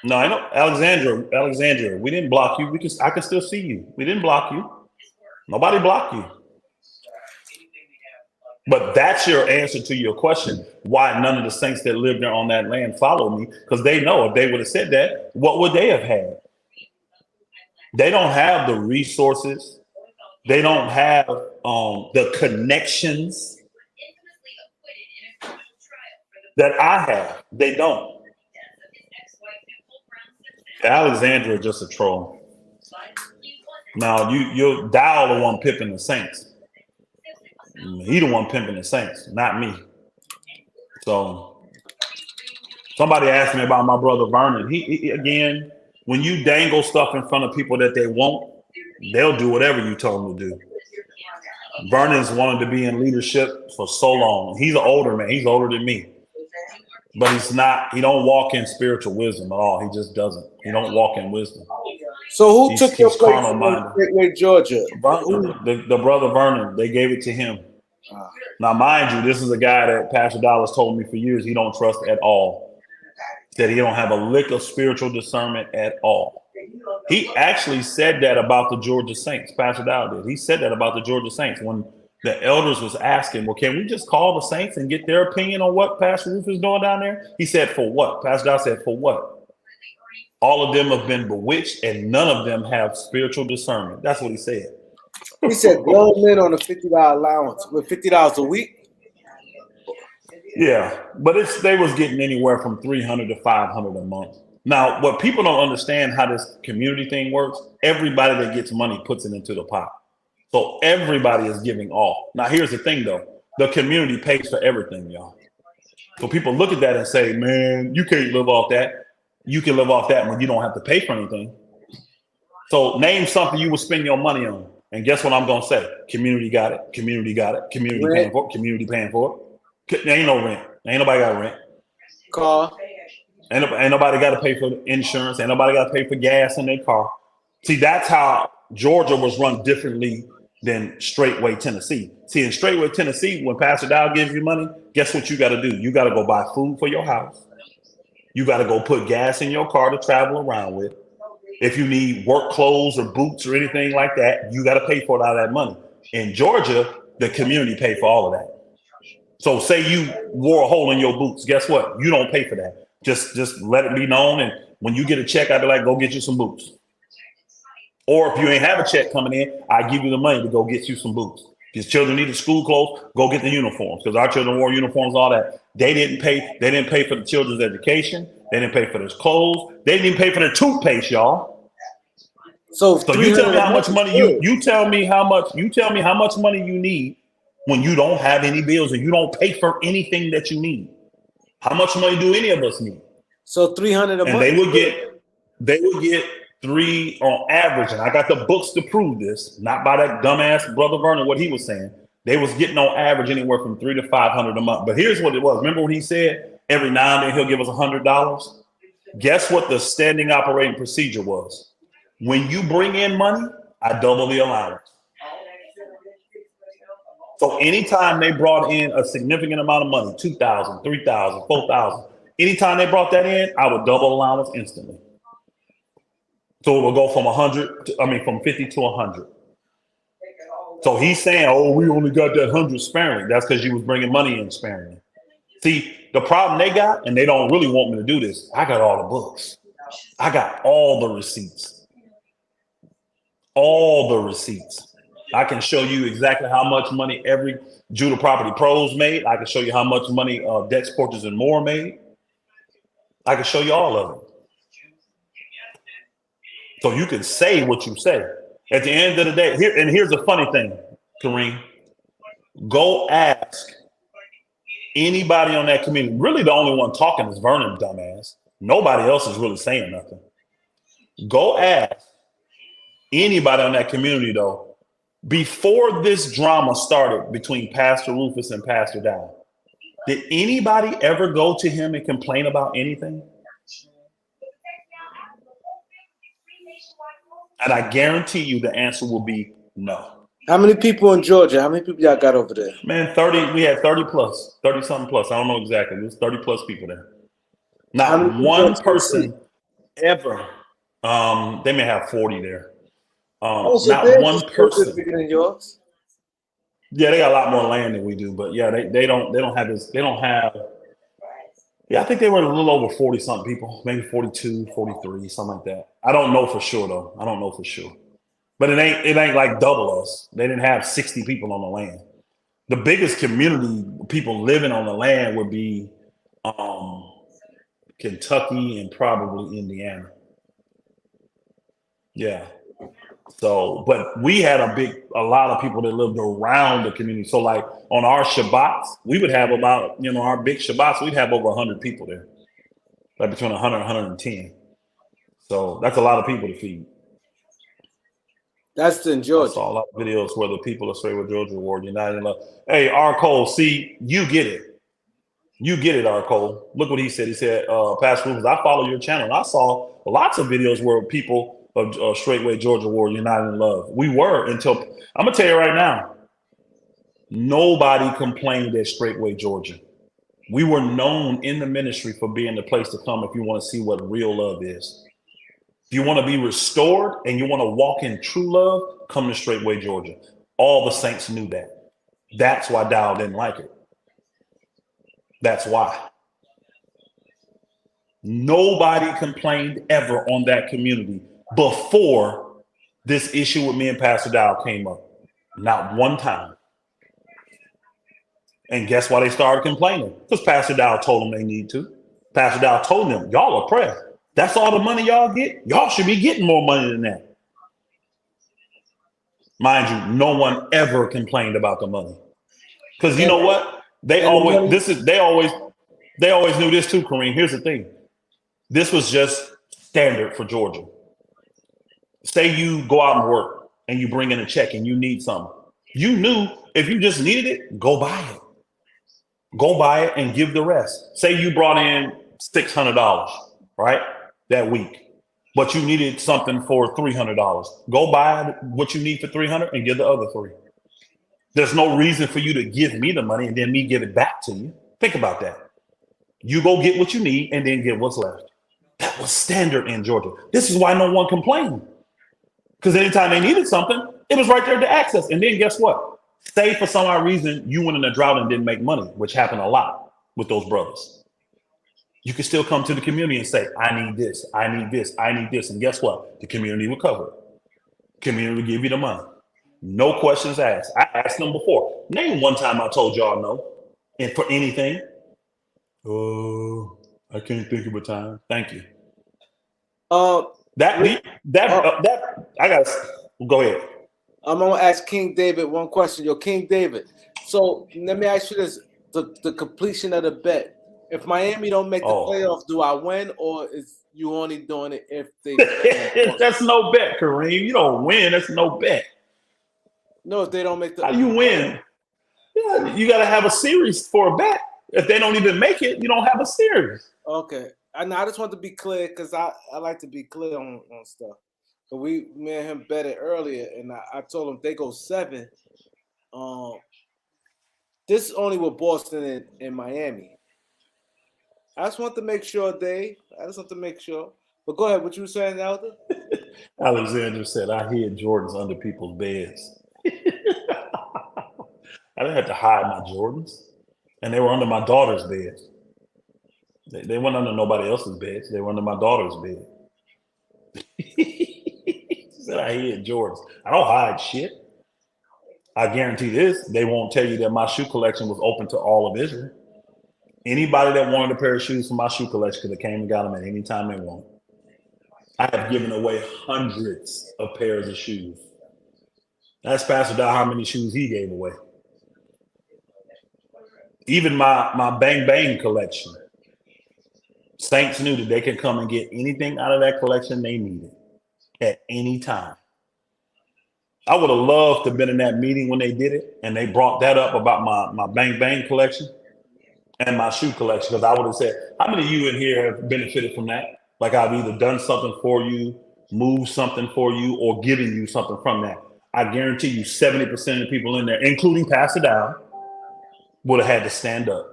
No, I know. Alexandra, we didn't block you. I can still see you. We didn't block you. Nobody blocked you. But that's your answer to your question. Why none of the saints that lived there on that land followed me? Because they know if they would have said that, what would they have had? They don't have the resources. They don't have the connections that I have. They don't. Alexandra is just a troll. Now, you're Dowell the one pipping the saints. He the one pimping the Saints, not me. So somebody asked me about my brother Vernon. He again, when you dangle stuff in front of people that they want, they'll do whatever you tell them to do. Vernon's wanted to be in leadership for so long. He's an older man. He's older than me. But he's not, he don't walk in spiritual wisdom at all. He just doesn't. He don't walk in wisdom. So who took your He's place carnal in minded. Gateway, Georgia? Vernon, the brother Vernon, they gave it to him. Now, mind you, this is a guy that Pastor Dallas told me for years he don't trust at all. That he don't have a lick of spiritual discernment at all. He actually said that about the Georgia Saints. Pastor Dallas did. He said that about the Georgia Saints when the elders was asking, well, can we just call the Saints and get their opinion on what Pastor Roof is doing down there? He said, for what? Pastor Dallas said, for what? All of them have been bewitched and none of them have spiritual discernment. That's what he said. He said grown men on a $50 allowance with $50 a week. Yeah, but they was getting anywhere from $300 to $500 a month. Now, what people don't understand how this community thing works, everybody that gets money puts it into the pot. So everybody is giving all. Now, here's the thing, though. The community pays for everything, y'all. So people look at that and say, man, you can't live off that. You can live off that when you don't have to pay for anything. So name something you would spend your money on. And guess what I'm going to say? Community got it. Community got it. Community Rent. paying for it. Community paying for it. There ain't no rent. Ain't nobody got rent. Car. Ain't nobody got to pay for insurance. Ain't nobody got to pay for gas in their car. See, that's how Georgia was run differently than straightway Tennessee. See, in straightway Tennessee, when Pastor Dowell gives you money, guess what you got to do? You got to go buy food for your house. You got to go put gas in your car to travel around with. If you need work clothes or boots or anything like that, you got to pay for it out of that money. In Georgia, the community paid for all of that. So say you wore a hole in your boots. Guess what? You don't pay for that. Just let it be known. And when you get a check, I'd be like, go get you some boots. Or if you ain't have a check coming in, I give you the money to go get you some boots. If children needed school clothes, go get the uniforms because our children wore uniforms, all that. They didn't pay for the children's education. They didn't pay for their clothes. They didn't even pay for their toothpaste, y'all. So you tell me how much money you tell me how much money you need when you don't have any bills and you don't pay for anything that you need. How much money do any of us need? So $300 a month. And they would get 3 on average, and I got the books to prove this, not by that dumbass brother Vernon, what he was saying. They was getting on average anywhere from $300 to $500 a month. But here's what it was. Remember when he said every now and then he'll give us $100? Guess what the standing operating procedure was? When you bring in money, I double the allowance. So anytime they brought in a significant amount of money, $2,000, $3,000, $4,000, anytime they brought that in, I would double allowance instantly. So it will go from 50 to 100. So he's saying, oh, we only got that 100 sparingly. That's because you was bringing money in sparingly. See, the problem they got, and they don't really want me to do this, I got all the books. I got all the receipts. All the receipts. I can show you exactly how much money every Judah Property Pros made. I can show you how much money Dex Porches and More made. I can show you all of it. So you can say what you say. At the end of the day, here's the funny thing, Kareem. Go ask anybody on that community. Really, the only one talking is Vernon, dumbass. Nobody else is really saying nothing. Go ask anybody on that community, though, before this drama started between Pastor Rufus and Pastor Dowell, did anybody ever go to him and complain about anything? And I guarantee you the answer will be no. How many people in Georgia? How many people y'all got over there? Man, 30, we had 30 plus, 30 something plus. I don't know exactly. There's 30 plus people there. Not one person ever. They may have 40 there. Not one person. Bigger than yours? Yeah, they got a lot more land than we do, but yeah, they don't have this. They don't have. Yeah, I think they were a little over 40 something people, maybe 42, 43, something like that. I don't know for sure though. I don't know for sure. But it ain't like double us. They didn't have 60 people on the land. The biggest community people living on the land would be Kentucky and probably Indiana. Yeah. So, but we had a lot of people that lived around the community. So, like on our Shabbats, we would have about, our big Shabbats, we'd have over 100 people there, like between 100 and 110. So that's a lot of people to feed. That's in I Georgia. saw a lot of videos where the people are straight with Georgia Ward United in love. Hey, R. Cole, see, you get it. You get it, R. Cole. Look what he said. He said, Pastor Rufus, I follow your channel. And I saw lots of videos where people of Straightway Georgia Ward United in love. We were until, I'm going to tell you right now, nobody complained at Straightway Georgia. We were known in the ministry for being the place to come if you want to see what real love is. If you want to be restored and you want to walk in true love, come to Straightway Georgia. All the saints knew that. That's why Dowell didn't like it. That's why. Nobody complained ever on that community before this issue with me and Pastor Dowell came up. Not one time. And guess why they started complaining? Because Pastor Dowell told them they need to. Pastor Dowell told them, y'all oppressed. That's all the money y'all get? Y'all should be getting more money than that. Mind you, no one ever complained about the money. Because you know what? They always knew this too, Kareem. Here's the thing. This was just standard for Georgia. Say you go out and work and you bring in a check and you need something. You knew if you just needed it, go buy it. Go buy it and give the rest. Say you brought in $600, right, that week, but you needed something for $300. Go buy what you need for $300 and give the other $300. There's no reason for you to give me the money and then me give it back to you. Think about that. You go get what you need and then get what's left. That was standard in Georgia. This is why no one complained. Because anytime they needed something, it was right there to access. And then guess what? Say for some odd reason you went in a drought and didn't make money, which happened a lot with those brothers. You can still come to the community and say, I need this, I need this, I need this. And guess what? The community will cover it. Community will give you the money. No questions asked. I asked them before. Name one time I told y'all no. And for anything. Oh, I can't think of a time. Thank you. I got go ahead. I'm gonna ask King David one question. Yo, King David. So let me ask you this: the completion of the bet. If Miami don't make the playoffs, do I win, or is you only doing it if they? That's no bet, Kareem. You don't win. That's no bet. No, if they don't make the. How do you win? Yeah, you got to have a series for a bet. If they don't even make it, you don't have a series. Okay, I just want to be clear because I like to be clear on stuff. So me and him bet it earlier, and I told him they go 7. This is only with Boston and Miami. I just want to make sure, Dave. I just want to make sure. But go ahead. What you were saying, Elder? Alexander said, I hid Jordans under people's beds. I didn't have to hide my Jordans. And they were under my daughter's bed. They weren't under nobody else's beds. They were under my daughter's bed. She said, I hid Jordans. I don't hide shit. I guarantee this. They won't tell you that my shoe collection was open to all of Israel. Anybody that wanted a pair of shoes from my shoe collection could have came and got them at any time they wanted. I have given away hundreds of pairs of shoes. That's Pastor Dow how many shoes he gave away. Even my Bang Bang collection. Saints knew that they could come and get anything out of that collection they needed at any time. I would have loved to have been in that meeting when they did it and they brought that up about my Bang Bang collection and my shoe collection, because I would have said, how many of you in here have benefited from that? Like I've either done something for you, moved something for you, or given you something from that. I guarantee you 70% of the people in there, including Pastor Dow, would have had to stand up.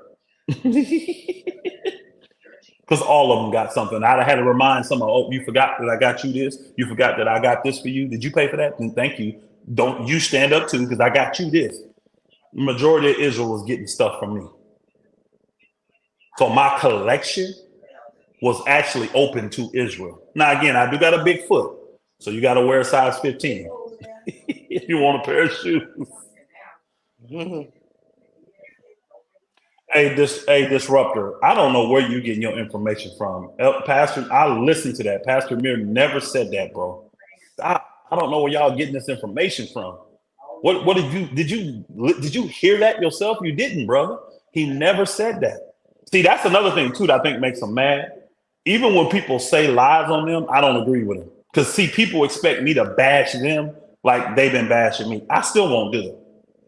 Because all of them got something. I'd have had to remind someone, oh, you forgot that I got you this. You forgot that I got this for you. Did you pay for that? And thank you. Don't you stand up too, because I got you this. The majority of Israel was getting stuff from me. So my collection was actually open to Israel. Now, again, I do got a big foot. So you got to wear a size 15 if you want a pair of shoes. Mm-hmm. Hey, Disruptor, I don't know where you're getting your information from. Pastor, I listened to that. Pastor Mir never said that, bro. Stop. I don't know where y'all getting this information from. What did you hear that yourself? You didn't, brother. He never said that. See, that's another thing too that I think makes him mad. Even when people say lies on them, I don't agree with them. Because see, people expect me to bash them like they've been bashing me. I still won't do it.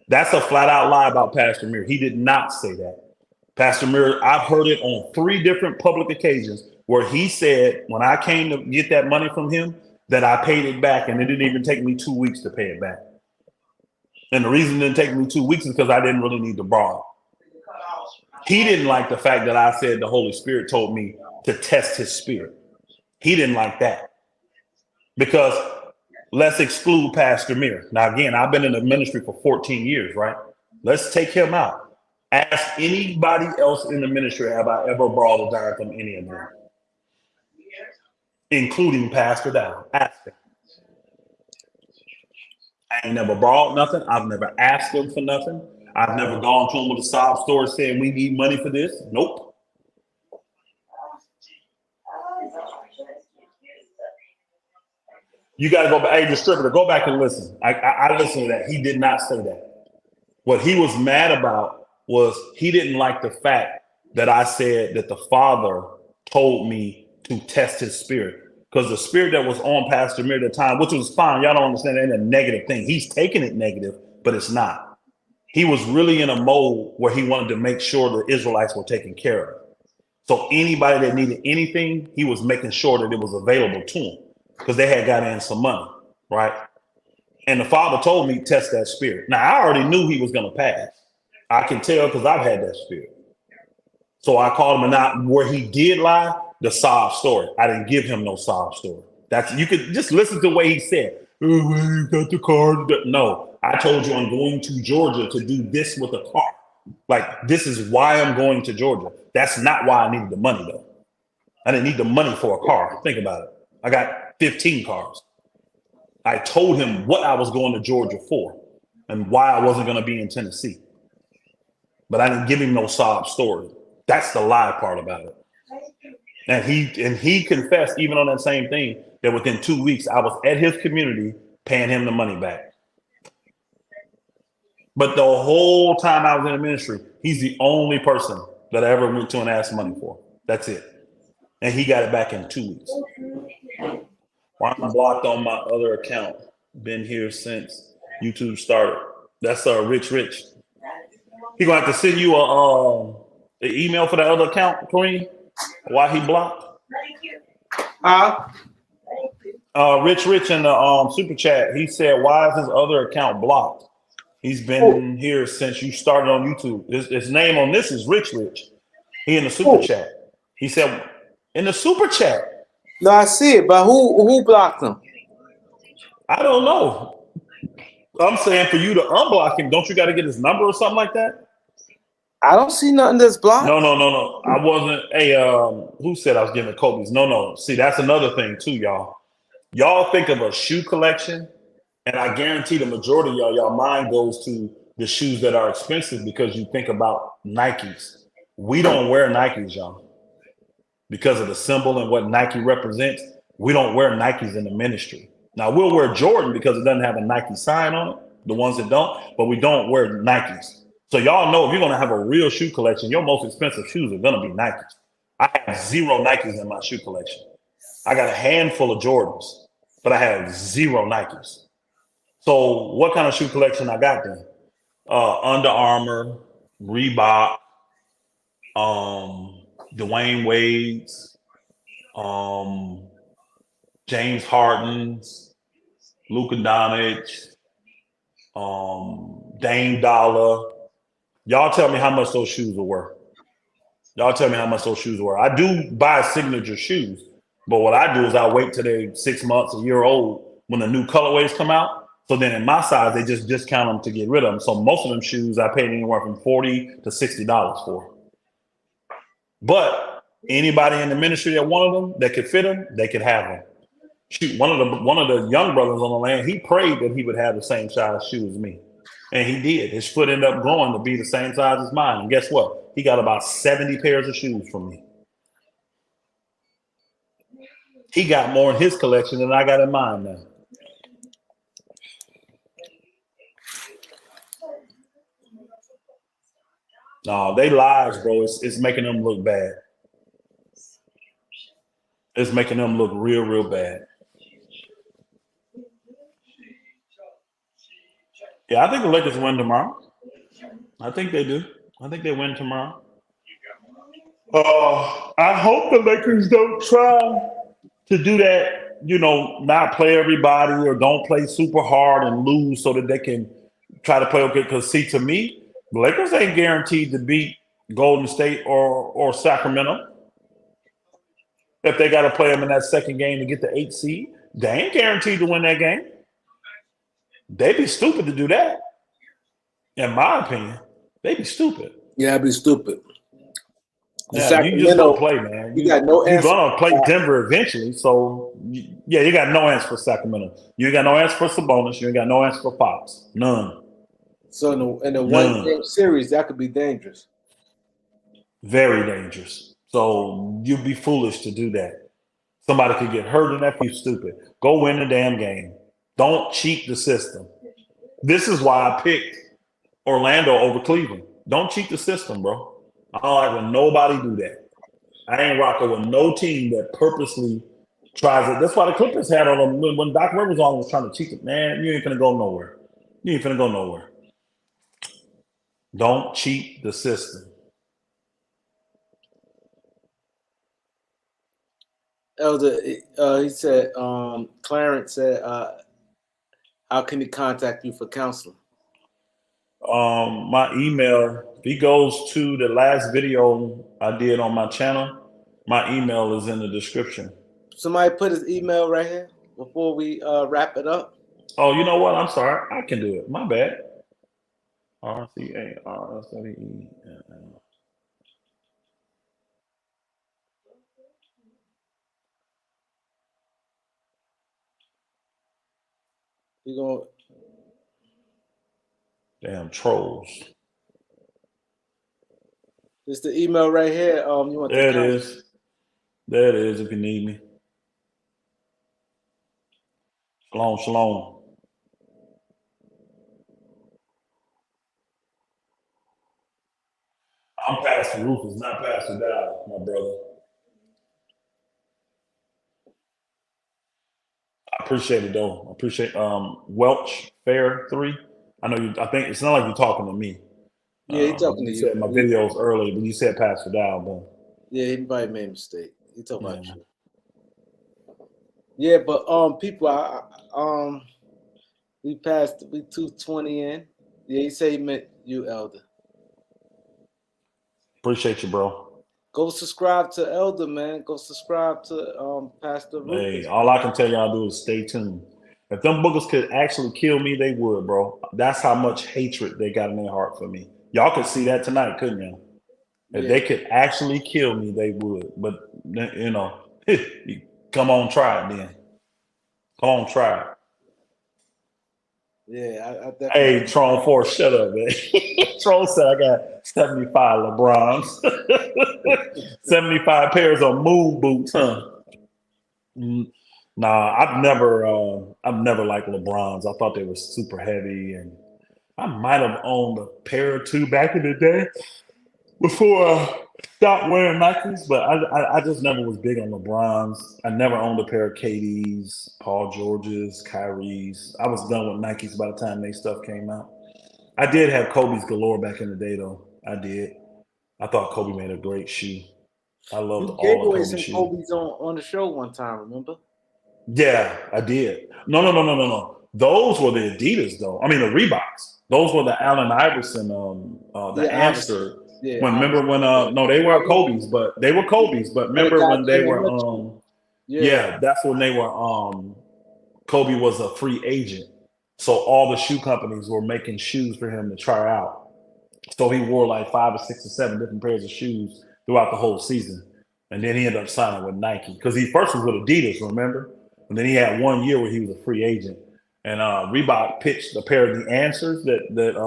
That's a flat out lie about Pastor Muir. He did not say that. Pastor Muir, I've heard it on 3 different public occasions where he said when I came to get that money from him that I paid it back, and it didn't even take me 2 weeks to pay it back. And the reason it didn't take me 2 weeks is because I didn't really need to borrow. He didn't like the fact that I said the Holy Spirit told me to test his spirit. He didn't like that. Because let's exclude Pastor Muir. Now, again, I've been in the ministry for 14 years, right? Let's take him out. Ask anybody else in the ministry, have I ever borrowed a dime from any of them? Including Pastor Dowell. Ask him. I ain't never borrowed nothing. I've never asked him for nothing. I've never gone to him with a sob story saying we need money for this. Nope. You got to go back. Hey, distributor, go back and listen. I listened to that. He did not say that. What he was mad about was he didn't like the fact that I said that the Father told me to test his spirit. Because the spirit that was on Pastor Muir at the time, which was fine, y'all don't understand, that ain't a negative thing. He's taking it negative, but it's not. He was really in a mode where he wanted to make sure the Israelites were taken care of. So anybody that needed anything, he was making sure that it was available to them because they had got in some money, right? And the Father told me, test that spirit. Now, I already knew he was going to pass. I can tell because I've had that spirit. So I called him, and not where he did lie, the sob story. I didn't give him no sob story. That's, you could just listen to the way he said, oh, well, you got the car. No, I told you I'm going to Georgia to do this with a car. Like, this is why I'm going to Georgia. That's not why I needed the money, though. I didn't need the money for a car. Think about it. I got 15 cars. I told him what I was going to Georgia for and why I wasn't going to be in Tennessee. But I didn't give him no sob story. That's the lie part about it. And he confessed, even on that same thing, that within 2 weeks, I was at his community paying him the money back. But the whole time I was in the ministry, he's the only person that I ever went to and asked money for. That's it. And he got it back in 2 weeks. Well, I'm blocked on my other account. Been here since YouTube started. That's Rich. He gonna have to send you an email for that other account, Kareem. Why he blocked? Rich in the super chat. He said, "Why is his other account blocked? He's been here since you started on YouTube. His name on this is Rich. He in the super chat. He said in the super chat. No, I see it, but who blocked him? I don't know. I'm saying for you to unblock him, don't you got to get his number or something like that? I don't see nothing that's blocked. No. I wasn't. Hey, who said I was giving Kobe's? No. See, that's another thing too, y'all. Y'all think of a shoe collection, and I guarantee the majority of y'all mind goes to the shoes that are expensive because you think about Nikes. We don't wear Nikes, y'all. Because of the symbol and what Nike represents, we don't wear Nikes in the ministry. Now, we'll wear Jordan because it doesn't have a Nike sign on it, the ones that don't, but we don't wear Nikes. So y'all know if you're going to have a real shoe collection, your most expensive shoes are going to be Nikes. I have 0 Nikes in my shoe collection. I got a handful of Jordans, but I have 0 Nikes. So what kind of shoe collection I got then? Under Armour, Reebok, Dwayne Wade's, James Harden's, Luka Doncic, Dame Dollar. Y'all tell me how much those shoes are worth. I do buy signature shoes, but what I do is I wait till they're 6 months, a year old when the new colorways come out. So then in my size, they just discount them to get rid of them. So most of them shoes I paid anywhere from $40 to $60 for. But anybody in the ministry that wanted them, that could fit them, they could have them. Shoot, one of the young brothers on the land, he prayed that he would have the same size shoe as me. And he did. His foot ended up growing to be the same size as mine. And guess what? He got about 70 pairs of shoes from me. He got more in his collection than I got in mine now. No, they lies, bro. It's making them look bad. It's making them look real, real bad. Yeah, I think the Lakers win tomorrow. I think they do. I think they win tomorrow. I hope the Lakers don't try to do that, not play everybody or don't play super hard and lose so that they can try to play okay. Because see, to me, the Lakers ain't guaranteed to beat Golden State or Sacramento if they got to play them in that second game to get the 8th seed. They ain't guaranteed to win that game. They'd be stupid to do that, in my opinion. They'd be stupid. Yeah, I'd be stupid. Yeah, you just gonna play, man. You got no you're answer. gonna play Denver eventually, so yeah, you got no answer for Sacramento. You ain't got no answer for Sabonis. You ain't got no answer for Fox. None. So in a one-game series, that could be dangerous. Very dangerous. So you'd be foolish to do that. Somebody could get hurt in that. You're stupid. Go win the damn game. Don't cheat the system. This is why I picked Orlando over Cleveland. Don't cheat the system, bro. I don't like when nobody do that. I ain't rocking with no team that purposely tries it. That's why the Clippers had on them when Doc Rivers on was trying to cheat it. Man, you ain't finna go nowhere. You ain't finna go nowhere. Don't cheat the system. Elder, he said, Clarence said, how can he contact you for counseling? My email, if he goes to the last video I did on my channel, my email is in the description. Somebody put his email right here before we wrap it up. Oh, you know what? I'm sorry. I can do it. My bad. RCARSWE. You going Damn trolls. It's the email right here. You want There it is. There it is if you need me. Shalom, shalom. I'm Pastor Rufus, not Pastor Dowell, my brother. I appreciate it though. I appreciate Welch Fair 3. I know you. I think it's not like you're talking to me. Yeah, he's talking to you. you. Said my videos earlier, but you said Pastor Dowell, but yeah, he probably made a mistake. He talking about you. Yeah, but people, we 220 in. Yeah, he said he meant you, Elder. Appreciate you, bro. Go subscribe to Elder, man. Go subscribe to Pastor Rufus. Hey, all I can tell y'all do is stay tuned. If them boogers could actually kill me, they would, bro. That's how much hatred they got in their heart for me. Y'all could see that tonight, couldn't you? If they could actually kill me, they would. But come on, try it then. Come on, try it. Yeah, I definitely. Hey, Tron 4, shut up, man. Tron said I got 75 LeBrons. 75 pairs of moon boots, huh? Nah, I've never liked LeBrons. I thought they were super heavy, and I might have owned a pair or two back in the day before I stopped wearing Nikes. But I just never was big on LeBrons. I never owned a pair of KDs, Paul Georges, Kyrie's. I was done with Nikes by the time they stuff came out. I did have Kobe's galore back in the day, though. I did. I thought Kobe made a great shoe. I loved all gave of away Kobe's some shoes. Kobe's on the show one time, remember? Yeah, I did. No. Those were the Adidas, though. I mean, the Reeboks. Those were the Allen Iverson, the Amster. Yeah, remember when? No, they were Kobe's, but they were Kobe's. But remember when they were? Yeah, that's when they were. Kobe was a free agent, so all the shoe companies were making shoes for him to try out. So he wore like 5 or 6 or 7 different pairs of shoes throughout the whole season, and then he ended up signing with Nike because he first was with Adidas, remember? And then he had 1 year where he was a free agent. And Reebok pitched a pair of the Answers that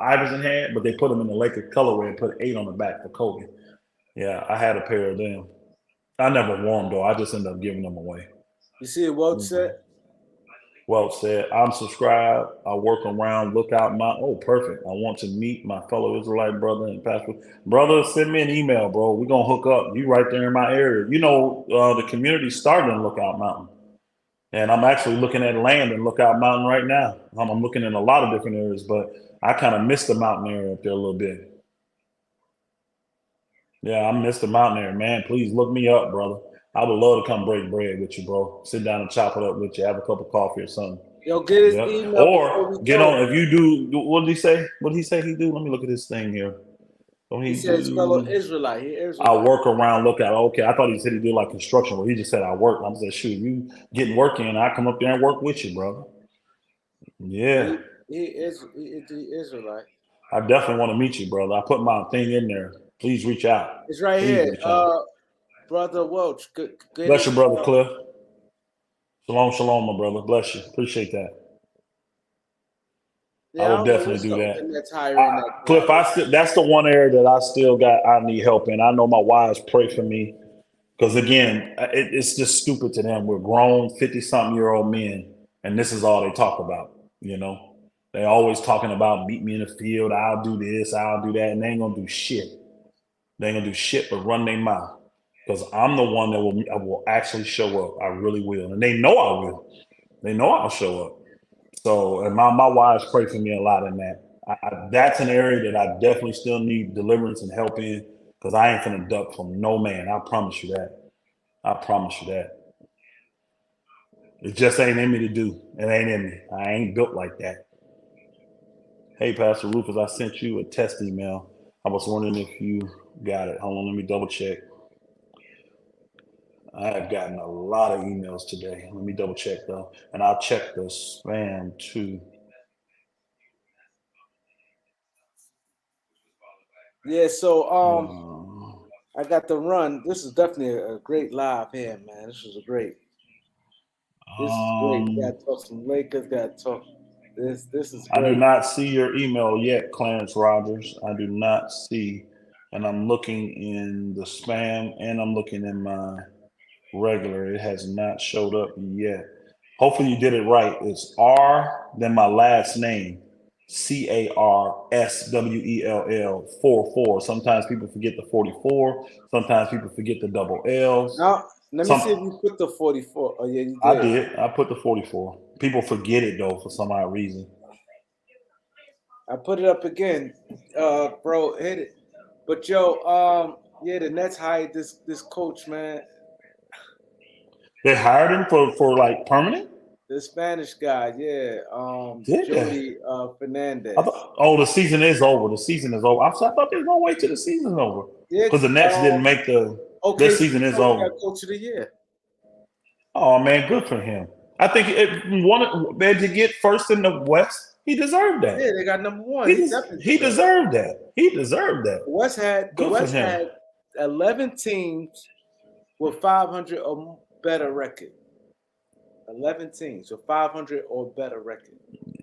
Iverson had, but they put them in the Lakers colorway and put 8 on the back for Kobe. Yeah, I had a pair of them. I never wore them though. I just ended up giving them away. You see what Welch said? Well said. I'm subscribed. I work around Lookout Mountain. Oh, perfect. I want to meet my fellow Israelite brother and pastor. Brother, send me an email, bro. We're going to hook up. You right there in my area. You know, the community started in Lookout Mountain. And I'm actually looking at land in Lookout Mountain right now. I'm looking in a lot of different areas, but I kind of missed the mountain area up there a little bit. Yeah, I missed the mountain area, man. Please look me up, brother. I would love to come break bread with you, bro. Sit down and chop it up with you, have a cup of coffee or something. Yo, get his Yep. email before Or we get go. on if you do. What did he say? What did he say he do? Let me look at this thing here. Don't He he says fellow do? Israelite. He I Israelite. work around Lookout. Okay, I thought he said he did like construction. Well, he just said I work. I'm saying, shoot, you getting work in? I come up there and work with you, brother. Yeah, He Israelite. I definitely want to meet you, brother. I put my thing in there. Please reach out. It's right Please here. reach out. Brother Welch. Good. Bless you, brother Cliff. Shalom, shalom, my brother. Bless you. Appreciate that. I Yeah, I will don't know definitely what's do up with that. the Nets hiring that Cliff, guy. that's the one area that I still got. I need help in. I know my wives pray for me because again, it's just stupid to them. We're grown, 50-something-year-old men, and this is all they talk about. You know, they always talking about meet me in the field. I'll do this. I'll do that, and they ain't gonna do shit. They ain't gonna do shit but run their mouth. Because I'm the one that will actually show up. I really will, and they know I will. They know I'll show up. So, and my wives pray for me a lot in that. That's an area that I definitely still need deliverance and help in because I ain't finna duck from no man. I promise you that. I promise you that. It just ain't in me to do. It ain't in me. I ain't built like that. Hey, Pastor Rufus, I sent you a test email. I was wondering if you got it. Hold on, let me double check. I have gotten a lot of emails today. Let me double check though. And I'll check the spam too. Yeah. So Uh, I got the run. This is definitely a great live here, man. This is great. This is great. We Um, got to talk some Lakers. Got to talk. This is I do great. not see your email yet, Clarence Rogers. I do not see, and I'm looking in the spam and I'm looking in my regular. It has not showed up yet. Hopefully you did it right. It's R, then my last name, CARSWELL 44. Sometimes people forget the 44. Sometimes people forget the double L's. Now let me see if Some you put the 44. Oh yeah, you I did. did. I put the 44. People forget it though for some odd reason. I put it up again. Bro, hit it. But yo, yeah, the Nets hired this coach, man. They hired him for like permanent. The Spanish guy, yeah. Did they? Jody Fernandez. Oh, the season is over. The season is over. I thought they were gonna wait till the season's over Yeah, because the Nets didn't make the. Their OKC season is coach over. got coach of the year. Oh man, good for him. I think one man to get first in the West. He deserved Yeah, that. they got number one. He definitely He deserved it. deserved that. He deserved that. The Good for West him. had 11 teams with 500 or better record. 11 teams with 500 or better record.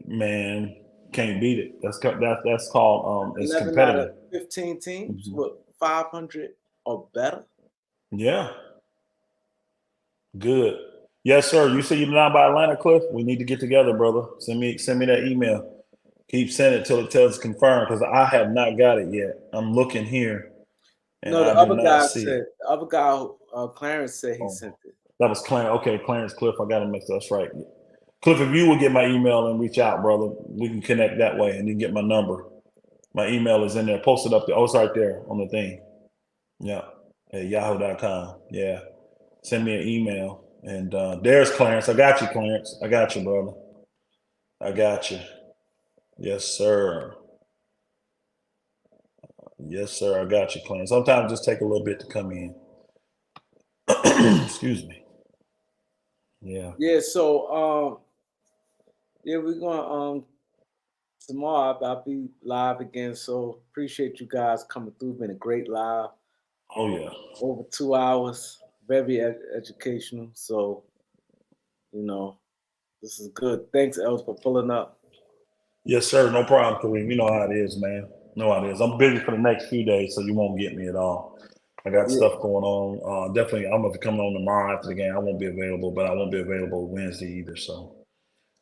Man, can't beat it. That's called it's 11 out of competitive. 15 teams Mhm. with 500 or better. Yeah, good. Yes, sir. You say you're not by Atlanta, Cliff? We need to get together, brother. Send me that email. Keep sending it till it tells confirmed because I have not got it yet. I'm looking here and No, the I do other not guy see it. said, the other guy, Clarence said he Oh, sent it. that was Clarence. Okay, Clarence Cliff. I got to mix. That's right. Cliff, if you would get my email and reach out, brother, we can connect that way, and you can get my number. My email is in there. Post it up there. Oh, it's right there on the thing. Yeah, at yahoo.com. Yeah, send me an email. And there's Clarence. I got you, Clarence. I got you, brother. I got you. Yes, sir. Yes, sir. I got you, Clarence. Sometimes it just take a little bit to come in. Excuse me. Yeah. Yeah, so yeah, we're gonna tomorrow I'll be live again. So appreciate you guys coming through. Been a great live. Oh yeah. Over 2 hours. Very educational. So, this is good. Thanks, Els, for pulling up. Yes, sir. No problem, Kareem. You know how it is, man. You know how it is. I'm busy for the next few days, so you won't get me at all. I got Yeah. stuff going on. Definitely, I'm gonna be coming on tomorrow after the game. I won't be available, but I won't be available Wednesday either. So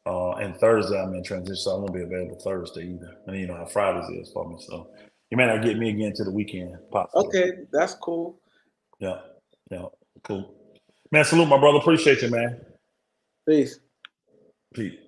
And Thursday I'm in transition, so I won't be available Thursday either. And you know how Fridays is for me, so you may not get me again to the weekend, possibly. Okay, that's cool. Yeah, yeah, cool. Man, salute my brother. Appreciate you, man. Peace. Pete.